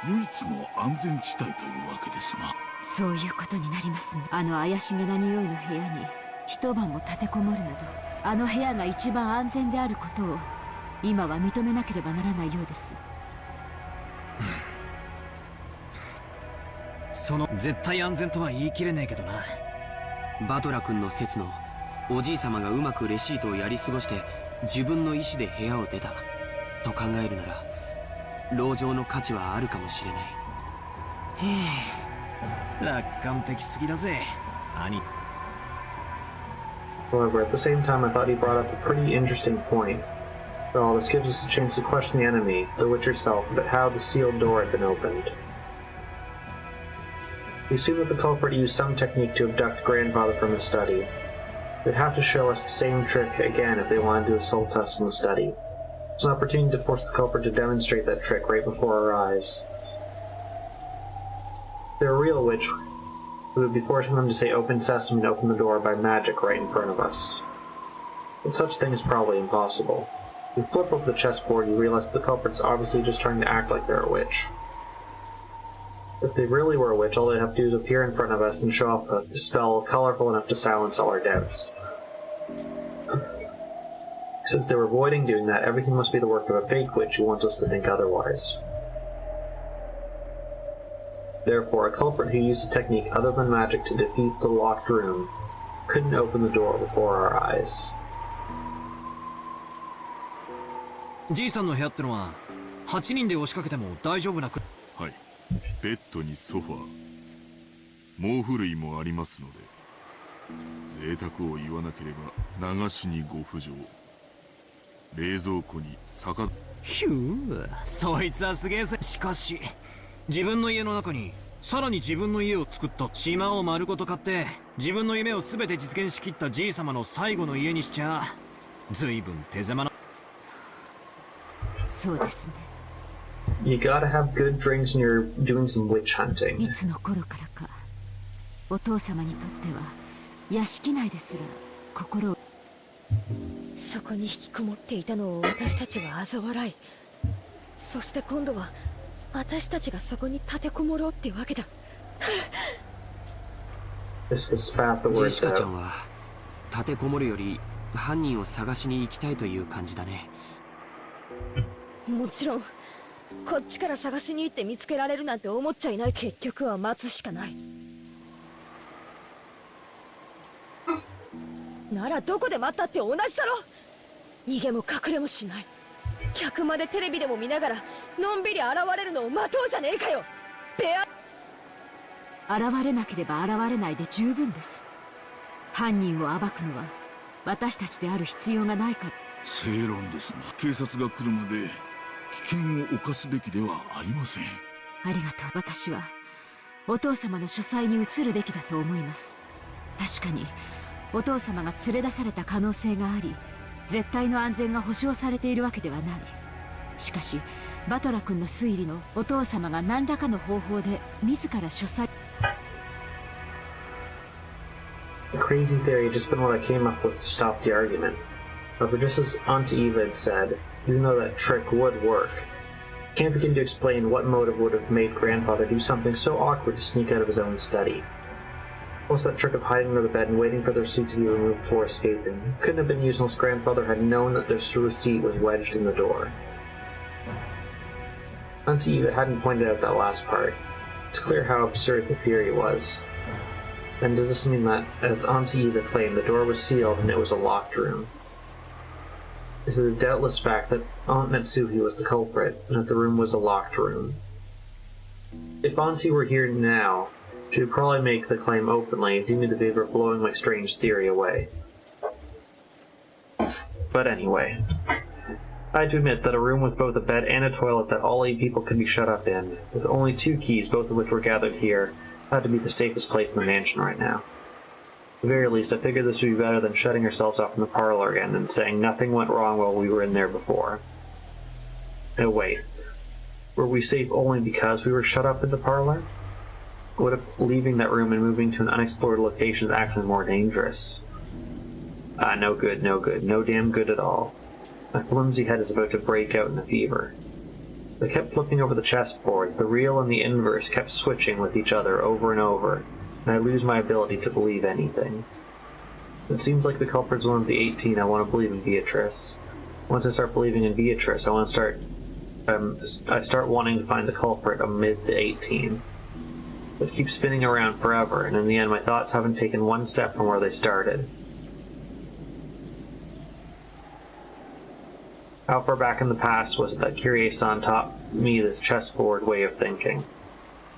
唯一の安全地帯というわけですな。そういうことになりますね。あの怪しげな匂いの部屋に一晩も立てこもるなど、あの部屋が一番安全であることを今は認めなければならないようです。その絶対安全とは言い切れねえけどな。バトラ君の説のおじい様がうまくレシートをやり過ごして自分の意思で部屋を出たと考えるなら、籠城の価値はあるかもしれない。へえ、楽観的すぎだぜ兄。 However, at the same time, I thought he brought up a pretty interesting point. Well, this gives us a chance to question the enemy, the witch herself, about how the sealed door had been opened. We assume that the culprit used some technique to abduct grandfather from his study. They'd have to show us the same trick again if they wanted to assault us in the study. It's an opportunity to force the culprit to demonstrate that trick right before our eyes. If they're a real witch, we would be forcing them to say open sesame and open the door by magic right in front of us. But such thing is probably impossible. If you flip over the chessboard, you realize that the culprit's obviously just trying to act like they're a witch. If they really were a witch, all they'd have to do is appear in front of us and show off a spell colorful enough to silence all our doubts. Since they were avoiding doing that, everything must be the work of a fake witch who wants us to think otherwise. Therefore, a culprit who used a technique other than magic to defeat the locked room couldn't open the door before our eyes. じいさんの部屋ってのは8人で押しかけても大丈夫なく。はい、ベッドにソファー、毛布類もありますので、贅沢を言わなければ流しにご浮上、冷蔵庫に酒。ひゅー、そいつはすげえぜ。しかし自分の家の中にさらに自分の家を作った。島を丸ごと買って自分の夢を全て実現しきったじい様の最後の家にしちゃ随分手狭な。そうですね。You gotta have good drinks when you're doing some witch hunting. いつの頃からか、お父様にとっては屋敷内ですら心を。そこに引きこもっていたのを私たちは嘲笑い、そして今度は私たちがそこに立てこもろうってわけだ。ジェシカちゃんは立てこもるより犯人を探しに行きたいという感じだね。もちろんこっちから探しに行って見つけられるなんて思っちゃいない。結局は待つしかない。ならどこで待ったって同じだろ。逃げも隠れもしない。客までテレビでも見ながらのんびり現れるのを待とうじゃねえかよ。現れなければ現れないで十分です。犯人を暴くのは私たちである必要がないから。正論ですな。警察が来るまで危険を冒すべきではありません。ありがとう。私はお父様の書斎に移るべきだと思います。確かにお父様が連れ出された可能性があり、絶対の安全が保証されているわけではない。しかしバトラ君の推理のお父様が何らかの方法で自ら書斎 The crazy theory had just been what I came up with to stop the argument. However, just as Aunt Eva had said, even though that trick would work, I can't begin to explain what motive would have made Grandfather do something so awkward to sneak out of his own study. Plus, that trick of hiding under the bed and waiting for their receipt to be removed before escaping couldn't have been used unless Grandfather had known that their receipt was wedged in the door. Aunt Eva hadn't pointed out that last part. It's clear how absurd the theory was. Then does this mean that, as Aunt Eva claimed, the door was sealed and it was a locked room? Is it a doubtless fact that Aunt Natsuhi was the culprit and that the room was a locked room? If Auntie were here now, she would probably make the claim openly and do me the favor of blowing my strange theory away. But anyway, I had to admit that a room with both a bed and a toilet that all 8 people could be shut up in, with only 2 keys, both of which were gathered here, had to be the safest place in the mansion right now. At the very least, I figured this would be better than shutting ourselves up in the parlor again and saying nothing went wrong while we were in there before. No, wait. Were we safe only because we were shut up in the parlor? What if leaving that room and moving to an unexplored location is actually more dangerous? No good, no good, no damn good at all. My flimsy head is about to break out in a fever. I kept flipping over the chessboard. The real and the inverse kept switching with each other over and over, and I lose my ability to believe anything. It seems like the culprit's one of the 18 I want to believe in Beatrice. Once I start believing in Beatrice, I start wanting to find the culprit amid the 18. It keeps spinning around forever, and in the end my thoughts haven't taken one step from where they started. How far back in the past was it that Kyrie-san taught me this chessboard way of thinking?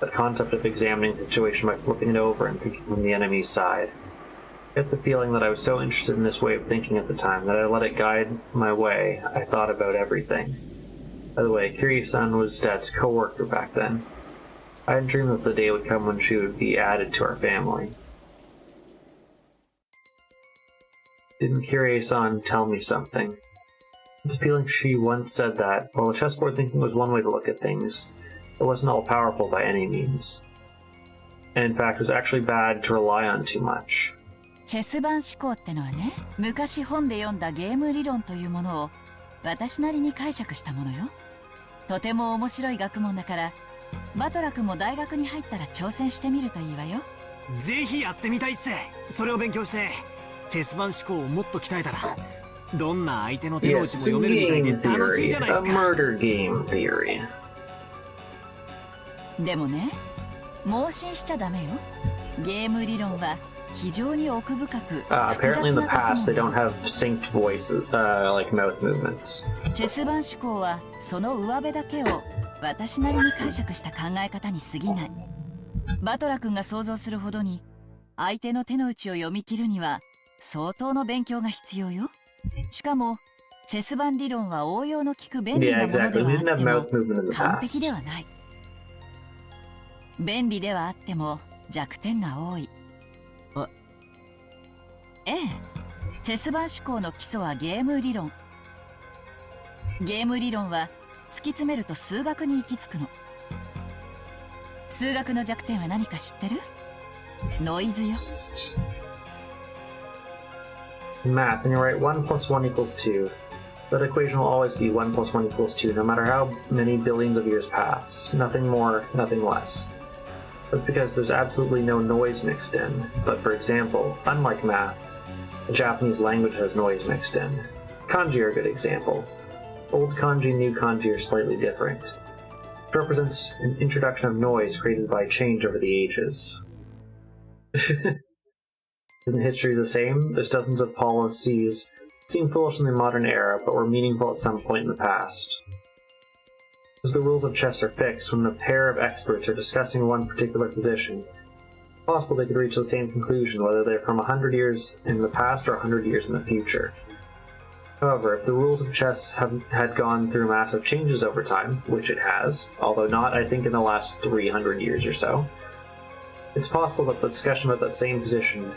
The concept of examining the situation by flipping it over and thinking from the enemy's side. I get the feeling that I was so interested in this way of thinking at the time that I let it guide my way. I thought about everything. By the way, Kyrie-san was Dad's co-worker back then. I hadn't dreamed that the day would come when she would be added to our family. Didn't Kyrie-san tell me something? It's a feeling she once said that, while the chessboard thinking was one way to look at things, it wasn't all-powerful by any means. And in fact, it was actually bad to rely on too much. チェス盤思考ってのはね、昔本で読んだゲーム理論というものを私なりに解釈したものよ。とても面白い学問だから、バトラ君も大学に入ったら挑戦してみるといいわよ。ぜひやってみたいっす。それを勉強してチェス盤思考をもっと鍛えたら、どんな相手の手の内も読めるみたいで楽しいじゃないですか。 murder game theory. でもね、盲信しちゃダメよ。ゲーム理論は非常に奥深く。Apparently in the past they don't have synced voices, like mouth movements. チェス盤思考はその上辺だけを私なりに解釈した考え方に過ぎない。バトラ君が想像するほどに相手の手の内を読み切るには相当の勉強が必要よ。しかもチェス盤理論は応用の利く便利なものではあっても完璧ではない。便利ではあっても弱点が多い。ええ、チェス盤思考の基礎はゲーム理論。ゲーム理論は突き詰めると数学に行き着くの。数学の弱点は何か知ってる？ノイズよ。In math, when you write 1 plus 1 equals 2, that equation will always be 1 plus 1 equals 2, no matter how many billions of years pass. Nothing more, nothing less. That's because there's absolutely no noise mixed in. But for example, unlike math, the Japanese language has noise mixed in. Kanji are a good example. Old kanji and new kanji are slightly different. It represents an introduction of noise created by change over the ages. Isn't history the same? There's dozens of policies that seem foolish in the modern era, but were meaningful at some point in the past. As the rules of chess are fixed, when a pair of experts are discussing one particular position, it's possible they could reach the same conclusion whether they're from 100 years in the past or 100 years in the future. However, if the rules of chess had gone through massive changes over time, which it has, although not, I think, in the last 300 years or so, it's possible that the discussion about that same position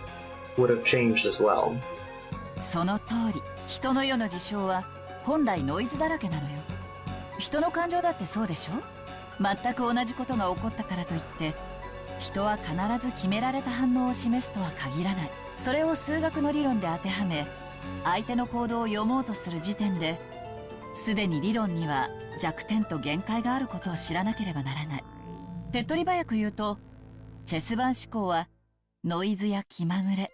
would have changed as well. その通り、人の世の事象は本来ノイズだらけなのよ。人の感情だってそうでしょ。全く同じことが起こったからといって人は必ず決められた反応を示すとは限らない。それを数学の理論で当てはめ相手の行動を読もうとする時点ですでに理論には弱点と限界があることを知らなければならない。手っ取り早く言うとチェス盤思考はノイズや気まぐれ、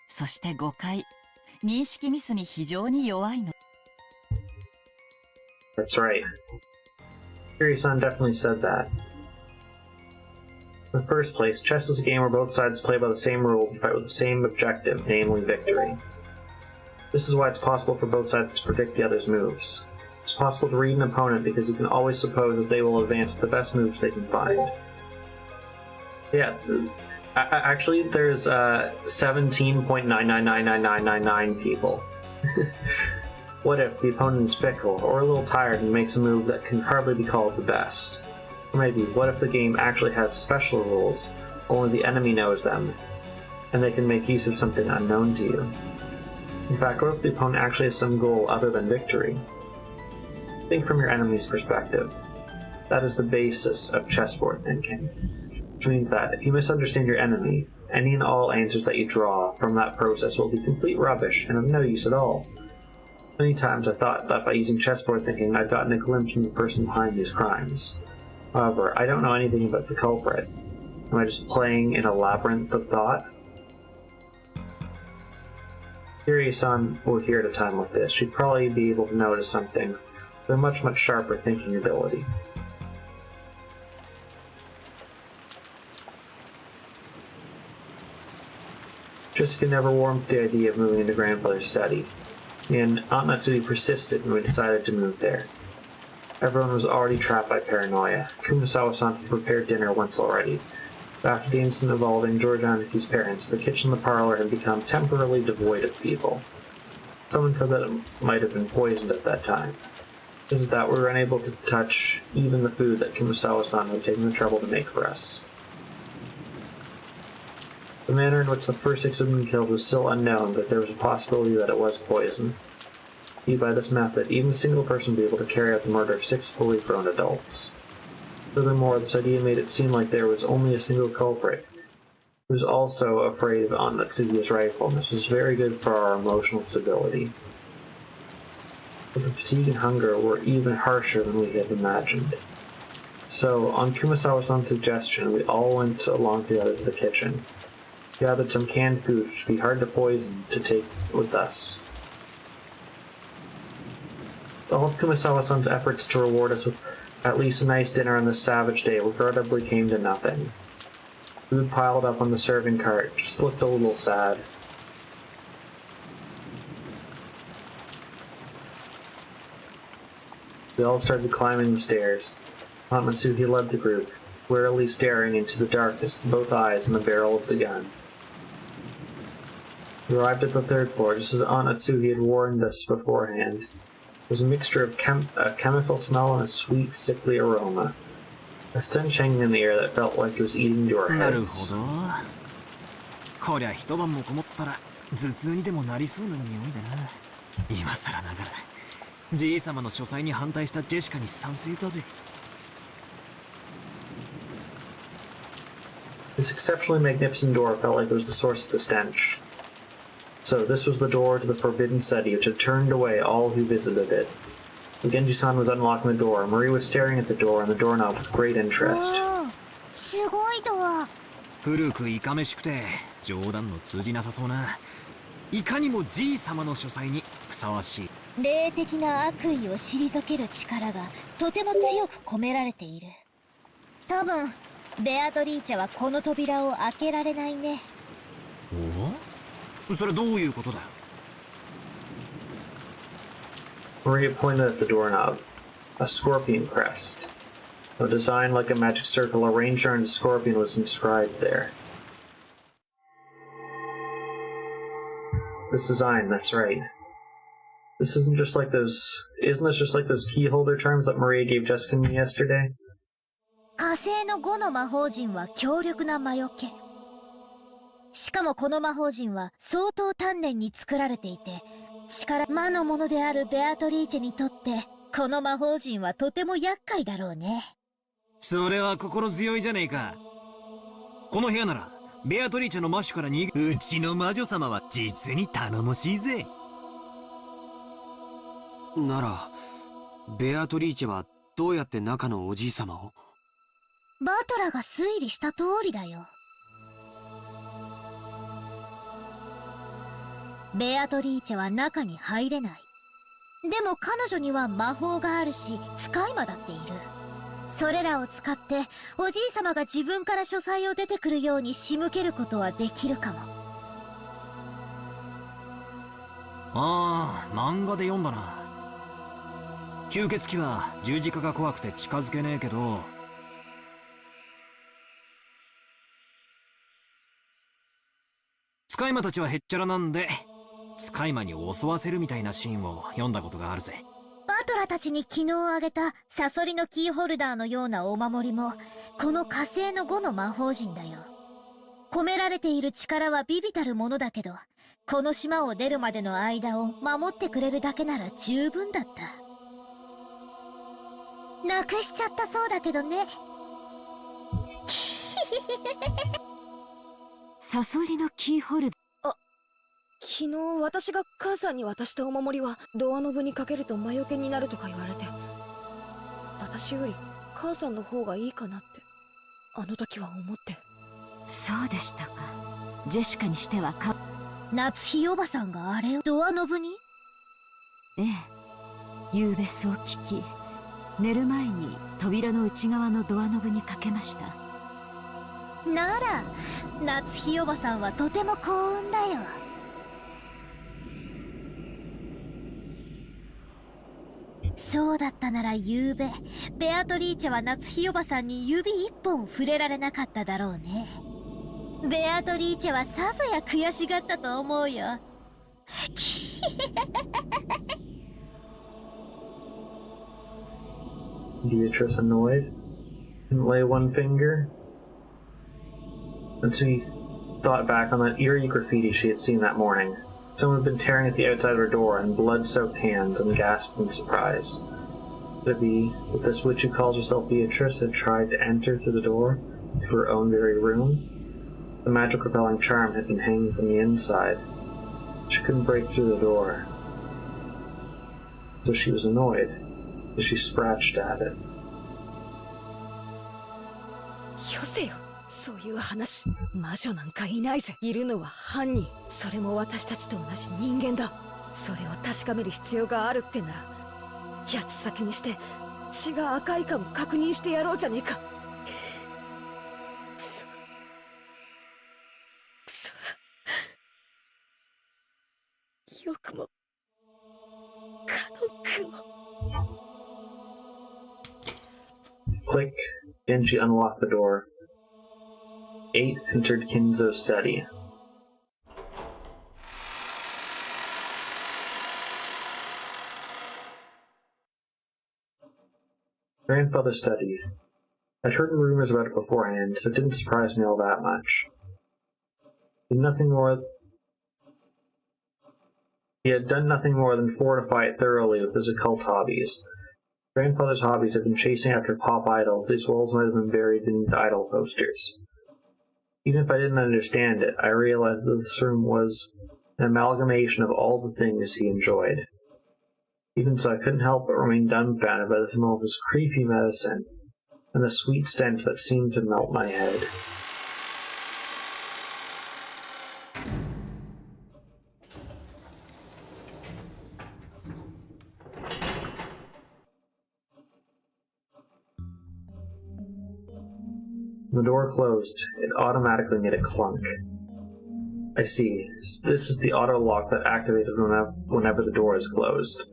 そして誤解、認識ミスに非常に弱いの。 That's right. Kiri-san definitely said that. In the first place, chess is a game where both sides play by the same rules and fight with the same objective, namely victory. This is why it's possible for both sides to predict the other's moves. It's possible to read an opponent because you can always suppose that they will advance the best moves they can find. Yeah, actually there's 17.9999999 people. What if the opponent is fickle, or a little tired and makes a move that can hardly be called the best? Or maybe, what if the game actually has special rules, only the enemy knows them, and they can make use of something unknown to you? In fact, what if the opponent actually has some goal other than victory? Think from your enemy's perspective. That is the basis of chessboard thinking. Which means that if you misunderstand your enemy, any and all answers that you draw from that process will be complete rubbish and of no use at all. Many times I thought that by using chessboard thinking I'd gotten a glimpse from the person behind these crimes. However, I don't know anything about the culprit. Am I just playing in a labyrinth of thought? Kiri-san were here at a time like this. She'd probably be able to notice something with a much sharper thinking ability. Jessica never warmed to the idea of moving into grandfather's study, and Aunt Matsui persisted and we decided to move there. Everyone was already trapped by paranoia. Kumasawa-san had prepared dinner once already. But after the incident involving Georgia and his parents, the kitchen and the parlor had become temporarily devoid of people. Someone said that it might have been poisoned at that time. Is it that we were unable to touch even the food that Kumasawa-san had taken the trouble to make for us? The manner in which the first 6 had been killed was still unknown, but there was a possibility that it was poison. Indeed, by this method, even a single person would be able to carry out the murder of 6 fully grown adults. Furthermore, this idea made it seem like there was only a single culprit, who was also afraid of Aunt Natsuki's rifle, and this was very good for our emotional stability. But the fatigue and hunger were even harsher than we had imagined. So, on Kumasawa-san's suggestion, we all went along together to the kitchen. Gathered some canned food which would be hard to poison to take with us. All of Kumasawa-san's efforts to reward us with at least a nice dinner on this savage day regrettably came to nothing. Food piled up on the serving cart just looked a little sad. We all started climbing the stairs. Aunt Matsuhi led the group, warily staring into the darkness with both eyes and the barrel of the gun. We arrived at the 3rd floor just as Aunt Natsuki had warned us beforehand. It was a mixture of a chemical smell and a sweet, sickly aroma. A stench hanging in the air that felt like it was eating into our heads. こりゃ一晩もこもったら頭痛にでもなりそうな匂いだな。今更ながらじい様の書斎に反対したジェシカに賛成だぜ。This exceptionally magnificent door felt like it was the source of the stench. So this was the door to the forbidden study which had turned away all who visited it. When Genji-san was unlocking the door, Marie was staring at the door and the doorknob with great interest. すごいドア。古くいかめしくて冗談の通じなさそうな、いかにもじい様の書斎にふさわしい。霊的な悪意を退ける力がとても強く込められている。多分ベアトリーチェはこの扉を開けられないね。お？それどういうことだ？ Maria pointed at the doorknob. A scorpion crest. A design like a magic circle arranged around a scorpion was inscribed there. This design, that's right. This isn't just like those... Isn't this just like those key holder charms that Maria gave Jessica and me yesterday? 火星の5の魔法陣は強力な魔除け。しかもこの魔法陣は相当丹念に作られていて、魔の者であるベアトリーチェにとってこの魔法陣はとても厄介だろうね。それは心強いじゃねえか。この部屋ならベアトリーチェのマッシュから逃げ、うちの魔女様は実に頼もしいぜ。ならベアトリーチェはどうやって中のおじい様を？バトラが推理した通りだよ。ベアトリーチェは中に入れない。でも彼女には魔法があるし、使い魔だっている。それらを使って、おじい様が自分から書斎を出てくるように仕向けることはできるかも。ああ、漫画で読んだな。吸血鬼は十字架が怖くて近づけねえけど、使い魔たちはへっちゃらなんで、使い魔に襲わせるみたいなシーンを読んだことがあるぜ。バトラたちに昨日あげたサソリのキーホルダーのようなお守りも、この火星の5の魔法陣だよ。込められている力は微々たるものだけど、この島を出るまでの間を守ってくれるだけなら十分だった。なくしちゃったそうだけどね。サソリのキーホルダー。昨日私が母さんに渡したお守りはドアノブにかけると魔除けになるとか言われて、私より母さんの方がいいかなってあの時は思って。そうでしたか。ジェシカにしては夏日おばさんがあれをドアノブに？ええ、夕べそう聞き、寝る前に扉の内側のドアノブにかけました。なら夏日おばさんはとても幸運だよ。そうだったなら夕べ、ベアトリーチェは夏日おばさんに指一本触れられなかっただろうね。ベアトリーチェはさぞや悔しがったと思うよ。Beatrice annoyed? Didn't lay one finger? Until he thought back on that eerie graffiti she had seen that morning. Someone had been tearing at the outside of her door in blood-soaked hands and gasped in surprise. Could it be that this witch who calls herself Beatrice had tried to enter through the door to her own very room? The magic repelling charm had been hanging from the inside. She couldn't break through the door. So she was annoyed as she scratched at it. よせよ、そういう話。魔女なんかいないぜ。いるのは犯人。それも私たちと同じ人間だ。それを確かめる必要があるってなら、八つ先にして血が赤いかも確認してやろうじゃねえか。くそ。よくもカノン君を。Click, and she unlocked the door. 8 entered Kinzo's study. Grandfather's study. I'd heard rumors about it beforehand, so it didn't surprise me all that much. He had done nothing more than fortify it thoroughly with his occult hobbies. Grandfather's hobbies had been chasing after pop idols. These walls might have been buried beneath idol posters. Even if I didn't understand it, I realized that this room was an amalgamation of all the things he enjoyed. Even so, I couldn't help but remain dumbfounded by the smell of this creepy medicine and the sweet stench that seemed to melt my head. When the door closed, it automatically made a clunk. I see. This is the auto lock that activated whenever the door is closed.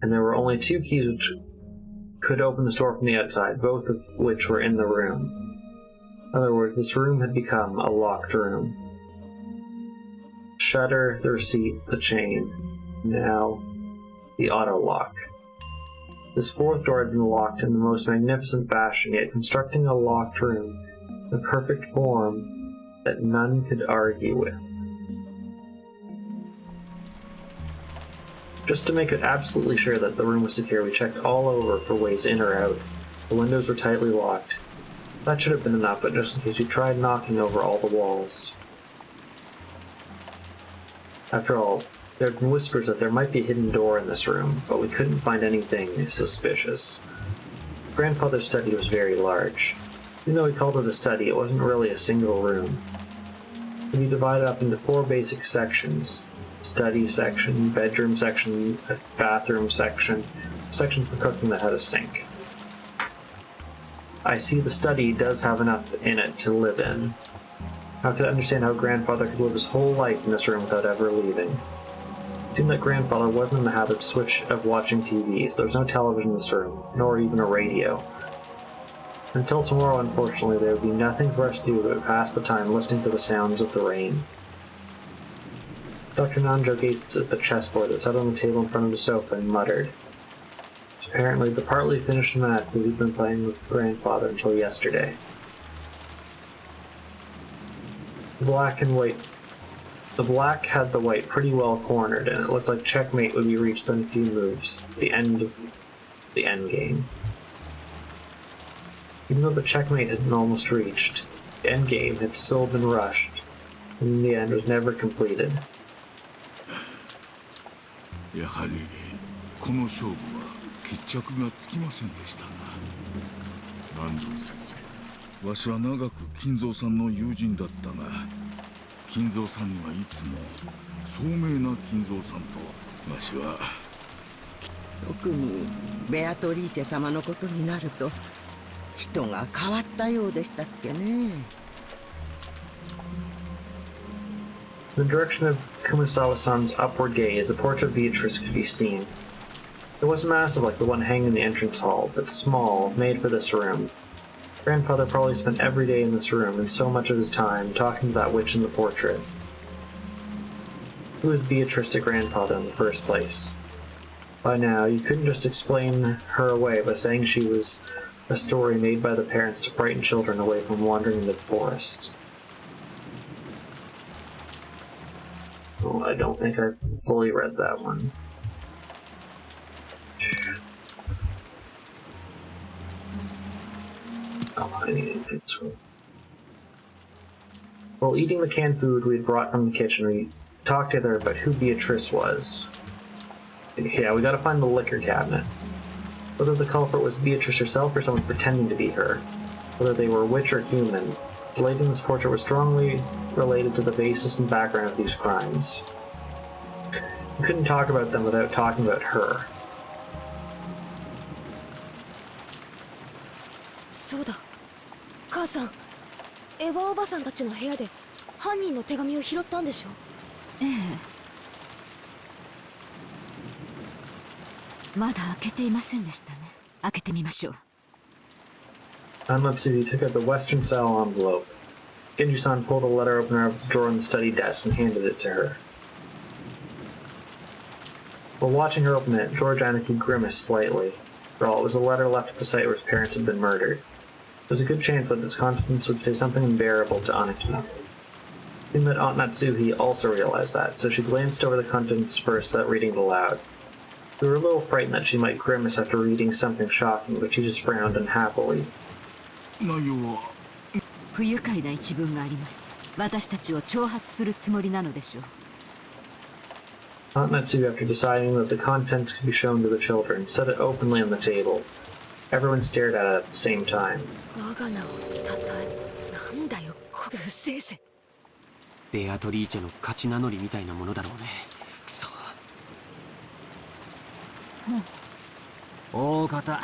And there were only 2 keys which could open this door from the outside, both of which were in the room. In other words, this room had become a locked room. Shutter, the receipt, the chain. Now, the auto lock. This 4th door had been locked in the most magnificent fashion, yet constructing a locked room in a perfect form that none could argue with. Just to make it absolutely sure that the room was secure, we checked all over for ways in or out. The windows were tightly locked. That should have been enough, but just in case, we tried knocking over all the walls. After all, there had been whispers that there might be a hidden door in this room, but we couldn't find anything suspicious. Grandfather's study was very large. Even though he called it a study, it wasn't really a single room. It could be divided up into 4 basic sections: study section, bedroom section, a bathroom section, a section for cooking that had a sink. I see the study does have enough in it to live in. I could understand how Grandfather could live his whole life in this room without ever leaving. It seemed that Grandfather wasn't in the habit of watching TVs. There was no television in this room, nor even a radio. Until tomorrow, unfortunately, there would be nothing for us to do but pass the time listening to the sounds of the rain. Dr. Nanjo gazed at the chessboard that sat on the table in front of the sofa and muttered. It's apparently the partly finished match that he'd been playing with Grandfather until yesterday. The black had the white pretty well cornered, and it looked like checkmate would be reached in a few moves, the end of the endgame. Even though the checkmate had been almost reached, the endgame had still been rushed, and in the end was never completed. やはりこの勝負は決着がつきませんでしたな。南條先生。わしは長く金蔵さんの友人だったが、金蔵さんにはいつも聡明な金蔵さんとわしは。特にベアトリーチェ様のことになると人が変わったようでしたっけね。In the direction of Kumasawa-san's upward gaze, a portrait of Beatrice could be seen. It wasn't massive like the one hanging in the entrance hall, but small, made for this room. Grandfather probably spent every day in this room and so much of his time talking to that witch in the portrait. Who was Beatrice to Grandfather in the first place? By now, you couldn't just explain her away by saying she was a story made by the parents to frighten children away from wandering into the forest. Oh, I don't think I've fully read that one. While eating the canned food we had brought from the kitchen, we talked together about who Beatrice was. Yeah, we gotta find the liquor cabinet. Whether the culprit was Beatrice herself or someone pretending to be her, whether they were witch or human, the lady in this portrait was strongly related to the basis and background of these crimes. We couldn't talk about them without talking about her. そうだ。母さん、エヴァおばさんたちの部屋で犯人の手紙を拾ったんでしょ？ええ。まだ開けていませんでしたね。開けてみましょう。Anmatsuhi took out the Western-style envelope. Genji-san pulled a letter opener out of the drawer on the study desk and handed it to her. While watching her open it, George Aniki grimaced slightly. For all, it was a letter left at the site where his parents had been murdered. There was a good chance that its contents would say something unbearable to Aniki. It seemed that Aunt Natsuhi also realized that, so she glanced over the contents first without reading it aloud. We were a little frightened that she might grimace after reading something shocking, but she just frowned unhappily. 内容は不愉快な一文があります。私たちを挑発するつもりなのでしょう。Aunt Natsuhi, after deciding that the contents could be shown to the children, set it openly on the table. Everyone stared at it at the same time. ベアトリーチェの勝ち名乗りみたいなものだろうね。くそ。大方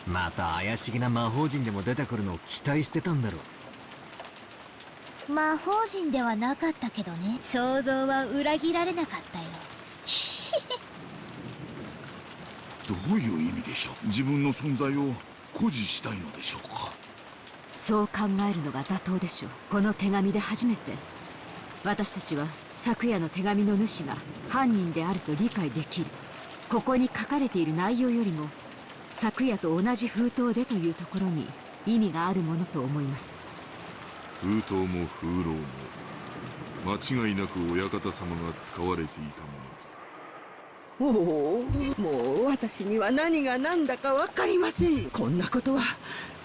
また怪しげな魔法陣でも出てくるのを期待してたんだろう。魔法陣ではなかったけどね。想像は裏切られなかったよ。どういう意味でしょう。自分の存在を誇示したいのでしょうか。そう考えるのが妥当でしょう。この手紙で初めて私たちは昨夜の手紙の主が犯人であると理解できる。ここに書かれている内容よりも昨夜と同じ封筒でというところに意味があるものと思います。封筒も風浪も間違いなく親方様が使われていたものです。おお、もう私には何が何だか分かりません。こんなことは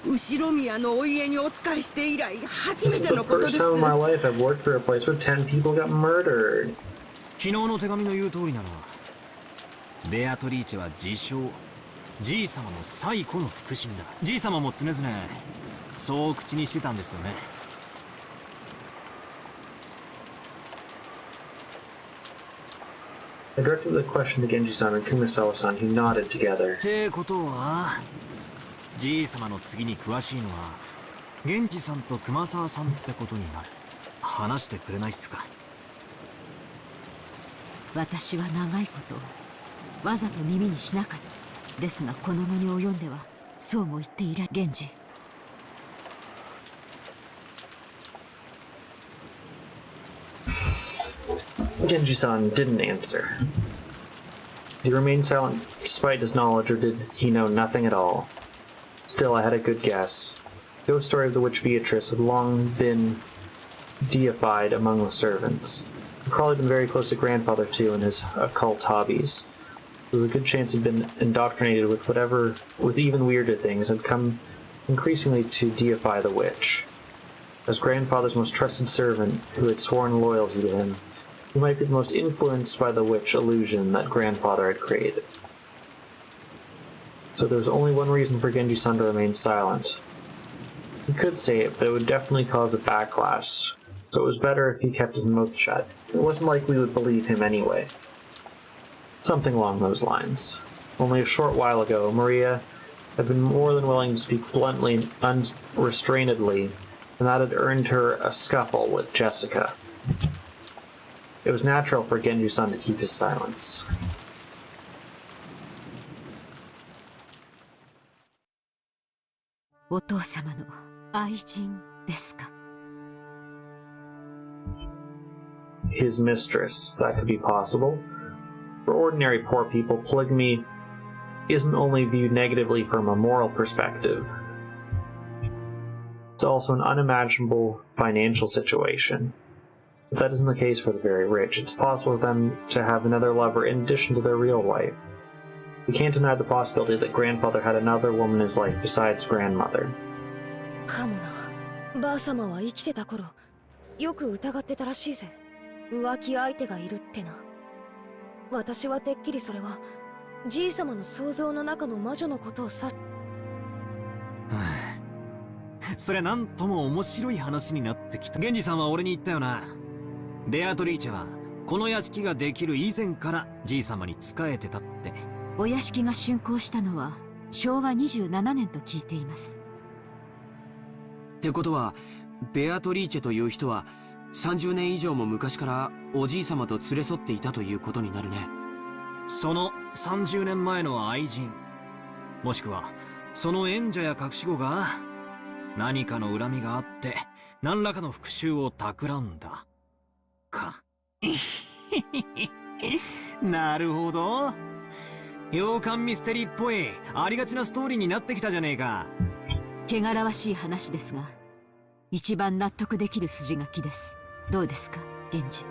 後ろ宮のお家にお仕えして以来初めてのことです。 This is the first time in my life I've worked for a place where 10 people got murdered. 昨日の手紙の言う通りなら、ベアトリーチェは自称じい様の最古の腹心だ。じい様も常々そう口にしてたんですよね。I directed the question to Genji-san and Kumasawa-san, who nodded together. ってことは、じい様の次に詳しいのは源氏さんと熊沢さんってことになる。話してくれないっすか？私は長いことわざと耳にしなかった。ですがこの後に及んではそうも言っていら源氏。Genji-san didn't answer. He remained silent despite his knowledge, or did he know nothing at all? Still, I had a good guess. The ghost story of the witch Beatrice had long been deified among the servants. He'd probably been very close to grandfather too in his occult hobbies. There was a good chance he'd been indoctrinated with even weirder things, and come increasingly to deify the witch. As grandfather's most trusted servant, who had sworn loyalty to him, he might be the most influenced by the witch illusion that grandfather had created. So there was only one reason for Genji-san to remain silent. He could say it, but it would definitely cause a backlash, so it was better if he kept his mouth shut. It wasn't like we would believe him anyway. Something along those lines. Only a short while ago, Maria had been more than willing to speak bluntly and unrestrainedly, and that had earned her a scuffle with Jessica. It was natural for Genji-san to keep his silence. His mistress, that could be possible. For ordinary poor people, polygamy isn't only viewed negatively from a moral perspective. It's also an unimaginable financial situation. But that isn't the case for the very rich. It's possible for them to have another lover in addition to their real wife. We can't deny the possibility that grandfather had another woman in his life besides grandmother. かもな。ばあ様は生きてた頃、よく疑ってたらしいぜ。浮気相手がいるってな。私はてっきりそれは、じい様の想像の中の魔女のことを指す。そりゃなんとも面白い話になってきた。源氏さんは俺に言ったよな。ベアトリーチェはこの屋敷ができる以前からじい様に仕えてたって。お屋敷が竣工したのは昭和27年と聞いています。ってことはベアトリーチェという人は30年以上も昔からおじい様と連れ添っていたということになるね。その30年前の愛人、もしくはその縁者や隠し子が何かの恨みがあって何らかの復讐を企んだか。なるほど。洋館ミステリーっぽいありがちなストーリーになってきたじゃねえか。汚らわしい話ですが一番納得できる筋書きです。どうですか、源氏。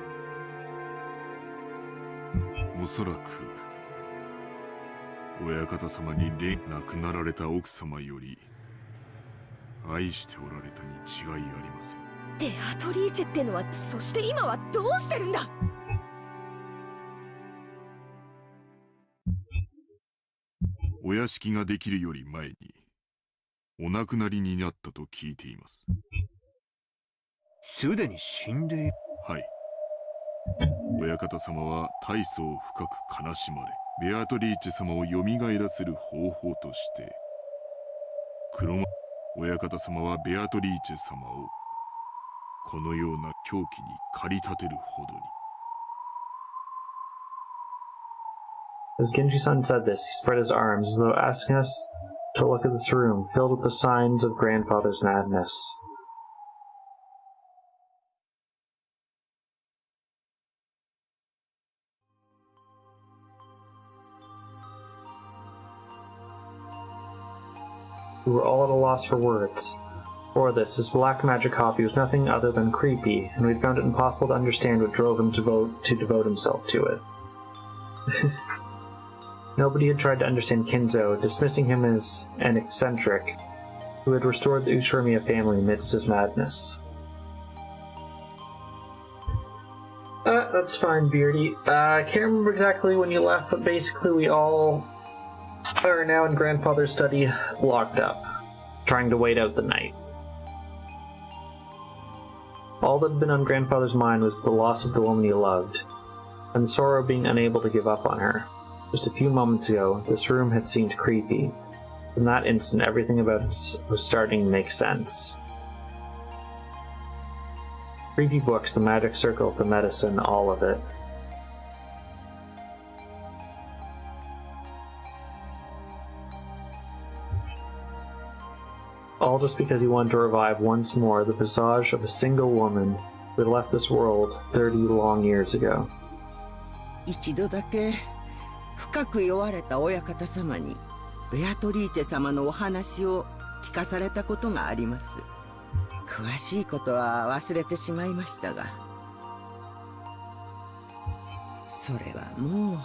おそらく親方様に亡くなられた奥様より愛しておられたに違いありません。ベアトリーチェってのは、そして今はどうしてるんだ。お屋敷ができるより前にお亡くなりになったと聞いています。すでに死んでいる。はい。親方様は大層深く悲しまれ、ベアトリーチェ様を蘇らせる方法として親方様はベアトリーチェ様をこのような狂気に駆り立てるほどに。As Genji-san said this, he spread his arms as though asking us to look at this room filled with the signs of grandfather's madness. We were all at a loss for words. For this, his black magic copy was nothing other than creepy, and we'd found it impossible to understand what drove him to devote himself to it. Nobody had tried to understand Kinzo, dismissing him as an eccentric who had restored the Ushiromiya family amidst his madness. That's fine, Beardy. I can't remember exactly when you left, but basically we all are now in Grandfather's study, locked up, trying to wait out the night. All that had been on Grandfather's mind was the loss of the woman he loved, and the sorrow of being unable to give up on her. Just a few moments ago, this room had seemed creepy. From that instant, everything about it was starting to make sense. Creepy books, the magic circles, the medicine, all of it. All just because he wanted to revive once more the visage of a single woman who had left this world 30 long years ago. 一度だけ深く酔われた親方様にベアトリーチェ様のお話を聞かされたことがあります。詳しいことは忘れてしまいましたが、それはも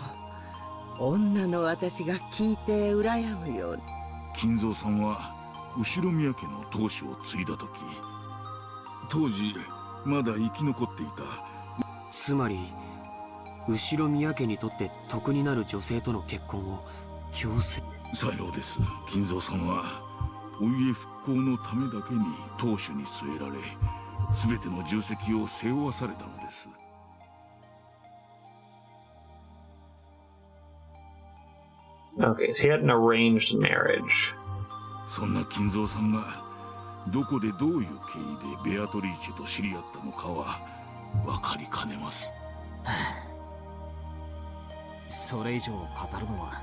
う女の私が聞いて羨むように。金蔵さんは後宮家の当主を継いだ時、当時まだ生き残っていた。つまり後宮家にとって得になる女性との結婚を強制。さようです。金蔵さんはお家復興のためだけに当主に据えられ、全ての重責を背負わされたのです。Okay, so he had an arranged marriage. そんな金蔵さんがどこでどういう経緯でベアトリーチェと知り合ったのかは分かりかねます。それ以上語るのは。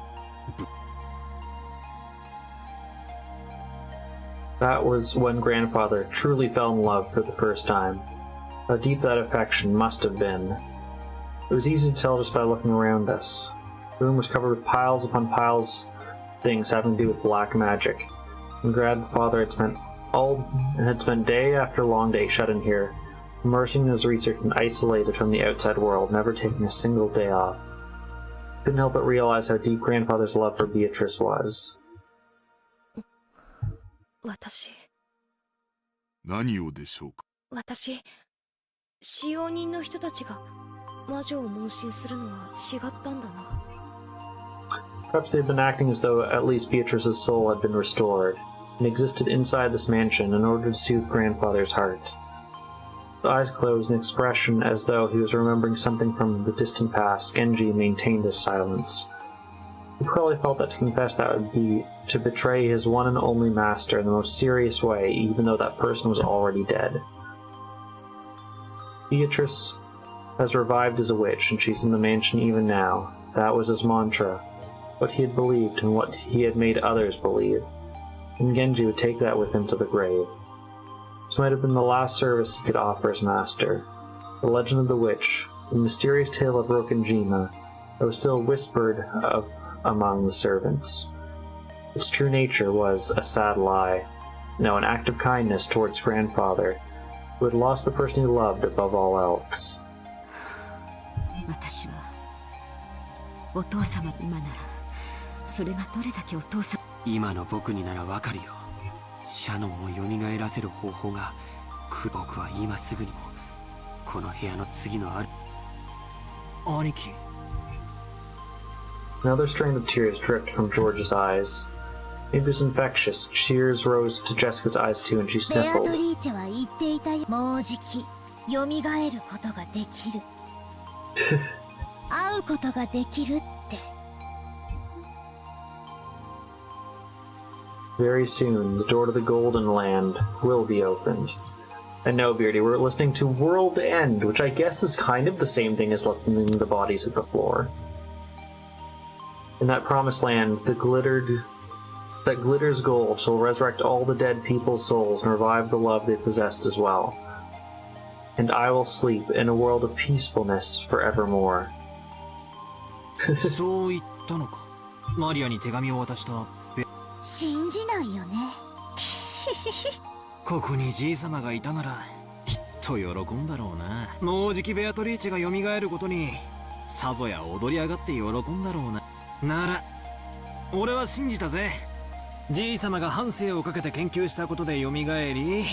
That was when Grandfather truly fell in love for the first time. How deep that affection must have been. It was easy to tell just by looking around us. The room was covered with piles upon piles of things having to do with black magic. And Grandfather had spent day after long day shut in here, immersing in his research and isolated from the outside world, never taking a single day off. Couldn't help but realize how deep Grandfather's love for Beatrice was. 私。何をでしょうか。私、使用人の人たちが魔女を問診するのは違ったんだな。Perhaps they had been acting as though at least Beatrice's soul had been restored, and existed inside this mansion in order to soothe Grandfather's heart. With eyes closed, an expression as though he was remembering something from the distant past, Genji maintained his silence. He probably felt that to confess that would be to betray his one and only master in the most serious way, even though that person was already dead. Beatrice has revived as a witch, and she's in the mansion even now. That was his mantra, what he had believed and what he had made others believe. And Genji would take that with him to the grave. This might have been the last service he could offer his master. The legend of the witch, the mysterious tale of Rokenjima, that was still whispered of among the servants. Its true nature was a sad lie. No, an act of kindness towards Grandfather, who had lost the person he loved above all else. 私はお父様今ならそれがどれだけお父様。今の僕にならわかるよ。シャノンを蘇らせる方法が。僕は今すぐにもこの部屋の次のある。兄貴。Another strain of tears dripped from George's eyes. It was infectious. Tears rose to Jessica's eyes too, and she sniffled. ベアトリーチェは言っていたよ。もうじき蘇ることができる。会うことができるって。Very soon, the door to the Golden Land will be opened. And no, Beardy, we're listening to World End, which I guess is kind of the same thing as listening to the bodies at the floor. In that promised land, that glitters gold shall resurrect all the dead people's souls and revive the love they possessed as well. And I will sleep in a world of peacefulness forevermore. そう言ったのか。マリアに手紙を渡した。信じないよね。ここにじい様がいたならきっと喜んだろうな。もうじきベアトリーチェが蘇ることにさぞや踊り上がって喜んだろうな。なら俺は信じたぜ。じいさまが半生をかけて研究したことで蘇り、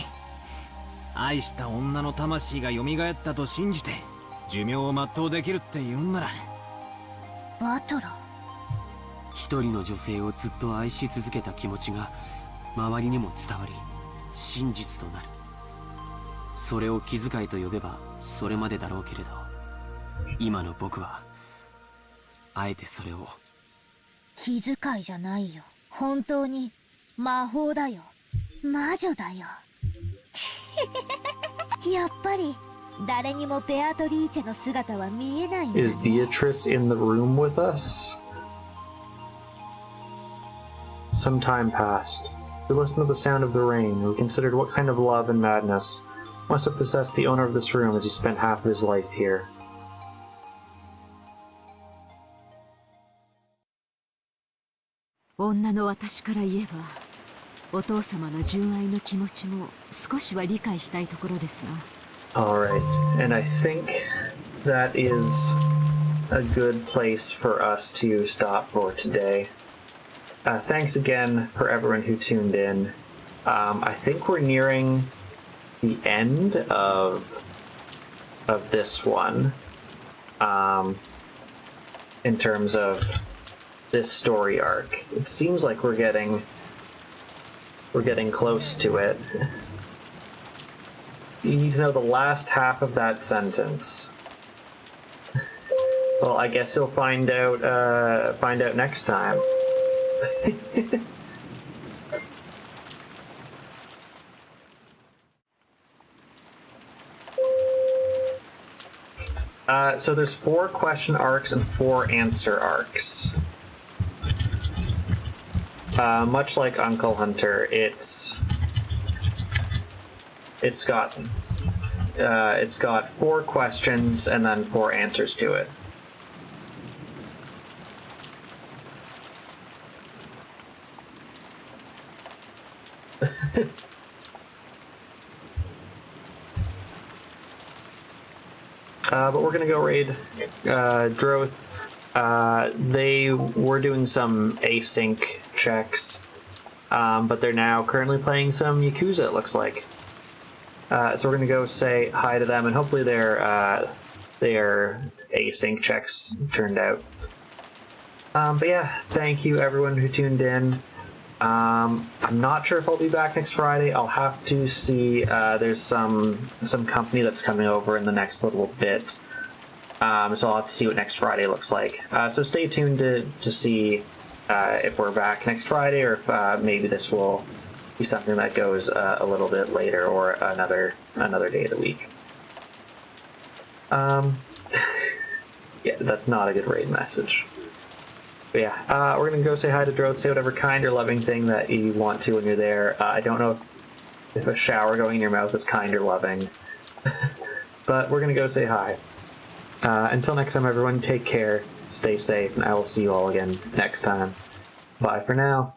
愛した女の魂が蘇ったと信じて寿命を全うできるって言うんなら。バトラ。一人の女性をずっと愛し続けた気持ちが周りにも伝わり真実となる。それを気遣いと呼べばそれまでだろうけれど、今の僕はあえてそれを。気遣いじゃないよ。本当に魔法だよ。魔女だよ。やっぱり誰にもベアトリーチェの姿は見えないんだね。Is Beatrice in the room with us? Some time passed. We listened to the sound of the rain. We considered what kind of love and madness must have possessed the owner of this room as he spent half of his life here. 女の私から言えば、お父様の純愛の気持ちも少しは理解したいところですが。Alright, and I think that is a good place for us to stop for today. Thanks again for everyone who tuned in. I think we're nearing the end of this one, in terms of this story arc. It seems like we're getting close to it. You need to know the last half of that sentence. Well, I guess you'll find out next time. So there's 4 question arcs and 4 answer arcs. Much like Uncle Hunter, it's got 4 questions and then 4 answers to it. But we're gonna go raid Droth. They were doing some async checks, but they're now currently playing some Yakuza, it looks like. So we're gonna go say hi to them, and hopefully their async checks turned out. But yeah, thank you everyone who tuned in. I'm not sure if I'll be back next Friday. I'll have to see. There's some company that's coming over in the next little bit, so I'll have to see what next Friday looks like. So stay tuned to see if we're back next Friday, or if maybe this will be something that goes a little bit later, or another day of the week. Yeah, that's not a good raid message. But yeah, we're gonna go say hi to Droth, say whatever kind or loving thing that you want to when you're there. I don't know if a shower going in your mouth is kind or loving, but we're gonna go say hi. Until next time, everyone, take care, stay safe, and I will see you all again next time. Bye for now.